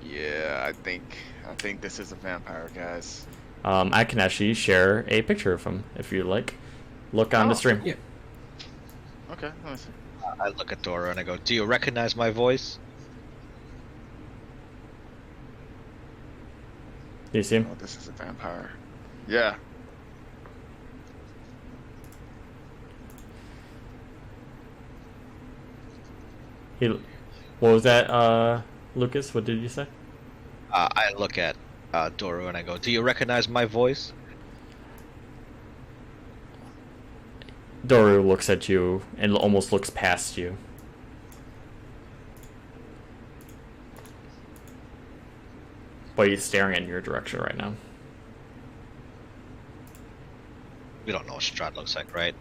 Yeah, I think this is a vampire, guys. I can actually share a picture of him if you like. Look on the stream. Yeah. Okay, let me see. I look at Dora and I go, "Do you recognize my voice?" Do you see him? Oh, this is a vampire. Yeah. What was that, Lucas? What did you say? I look at Dora and I go, "Do you recognize my voice?" Doru looks at you and almost looks past you. But he's staring in your direction right now. We don't know what Strahd looks like, right?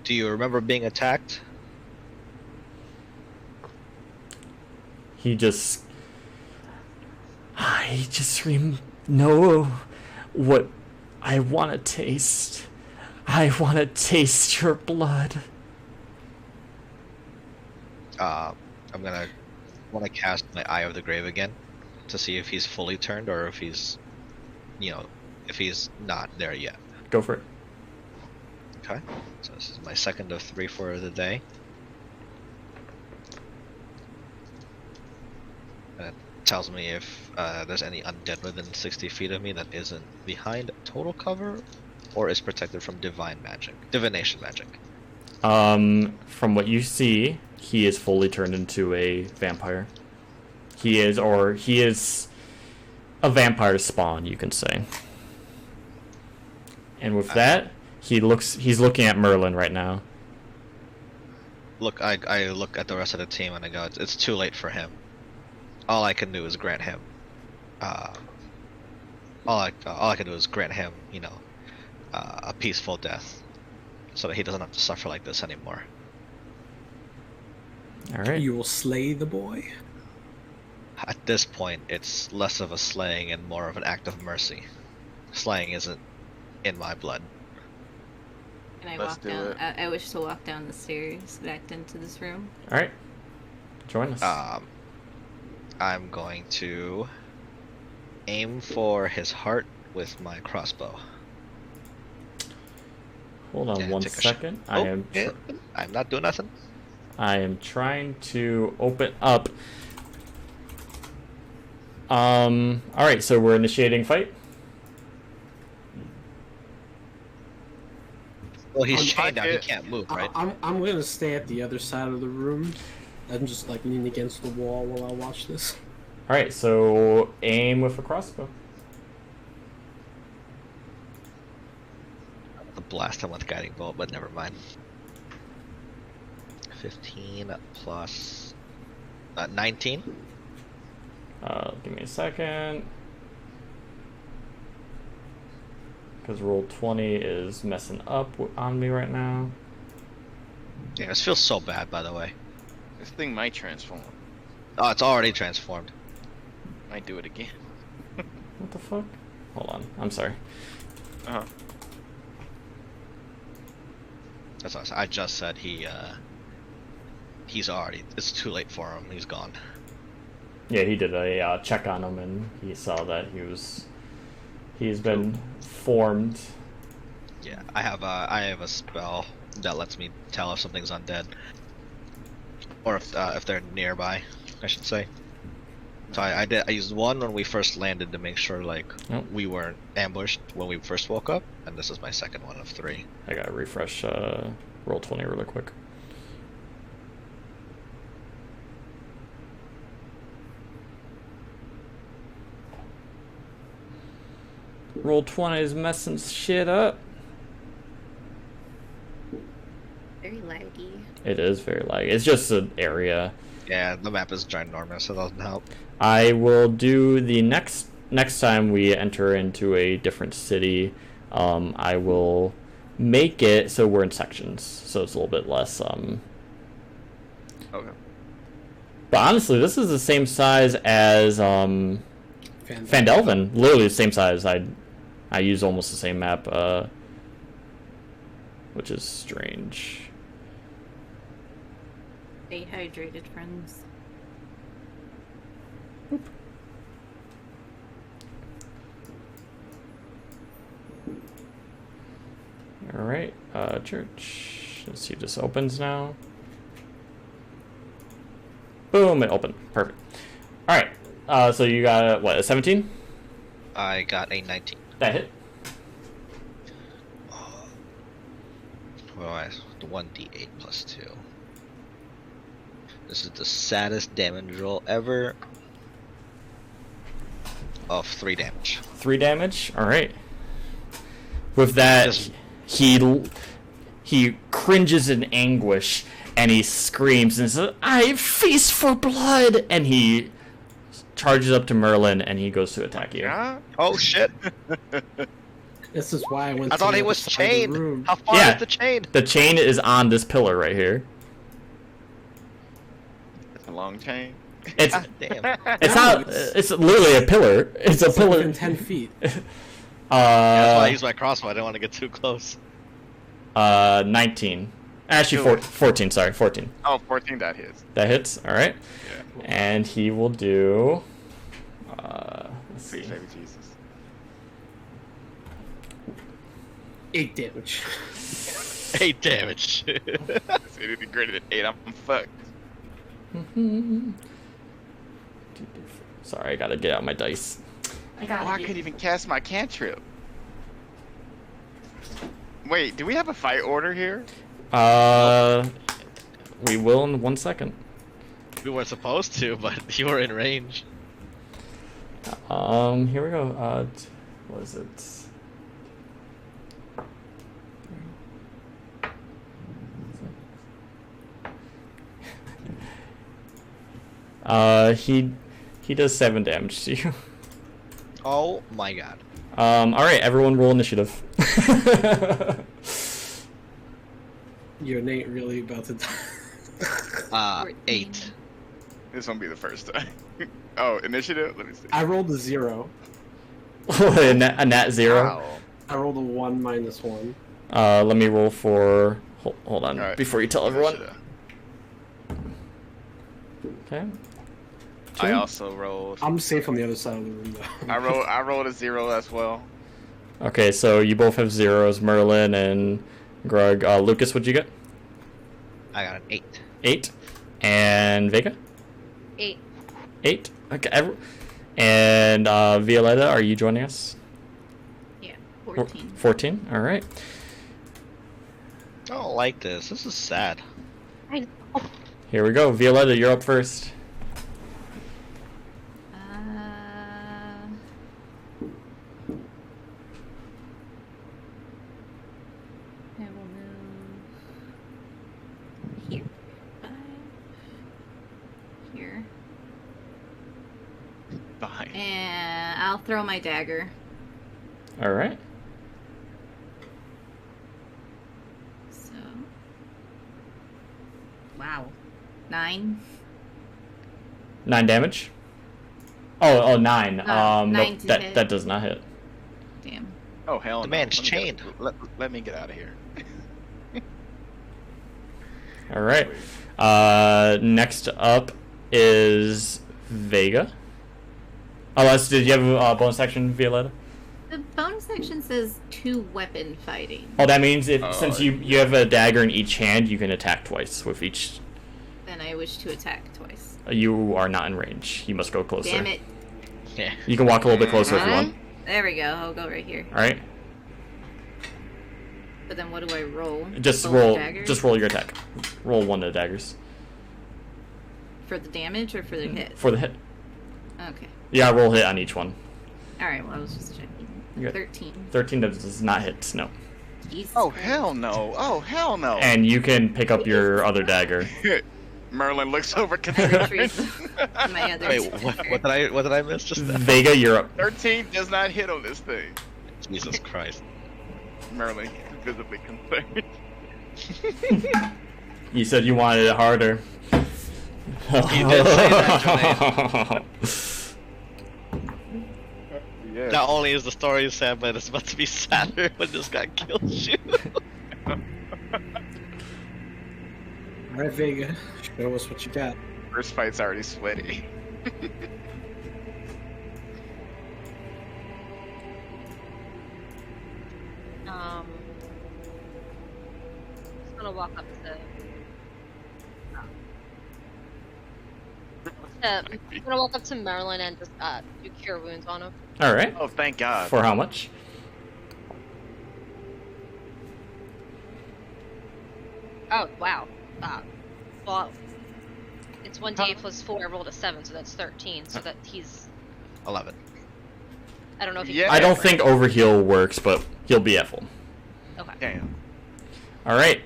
Do you remember being attacked? I know what I want to taste. I want to taste your blood. I'm gonna want to cast my Eye of the Grave again to see if he's fully turned or if he's, if he's not there yet. Go for it. Okay, so this is my second of 3 for the day. That tells me if there's any undead within 60 feet of me that isn't behind total cover or is protected from divination magic. From what you see, he is fully turned into a vampire. He is a vampire spawn, you can say. And with that, he's looking at Merlin right now. Look, I look at the rest of the team and I go, it's too late for him. All I can do is grant him, all I can do is grant him, a peaceful death, so that he doesn't have to suffer like this anymore. All right. You will slay the boy? At this point, it's less of a slaying and more of an act of mercy. Slaying isn't in my blood. Can I Let's walk do down? it. I wish to walk down the stairs back into this room. All right. Join us. I'm going to aim for his heart with my crossbow. Hold on Yeah, one take a shot. second. I'm not doing nothing. I am trying to open up. All right, so we're initiating fight. Well, he's I'm- chained down. He can't move, right? I'm gonna stay at the other side of the room. I'm just like leaning against the wall while I watch this. All right, so aim with a crossbow. To blast him with guiding bolt, but never mind. 15 plus 19. Give me a second. Because roll 20 is messing up on me right now. Yeah, this feels so bad, by the way. This thing might transform. Oh, it's already transformed. Might do it again. What the fuck? Hold on. I'm sorry. Uh-huh. That's what I just said. He's already. It's too late for him. He's gone. Yeah, he did a check on him, and he saw that he's been formed. Yeah, I have a spell that lets me tell if something's undead, or if they're nearby, I should say. So I used one when we first landed to make sure we weren't ambushed when we first woke up, and this is my second one of 3. I gotta refresh roll 20 really quick. Roll 20 is messing shit up. Very laggy. It is very laggy. It's just an area. Yeah, the map is ginormous, so that doesn't help. I will do the next time we enter into a different city. I will make it so we're in sections, so it's a little bit less. Okay. But honestly, this is the same size as Phandelven. Literally the same size. I use almost the same map, which is strange. Stay hydrated, friends. Alright, church. Let's see if this opens now. Boom, it opened. Perfect. Alright, so you got, what, a 17? I got a 19. That hit. Well, 1d8 plus 2. This is the saddest damage roll ever. Of 3 damage. 3 damage? Alright. With that, he cringes in anguish, and he screams and says, "I feast for blood!" And he charges up to Merlin, and he goes to attack you. Yeah? Oh shit! This is why I went. I to thought the he other was side of the chained. room. How far Yeah. is the chain? The chain is on this pillar right here. It's a long chain. It's God damn. it's No, not. It's literally a pillar. It's a It's like pillar. within 10 feet. That's why I used my crossbow. I didn't want to get too close. 19. Actually, 14. Sorry, 14. Oh, 14, that hits. That hits. All right. Yeah. And he will do. Let's see. Sweet baby Jesus. 8 damage. 8 damage. It's anything greater than 8, I'm fucked. Sorry, I gotta get out my dice. Oh, I couldn't even cast my cantrip. Wait, do we have a fight order here? We will in 1 second. We weren't supposed to, but you were in range. Here we go. What is it? He does 7 damage to you. Oh my god. Alright, everyone roll initiative. You're Nate really about to die. 8. This won't be the first time. Oh, initiative? Let me see. I rolled a 0. a nat 0. Wow. I rolled a 1 minus 1. Let me roll for... Hold on, Alright. before you tell everyone. Initiative. Okay. I also rolled. I'm safe on the other side of the room, though. I rolled a 0 as well. Okay, so you both have 0s, Merlin and Grug. Lucas, what'd you get? I got an 8. 8. And Vega? 8. 8. Okay. And Violetta, are you joining us? Yeah, 14. 14. All right. I don't like this. This is sad. I know. Here we go. Violetta, you're up first. I will move here. 5. Here. Fine. And I'll throw my dagger. All right. So. Wow. 9. 9 damage. Oh, 9. 9 nope, to that hit. that does not hit. Damn. Oh, hell The no. man's Let me chained. let me get out of here. All right. Next up is Vega. Unless, did you have a bonus action, Violetta? The bonus section says 2 weapon fighting. Oh, that means Oh, since you have a dagger in each hand, you can attack twice with each. Then I wish to attack twice. You are not in range. You must go closer. Damn it. Yeah. You can walk a little bit closer if you want. There we go. I'll go right here. All right. But then what do I roll? Just Both roll. daggers? Just roll your attack. Roll one of the daggers For the damage or for the hit? for the hit. Okay. Yeah, roll hit on each one. Alright, well, I was just checking. Good. 13. 13 does not hit. No. Jesus Oh, Christ. hell no. Oh, hell no. And you can pick up your other dagger. Merlin looks over I concerned. retrieve my other Wait, what did I miss just now? Vega, you're up. 13 does not hit on this thing. Jesus Christ. Merlin is visibly concerned. You said you wanted it harder. You did say that, Yeah. Not only is the story sad, but it's about to be sadder when this guy kills you. Alright, Vega, show us what you got. First fight's already sweaty. Just gonna walk up to. I'm gonna walk up to Merlin and just do cure wounds on him. All right. Oh, thank God. For how much? Oh wow. Well, it's 1d8 plus 4. I rolled a 7, so that's 13. So that he's. 11. I don't know if he. Yeah. I don't think overheal works, but he'll be at full. Okay. Damn. All right.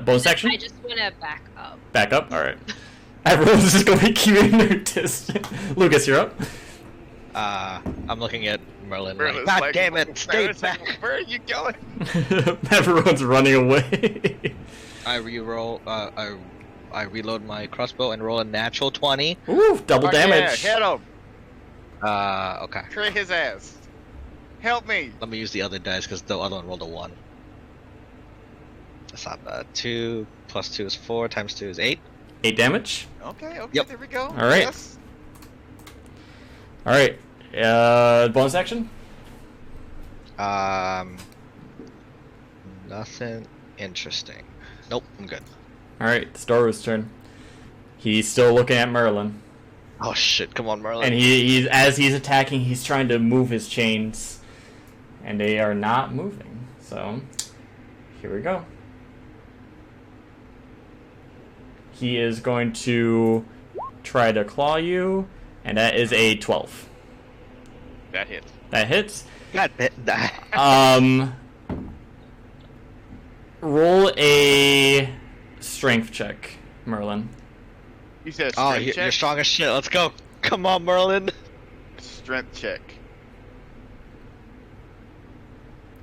Bonus action. I just wanna back up. Back up. All right. Everyone's just gonna be keeping their distance. Lucas, you're up. I'm looking at Merlin. Merlin's Like, God like, damn it! Stay Merlin's like, back! where are you going? Everyone's running away. I re-roll. I reload my crossbow and roll a natural 20. Ooh, double Oh, damage. Yeah, hit him. Okay. Crit his ass. Help me. Let me use the other dice because the other one rolled a 1. That's not bad. 2 plus 2 is 4 times 2 is 8. 8 damage. Okay, Yep. there we go. All right. Yes. All right. Bonus action. Nothing interesting. Nope, I'm good. All right. It's Doru's turn. He's still looking at Merlin, Oh shit! Come on, Merlin. and he's as he's attacking, he's trying to move his chains, and they are not moving. So, here we go. He is going to try to claw you, and that is a 12. That hits. That hits. God, that. Roll a strength check, Merlin. You said Oh, strength check? you're strong as shit. Let's go. Come on, Merlin. Strength check.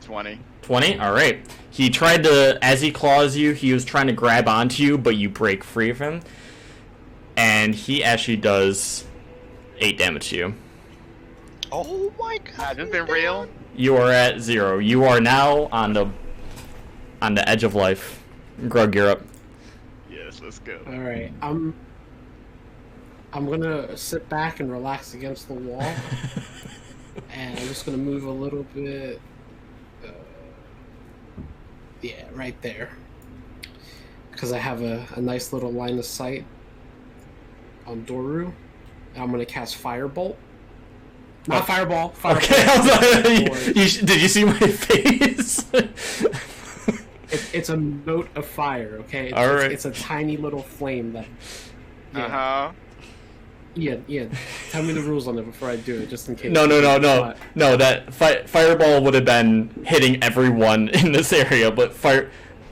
20. 20? Alright. He tried to, as he claws you, he was trying to grab onto you, but you break free of him. And he actually does 8 damage to you. Oh my god. Has this been real? You are at 0. You are now on the edge of life. Grug, you're up. Yes, let's go. All right, I'm gonna sit back and relax against the wall, and I'm just gonna move a little bit. Yeah, right there, because I have a nice little line of sight on Doru. And I'm gonna cast Firebolt. Not Fireball. Firebolt. Okay, I was like, did you see my face? It's a mote of fire, okay? All right. It's a tiny little flame that. Yeah. Uh-huh. Ian, tell me the rules on it before I do it, just in case. No. No, that fireball would have been hitting everyone in this area, but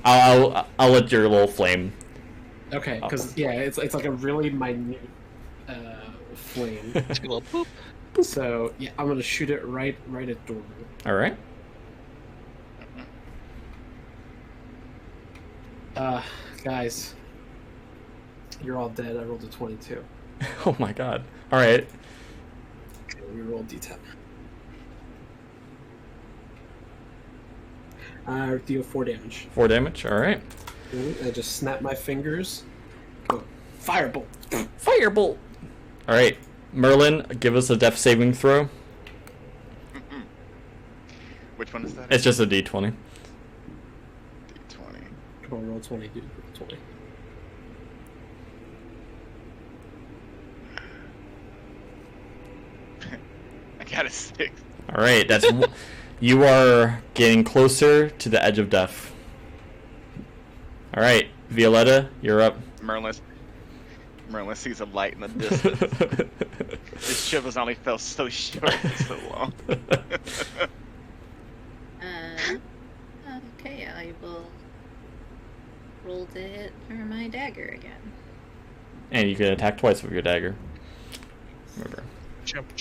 I'll let your little flame. Okay, because it's like a really minute flame. Let's go. Boop. So yeah, I'm gonna shoot it right at Doru. All right. Guys, you're all dead. I rolled a 22. Oh my god. All right. Okay, we roll D10. Deal 4 damage. 4 damage. All right. I just snap my fingers. Go. Firebolt. Firebolt. All right, Merlin, give us a death saving throw. Which one is that? It's just a D20. D20. Come on, roll 20, dude. Roll 20. I got a 6. All right, that's you are getting closer to the edge of death. All right, Violetta, you're up. Merlin sees a light in the distance. This ship has only felt so short for so long. Okay, I will roll to hit for my dagger again. And you can attack twice with your dagger. Remember. Jump.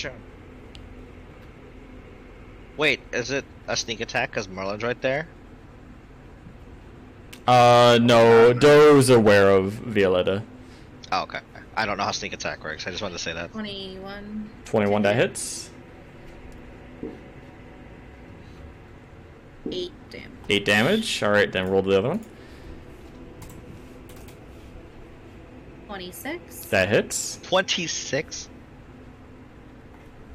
Wait, is it a sneak attack because Merlin's right there? No, Doru's aware of Violetta. Oh, okay. I don't know how sneak attack works. I just wanted to say that. 21. 21 that hits. 8 damage. 8 damage. All right, then roll the other one. 26. That hits. 26?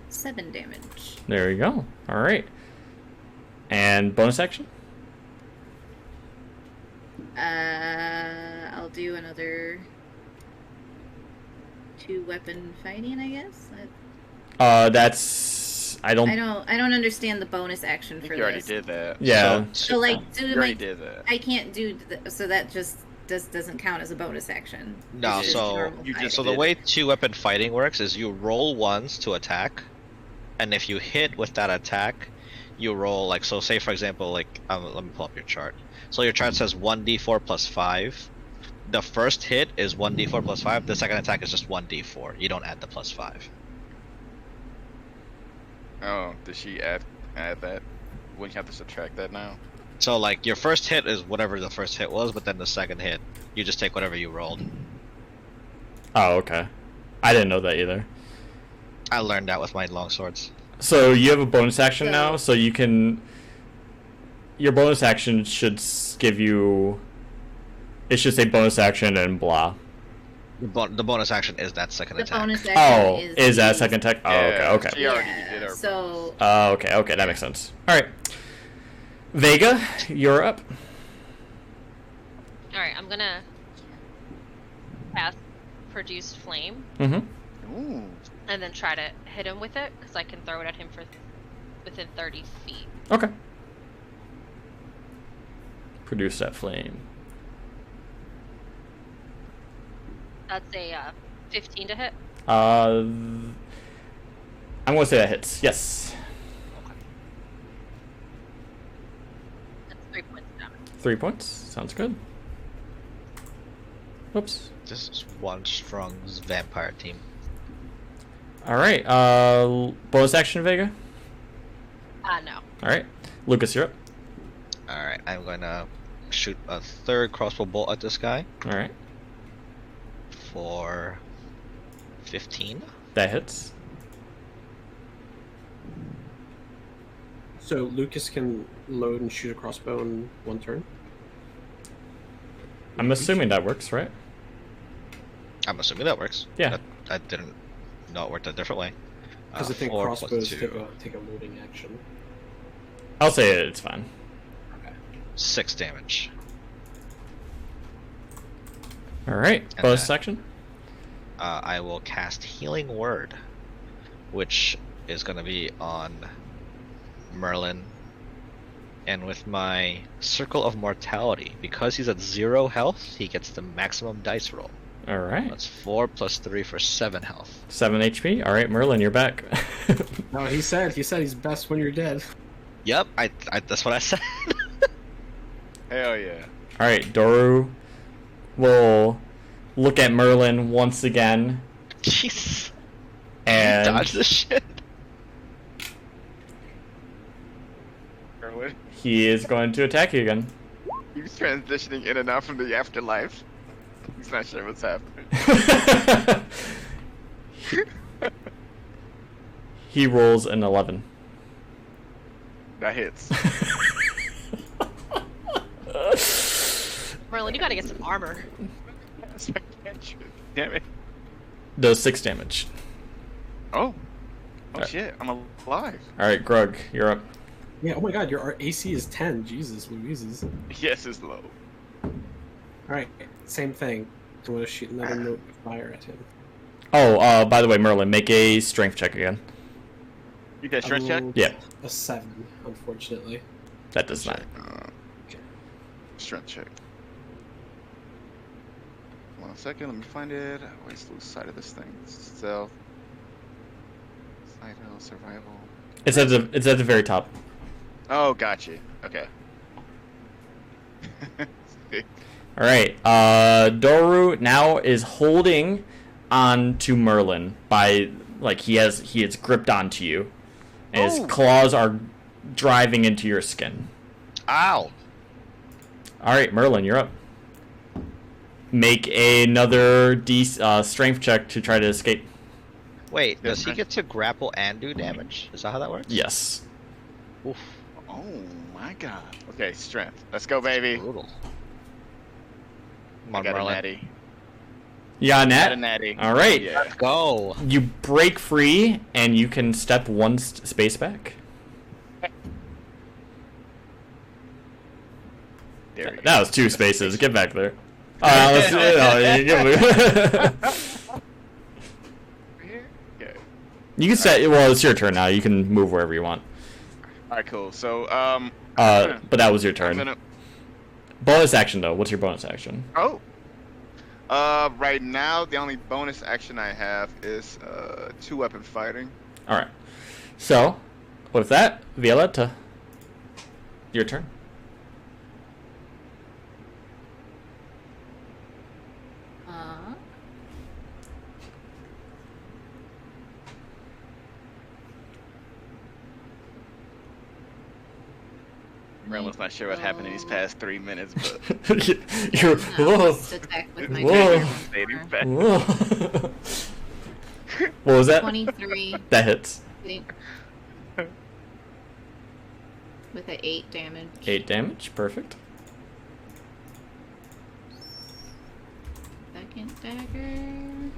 7 damage. There you go. All right. And bonus action? I'll do another 2-weapon fighting, I guess. I don't understand the bonus action for You already this. did that. Yeah. So like, You already did that. I can't do so that just doesn't count as a bonus action. No, It's just so normal you fighting. just so the way 2-weapon fighting works is you roll once to attack, and if you hit with that attack, you roll like so. Say for example, like let me pull up your chart. So your chart says 1d4 plus 5. The first hit is 1d4 plus 5. The second attack is just 1d4. You don't add the plus 5. Oh, did she add that? Wouldn't you have to subtract that now? So like your first hit is whatever the first hit was, but then the second hit, you just take whatever you rolled. Oh, okay. I didn't know that either. I learned that with my longswords. So you have a bonus action now, so you can... Your bonus action should give you... It should say bonus action and blah. The bonus action is that second The attack. bonus action Oh, is that the- second attack? Oh, Yeah, okay. She already Yeah, did her. so Okay, that makes sense. Alright. Vega, you're up. Alright, I'm gonna cast Produced Flame Mm-hmm. Ooh. and then try to hit him with it, because I can throw it at him for within 30 feet. Okay. Produce that flame. That's a 15 to hit. I'm gonna say that hits. Yes. That's 3 points of damage. 3 points. Sounds good. Oops. This is one strong vampire team. All right. Bonus action, Vega. No. All right. Lucas, you're up. Alright, I'm gonna shoot a third crossbow bolt at this guy All right. for 15. That hits. So Lucas can load and shoot a crossbow in one turn. I'm assuming that works, right? I'm assuming that works. Yeah. I didn't know it worked a different way. Because I think 4 plus crossbows 2, take a loading action. I'll say it. It's fine. 6 damage. All right. And Bonus then- action. I will cast Healing Word, which is going to be on Merlin. And with my Circle of Mortality, because he's at 0 health, he gets the maximum dice roll. All right. That's 4 plus 3 for 7 health. 7 HP. All right, Merlin, you're back. No, he said he's best when you're dead. Yep, I that's what I said. Hell yeah. All right, Doru will look at Merlin once again, Jeez. and Dodge this shit. Erwin, he is going to attack you again. he's transitioning in and out from the afterlife. He's not sure what's happening. He rolls an 11. That hits. Merlin, you gotta get some armor. That's my cantrip. Damn it. Does 6 damage. Oh. Oh Alright. shit, I'm alive. All right, Grug, you're up. Yeah. Oh my God, your AC is 10. Jesus Louises. Yes, it's low. All right. Same thing. I'm gonna shoot another note of fire at him. Oh, by the way, Merlin, make a strength check again. You got strength check? Yeah, A 7, unfortunately. that does not. Strength check. 1 second, let me find it. I always lose sight of this thing. Stealth. Survival, survival. It's at the very top. Oh, gotcha. Okay. All right. Doru now is holding on to Merlin by he is gripped onto you, and his Oh. claws are driving into your skin. Ow! All right, Merlin, you're up. Make another strength check to try to escape. Wait, does he Yes, get to grapple and do damage? Is that how that works? Yes. Oof, Oh my god. Okay, strength. Let's go, baby. brutal. Come I on, got a Merlin. natty. Yeah, Got a Nat. natty. All right. Yeah. Go! You break free, and you can step one space back. There we go. That was 2 spaces. Get back there. Okay. You can set. Well, it's your turn now. You can move wherever you want. Alright, cool. So, But that was your I'm turn. gonna. Bonus action though. What's your bonus action? Oh. Right now, the only bonus action I have is 2-weapon fighting. All right. So, with that, Violetta, your turn. Merlin's not sure what happened in these past 3 minutes, but You're. Whoa. Just attack with my Whoa. greater Stating armor. fact. Whoa. What was that? 23 That hits. with an 8 damage. 8 damage. Perfect. Second dagger.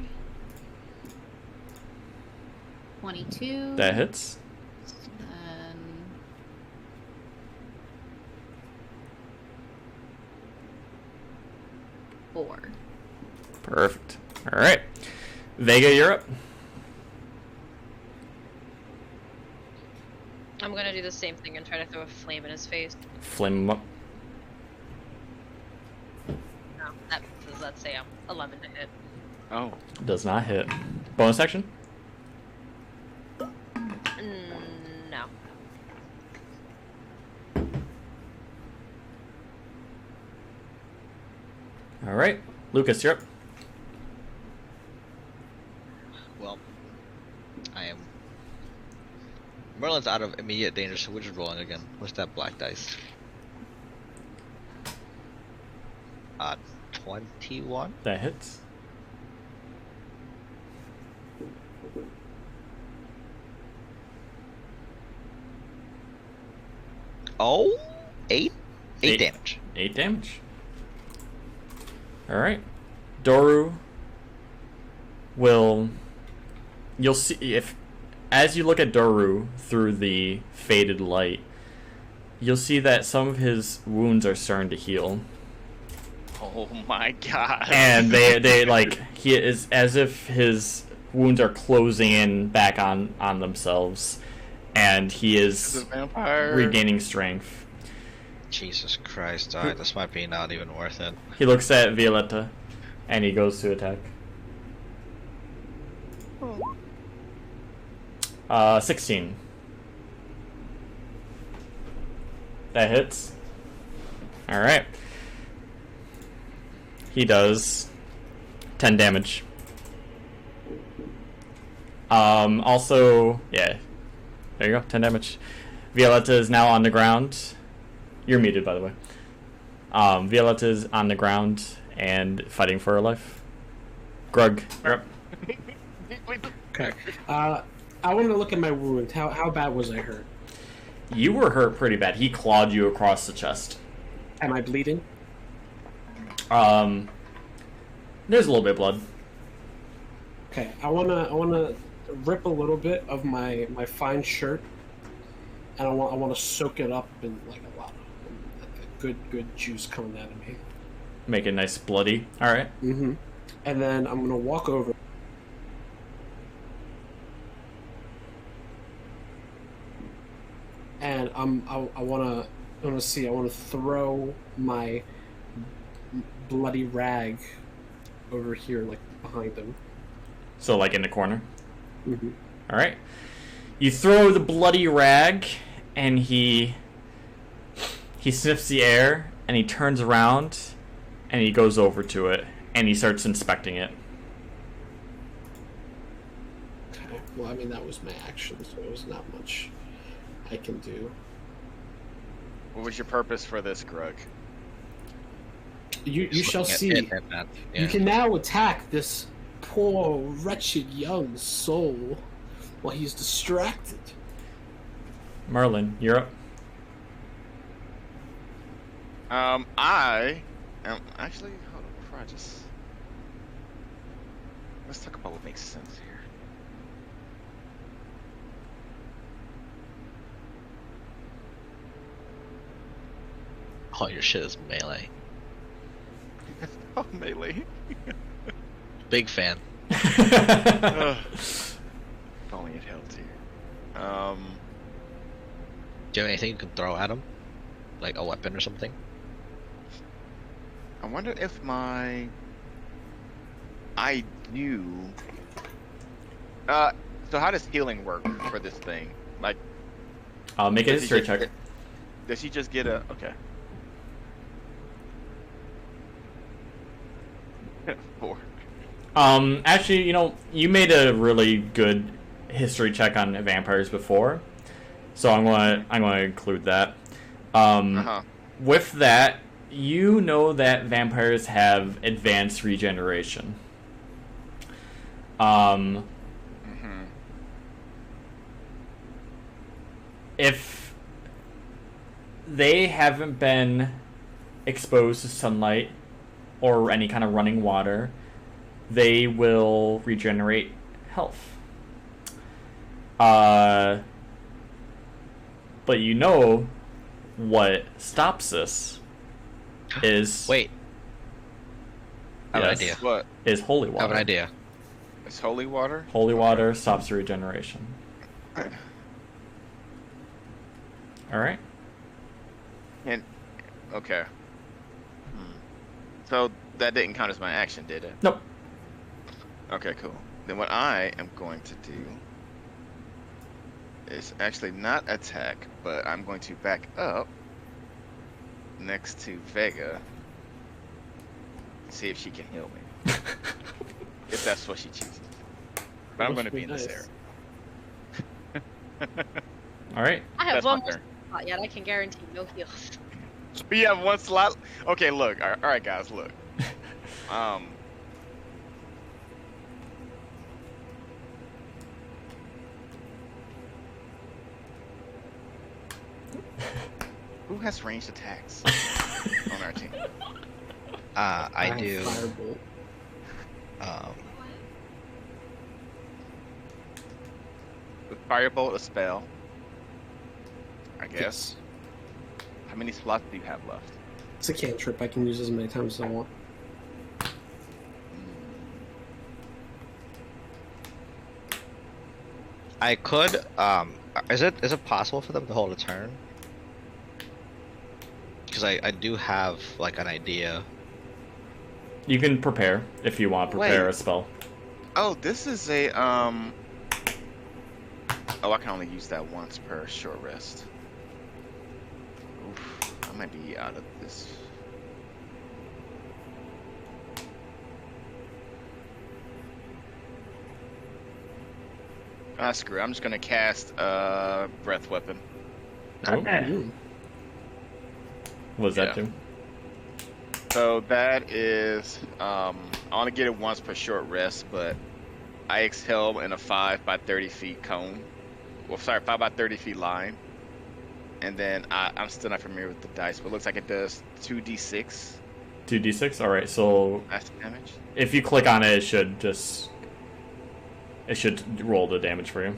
22. That hits. Then 4. Perfect. All right. Vega, you're up. I'm gonna do the same thing and try to throw a flame in his face. Flame him up. No, that does that say 11 to hit. Oh. Does not hit. Bonus action? No. All right, Lucas, you're up. Well, I am. Merlin's out of immediate danger, so we're just rolling again. What's that black dice? 21. That hits. Oh, 8? 8 Eight. damage. 8 damage. All right, Doru will. You'll see if, as you look at Doru through the faded light, you'll see that some of his wounds are starting to heal. Oh my god. And they like, he is as if his wounds are closing in back on themselves, and he He's a is vampire. regaining strength. Jesus Christ, alright, this might be not even worth it. He looks at Violetta, and he goes to attack. 16. That hits. All right. He does 10 damage. Also, yeah. There you go, 10 damage. Violetta is now on the ground. You're muted, by the way. Violetta is on the ground and fighting for her life. Grug, you're up. Okay. I want to look at my wound. How bad was I hurt? You were hurt pretty bad. He clawed you across the chest. Am I bleeding? There's a little bit of blood. Okay. I wanna rip a little bit of my fine shirt, and I want to soak it up in like a lot of good juice coming out of me. Make it nice bloody. All right. Mm-hmm. And then I'm gonna walk over. And I want to throw my bloody rag over here, like behind him. So, like in the corner. Mm-hmm. All right. You throw the bloody rag, and he sniffs the air, and he turns around, and he goes over to it, and he starts inspecting it. Okay. Well, I mean that was my action, so it was not much I can do. What was your purpose for this, Grug? You shall Looking at see. it and that, yeah. You can now attack this poor, wretched young soul while he's distracted. Merlin, you're up. I am actually. Hold on, before I just. Let's talk about what makes sense here. All your shit is melee. Oh, melee. Big fan. Ugh. If only it helped here. Do you have anything you can throw at him? Like a weapon or something? I wonder if I knew. So how does healing work for this thing? Like, Make a does he history just check. does he just get a okay? 4. Actually, you made a really good history check on vampires before, so I'm gonna include that. With that, you know that vampires have advanced regeneration. If they haven't been exposed to sunlight or any kind of running water, they will regenerate health. But you know what stops this is... Wait. I have an Yes. idea. What? Is holy water. I have an idea. It's holy water? Holy water stops the regeneration. Alright. And okay. So that didn't count as my action, did it? Nope. Okay, cool. Then what I am going to do is actually not attack, but I'm going to back up next to Vega. See if she can heal me. If that's what she chooses. But I'm going to be in this area. All right. I have That's one my more turn. spot yet. I can guarantee no heals. We have one slot. Okay, look. All right, guys, look. Who has ranged attacks on our team? I do. Firebolt. With Firebolt, a spell. I guess. Yes. How many slots do you have left? It's a cantrip. I can use as many times as I want. I could. Is it possible for them to hold a turn? Because I do have like an idea. You can prepare if you want to prepare Wait. a spell. Oh, this is a Oh, I can only use that once per short rest. Oof, I might be out of this. Screw it. I'm just gonna cast breath weapon. Oh, Ooh. what does that Yeah. do? So that is I want to get it once per short rest, but I exhale in a 5 by 30 feet cone. Well, sorry, 5 by 30 feet line. And then I'm still not familiar with the dice, but it looks like it does 2d6 2d6. All right. So acid damage. if you click on it, it should roll the damage for you.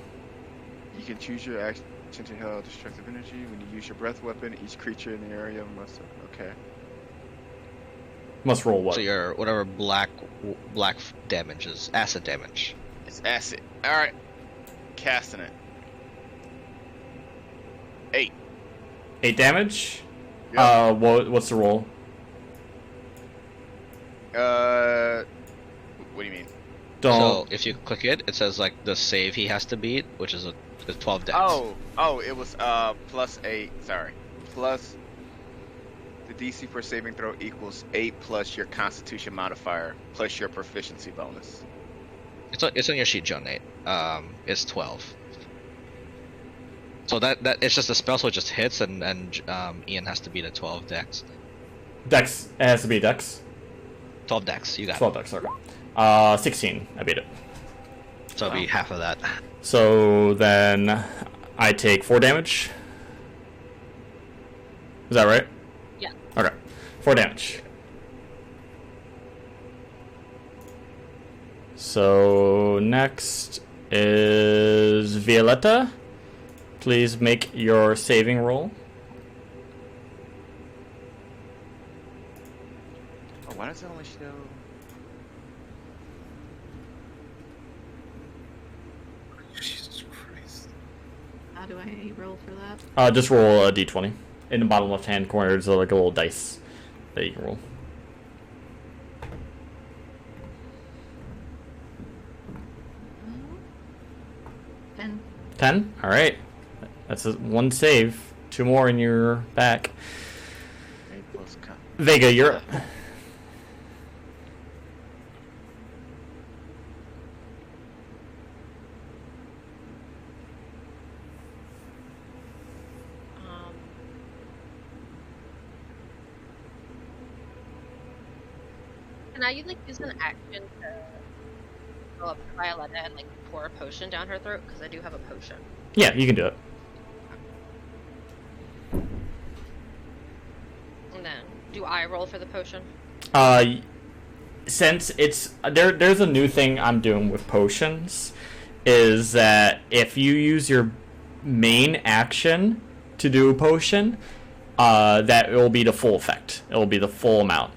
You can choose your action to heal destructive energy. When you use your breath weapon, each creature in the area must. Okay. Must roll what? So your whatever black damage is acid damage. It's acid. All right. Casting it. 8. 8 damage. Yep. What's the roll? What do you mean? Don't. So if you click it, it says like the save he has to beat, which is a 12 dex. Oh, it was plus 8. Sorry, plus the DC for saving throw equals 8 plus your Constitution modifier plus your proficiency bonus. It's on your sheet, John Nate. It's 12. So that it's just a spell, so it just hits, and Ian has to beat a 12 dex. Dex. It has to be Dex. 12 dex, you got 12 Dex. Okay. 16. I beat it. it. So it'll be half of that. So then I take 4 damage. Is that right? Yeah. Okay. 4 damage. So next is Violetta. Please make your saving roll. Oh, why does it only show? Jesus Christ. How do I roll for that? Just roll a d20. In the bottom left-hand corner, there's like a little dice that you can roll. Oh. 10. 10? Alright. That's one save. 2 more in your back. 8 plus con. Vega, you're... Can I like use an action to go up to Violetta and like pour a potion down her throat? Because I do have a potion. Yeah, you can do it. And then, do I roll for the potion? Since it's there's a new thing I'm doing with potions, is that if you use your main action to do a potion, that it will be the full effect. It will be the full amount.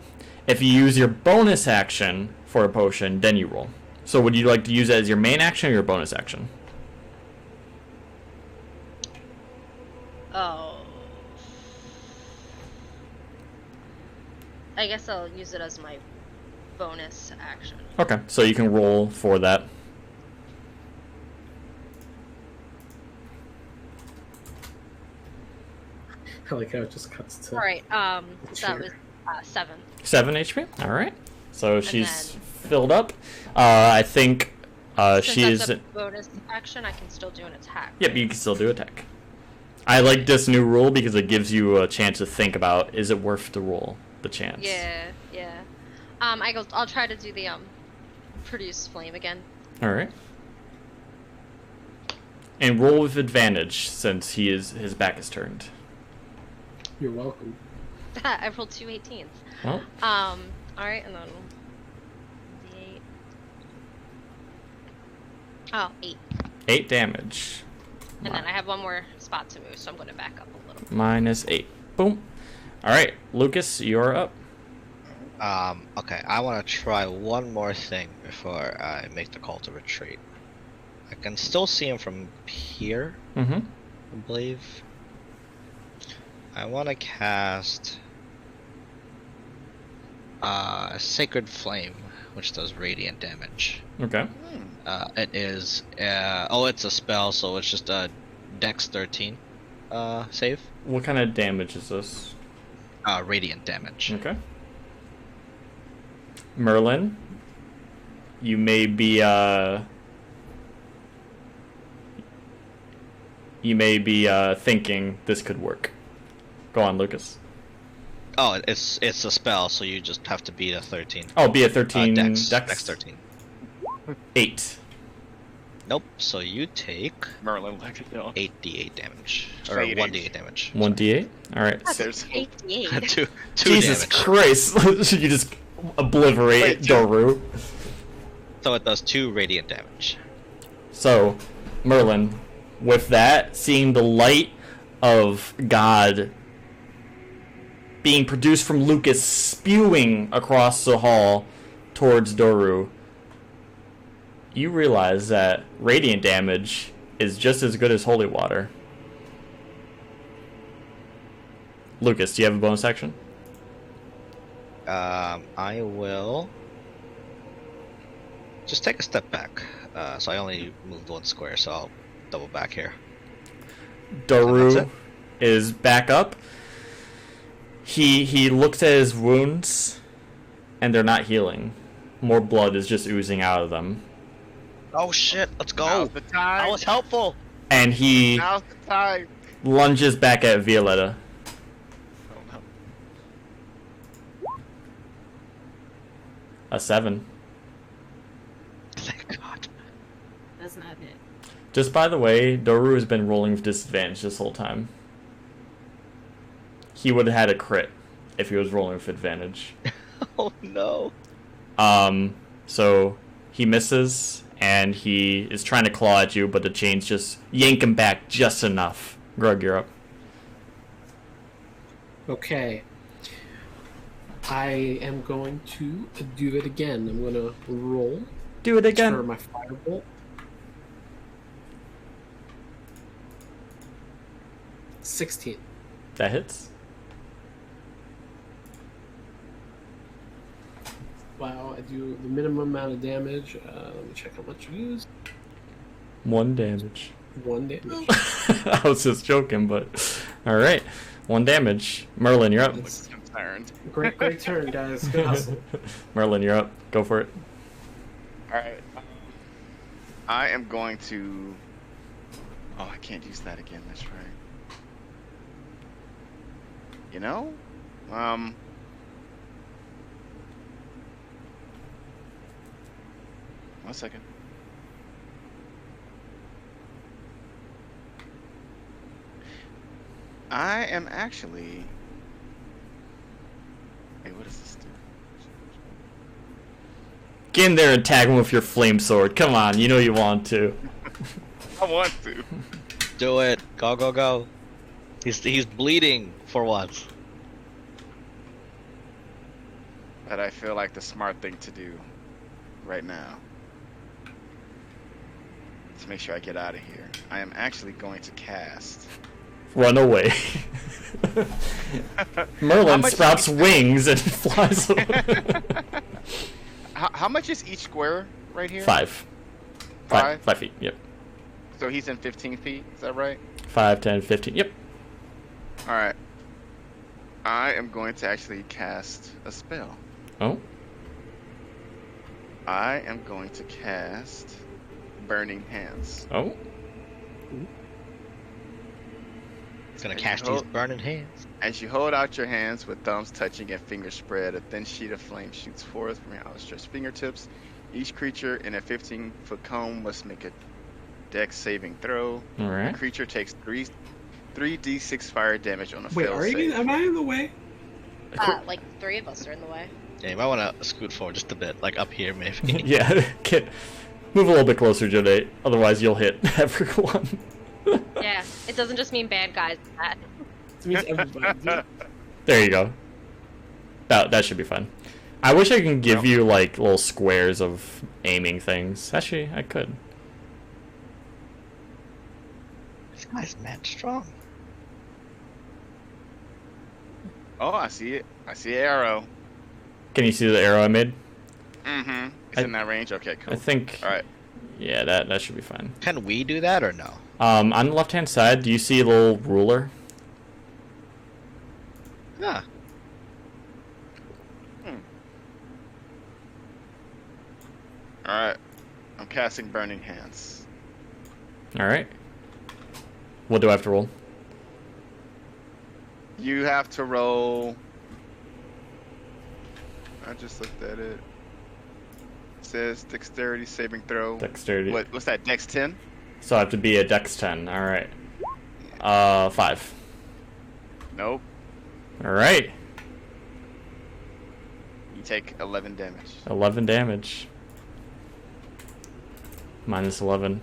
If you use your bonus action for a potion, then you roll. So would you like to use it as your main action or your bonus action? Oh. I guess I'll use it as my bonus action. Okay, so you can roll for that. I like how it just cuts to. All right. That Sure. was 7. 7 HP. All right. So she's then- filled up. I think Since she's. that's a bonus action, I can still do an attack. Yep, you can still do attack. I like this new rule because it gives you a chance to think about, is it worth the roll, the chance? Yeah. I'll try to do the produce flame again. All right. And roll with advantage since his back is turned. You're welcome. I rolled 2 18s. Well, All right, and then the 8. Oh, 8. 8 damage. And then I have one more spot to move, so I'm going to back up a little. -8. Boom. All right, Lucas, you're up. Okay, I want to try one more thing before I make the call to retreat. I can still see him from here, Mm-hmm. I believe. I want to cast Sacred Flame, which does radiant damage. Okay. It is it's a spell, so it's just a Dex 13 save. What kind of damage is this? Radiant damage. Okay. Merlin, you may be thinking this could work. Go on, Lucas. Oh, it's a spell, so you just have to beat a 13. Oh, be a 13 Dex. Dex? Dex 13. 8. Nope. So you take Merlin like it down. 8d8 damage, or Say 1d8 damage. 1d8? Alright. There's 88. two Jesus damage. Christ! You just obliterate Wait, Doru. So it does 2 radiant damage. So, Merlin, with that, seeing the light of God being produced from Lucas spewing across the hall towards Doru, you realize that radiant damage is just as good as holy water. Lucas, do you have a bonus action? I will just take a step back. So I only moved 1 square, so I'll double back here. That's Doru it? is back up. He looks at his wounds, and they're not healing. More blood is just oozing out of them. Oh shit! Let's go. Now's the time. That was helpful. And he Now's the time. lunges back at Violetta. Oh, no. A 7. Thank God. Does not hit. Just by the way, Doru has been rolling with disadvantage this whole time. He would have had a crit if he was rolling with advantage. Oh no. So he misses, and he is trying to claw at you, but the chains just yank him back just enough. Grug, you're up. Okay. I am going to do it again. I'm going to roll Do it for again. my firebolt. 16. That hits. Wow, I do the minimum amount of damage. Let me check how much you use. 1 damage. 1 damage. I was just joking, but alright. 1 damage. Merlin, you're up. That's Concerned. great turn, guys. Good hustle. Merlin, you're up. Go for it. Alright. I am going to. Oh, I can't use that again. That's right. You know? 1 second. I am actually. Hey, what does this do? Get in there and tag him with your flame sword. Come on, you know you want to. I want to. Do it. Go go go. He's bleeding for once. But I feel like the smart thing to do right now. Let's make sure I get out of here. I am actually going to cast. Run away. How Merlin much- sprouts wings and flies away. How much is each square right here? 5. 5? 5 feet, yep. So he's in 15 feet, is that right? 5, 10, 15, yep. Alright. I am going to actually cast a spell. Oh, I am going to cast Burning Hands. oh. It's gonna And catch you these hold- burning hands. As you hold out your hands with thumbs touching and fingers spread, a thin sheet of flame shoots forth from your outstretched fingertips. Each creature in a 15-foot cone must make a dex saving throw. The Alright. creature takes 3d6 fire damage on a Wait, failed are you? save. Am I in the way? Like 3 of us are in the way. Yeah, you might want to scoot forward just a bit, like up here maybe. Yeah, move a little bit closer, Jode. Otherwise, you'll hit everyone. Yeah, it doesn't just mean bad guys. That. It means everybody. There you go. That should be fun. I wish I could give you, like, little squares of aiming things. Actually, I could. This guy's mad strong. Oh, I see it. I see an arrow. Can you see the arrow I made? Mm-hmm. It's I- in that range? Okay, cool. I think... Alright. Yeah, that should be fine. Can we do that or no? On the left-hand side, do you see a little ruler? Yeah. Alright. I'm casting Burning Hands. Alright. What do I have to roll? You have to roll... I just looked at it. It says dexterity saving throw. Dexterity. What's that, dex 10? So I have to be a dex 10. Alright. 5. Nope. Alright. You take 11 damage. 11 damage. Minus 11.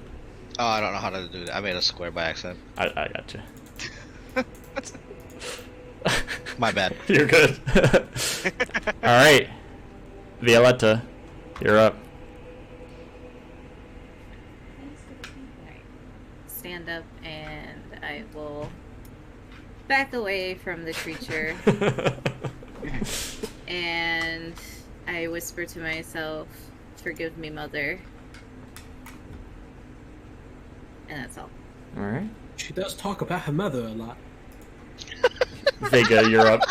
Oh, I don't know how to do that. I made a square by accident. I gotcha. My bad. You're good. Alright. Violetta, you're up. Stand up and I will back away from the creature and I whisper to myself, "Forgive me, mother." And that's all. Alright. She does talk about her mother a lot. Vega, you're up.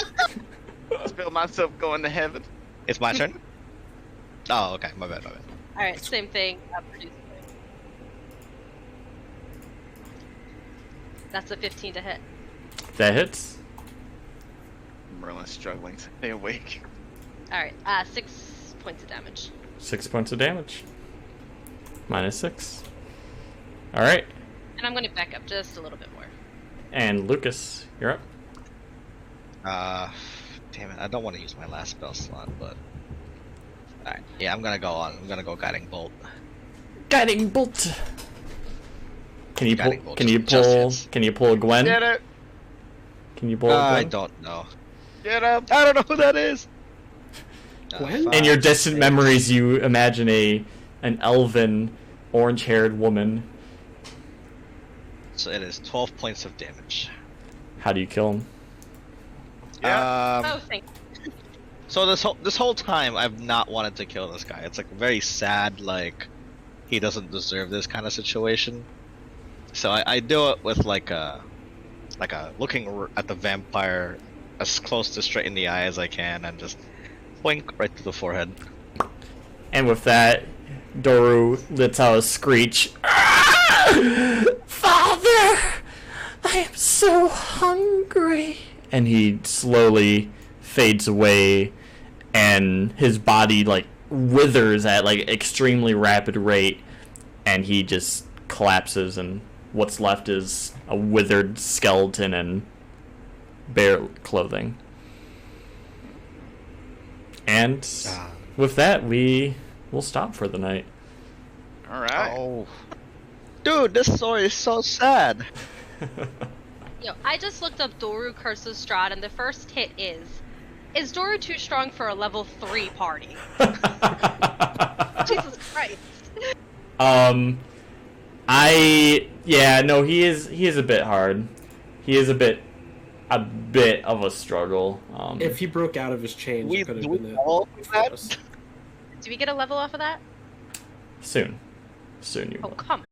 I feel myself going to heaven. It's my turn? Oh, okay. My bad. Alright, same thing. Produce. That's a 15 to hit. That hits. Merlin's struggling to stay awake. Alright, 6 points of damage. 6 points of damage. Minus 6. Alright. And I'm going to back up just a little bit more. And Lucas, you're up. Damn it. I don't want to use my last spell slot, but... Alright. Yeah, I'm gonna go Guiding Bolt. Guiding bolt. Can you pull? Guiding bolt Can you just pull? hits. Can you pull a Gwen? Get it! Can you pull a I Gwen? don't know. Get up! I don't know who that is! Gwen? In your 5, distant 6. memories, you imagine an elven, orange-haired woman. So it is 12 points of damage. How do you kill him? Yeah. Oh, thank you. So this whole time I've not wanted to kill this guy. It's like very sad, like he doesn't deserve this kind of situation. So I do it with like a looking at the vampire as close to straight in the eye as I can and just blink right to the forehead. And with that, Doru lets out a screech. "Ah! Father! I am so hungry!" And he slowly fades away, and his body, like, withers at, like, extremely rapid rate, and he just collapses, and what's left is a withered skeleton and bare clothing. And with that, we will stop for the night. Alright. Oh, dude, this story is so sad. Yo, I just looked up Doru curses Strahd, and the first hit is Doru too strong for a level 3 party? Jesus Christ. He is a bit hard. He is a bit of a struggle. If he broke out of his chains, We it could have been all it. that? Do we get a level off of that? Soon. Soon you Oh, will. come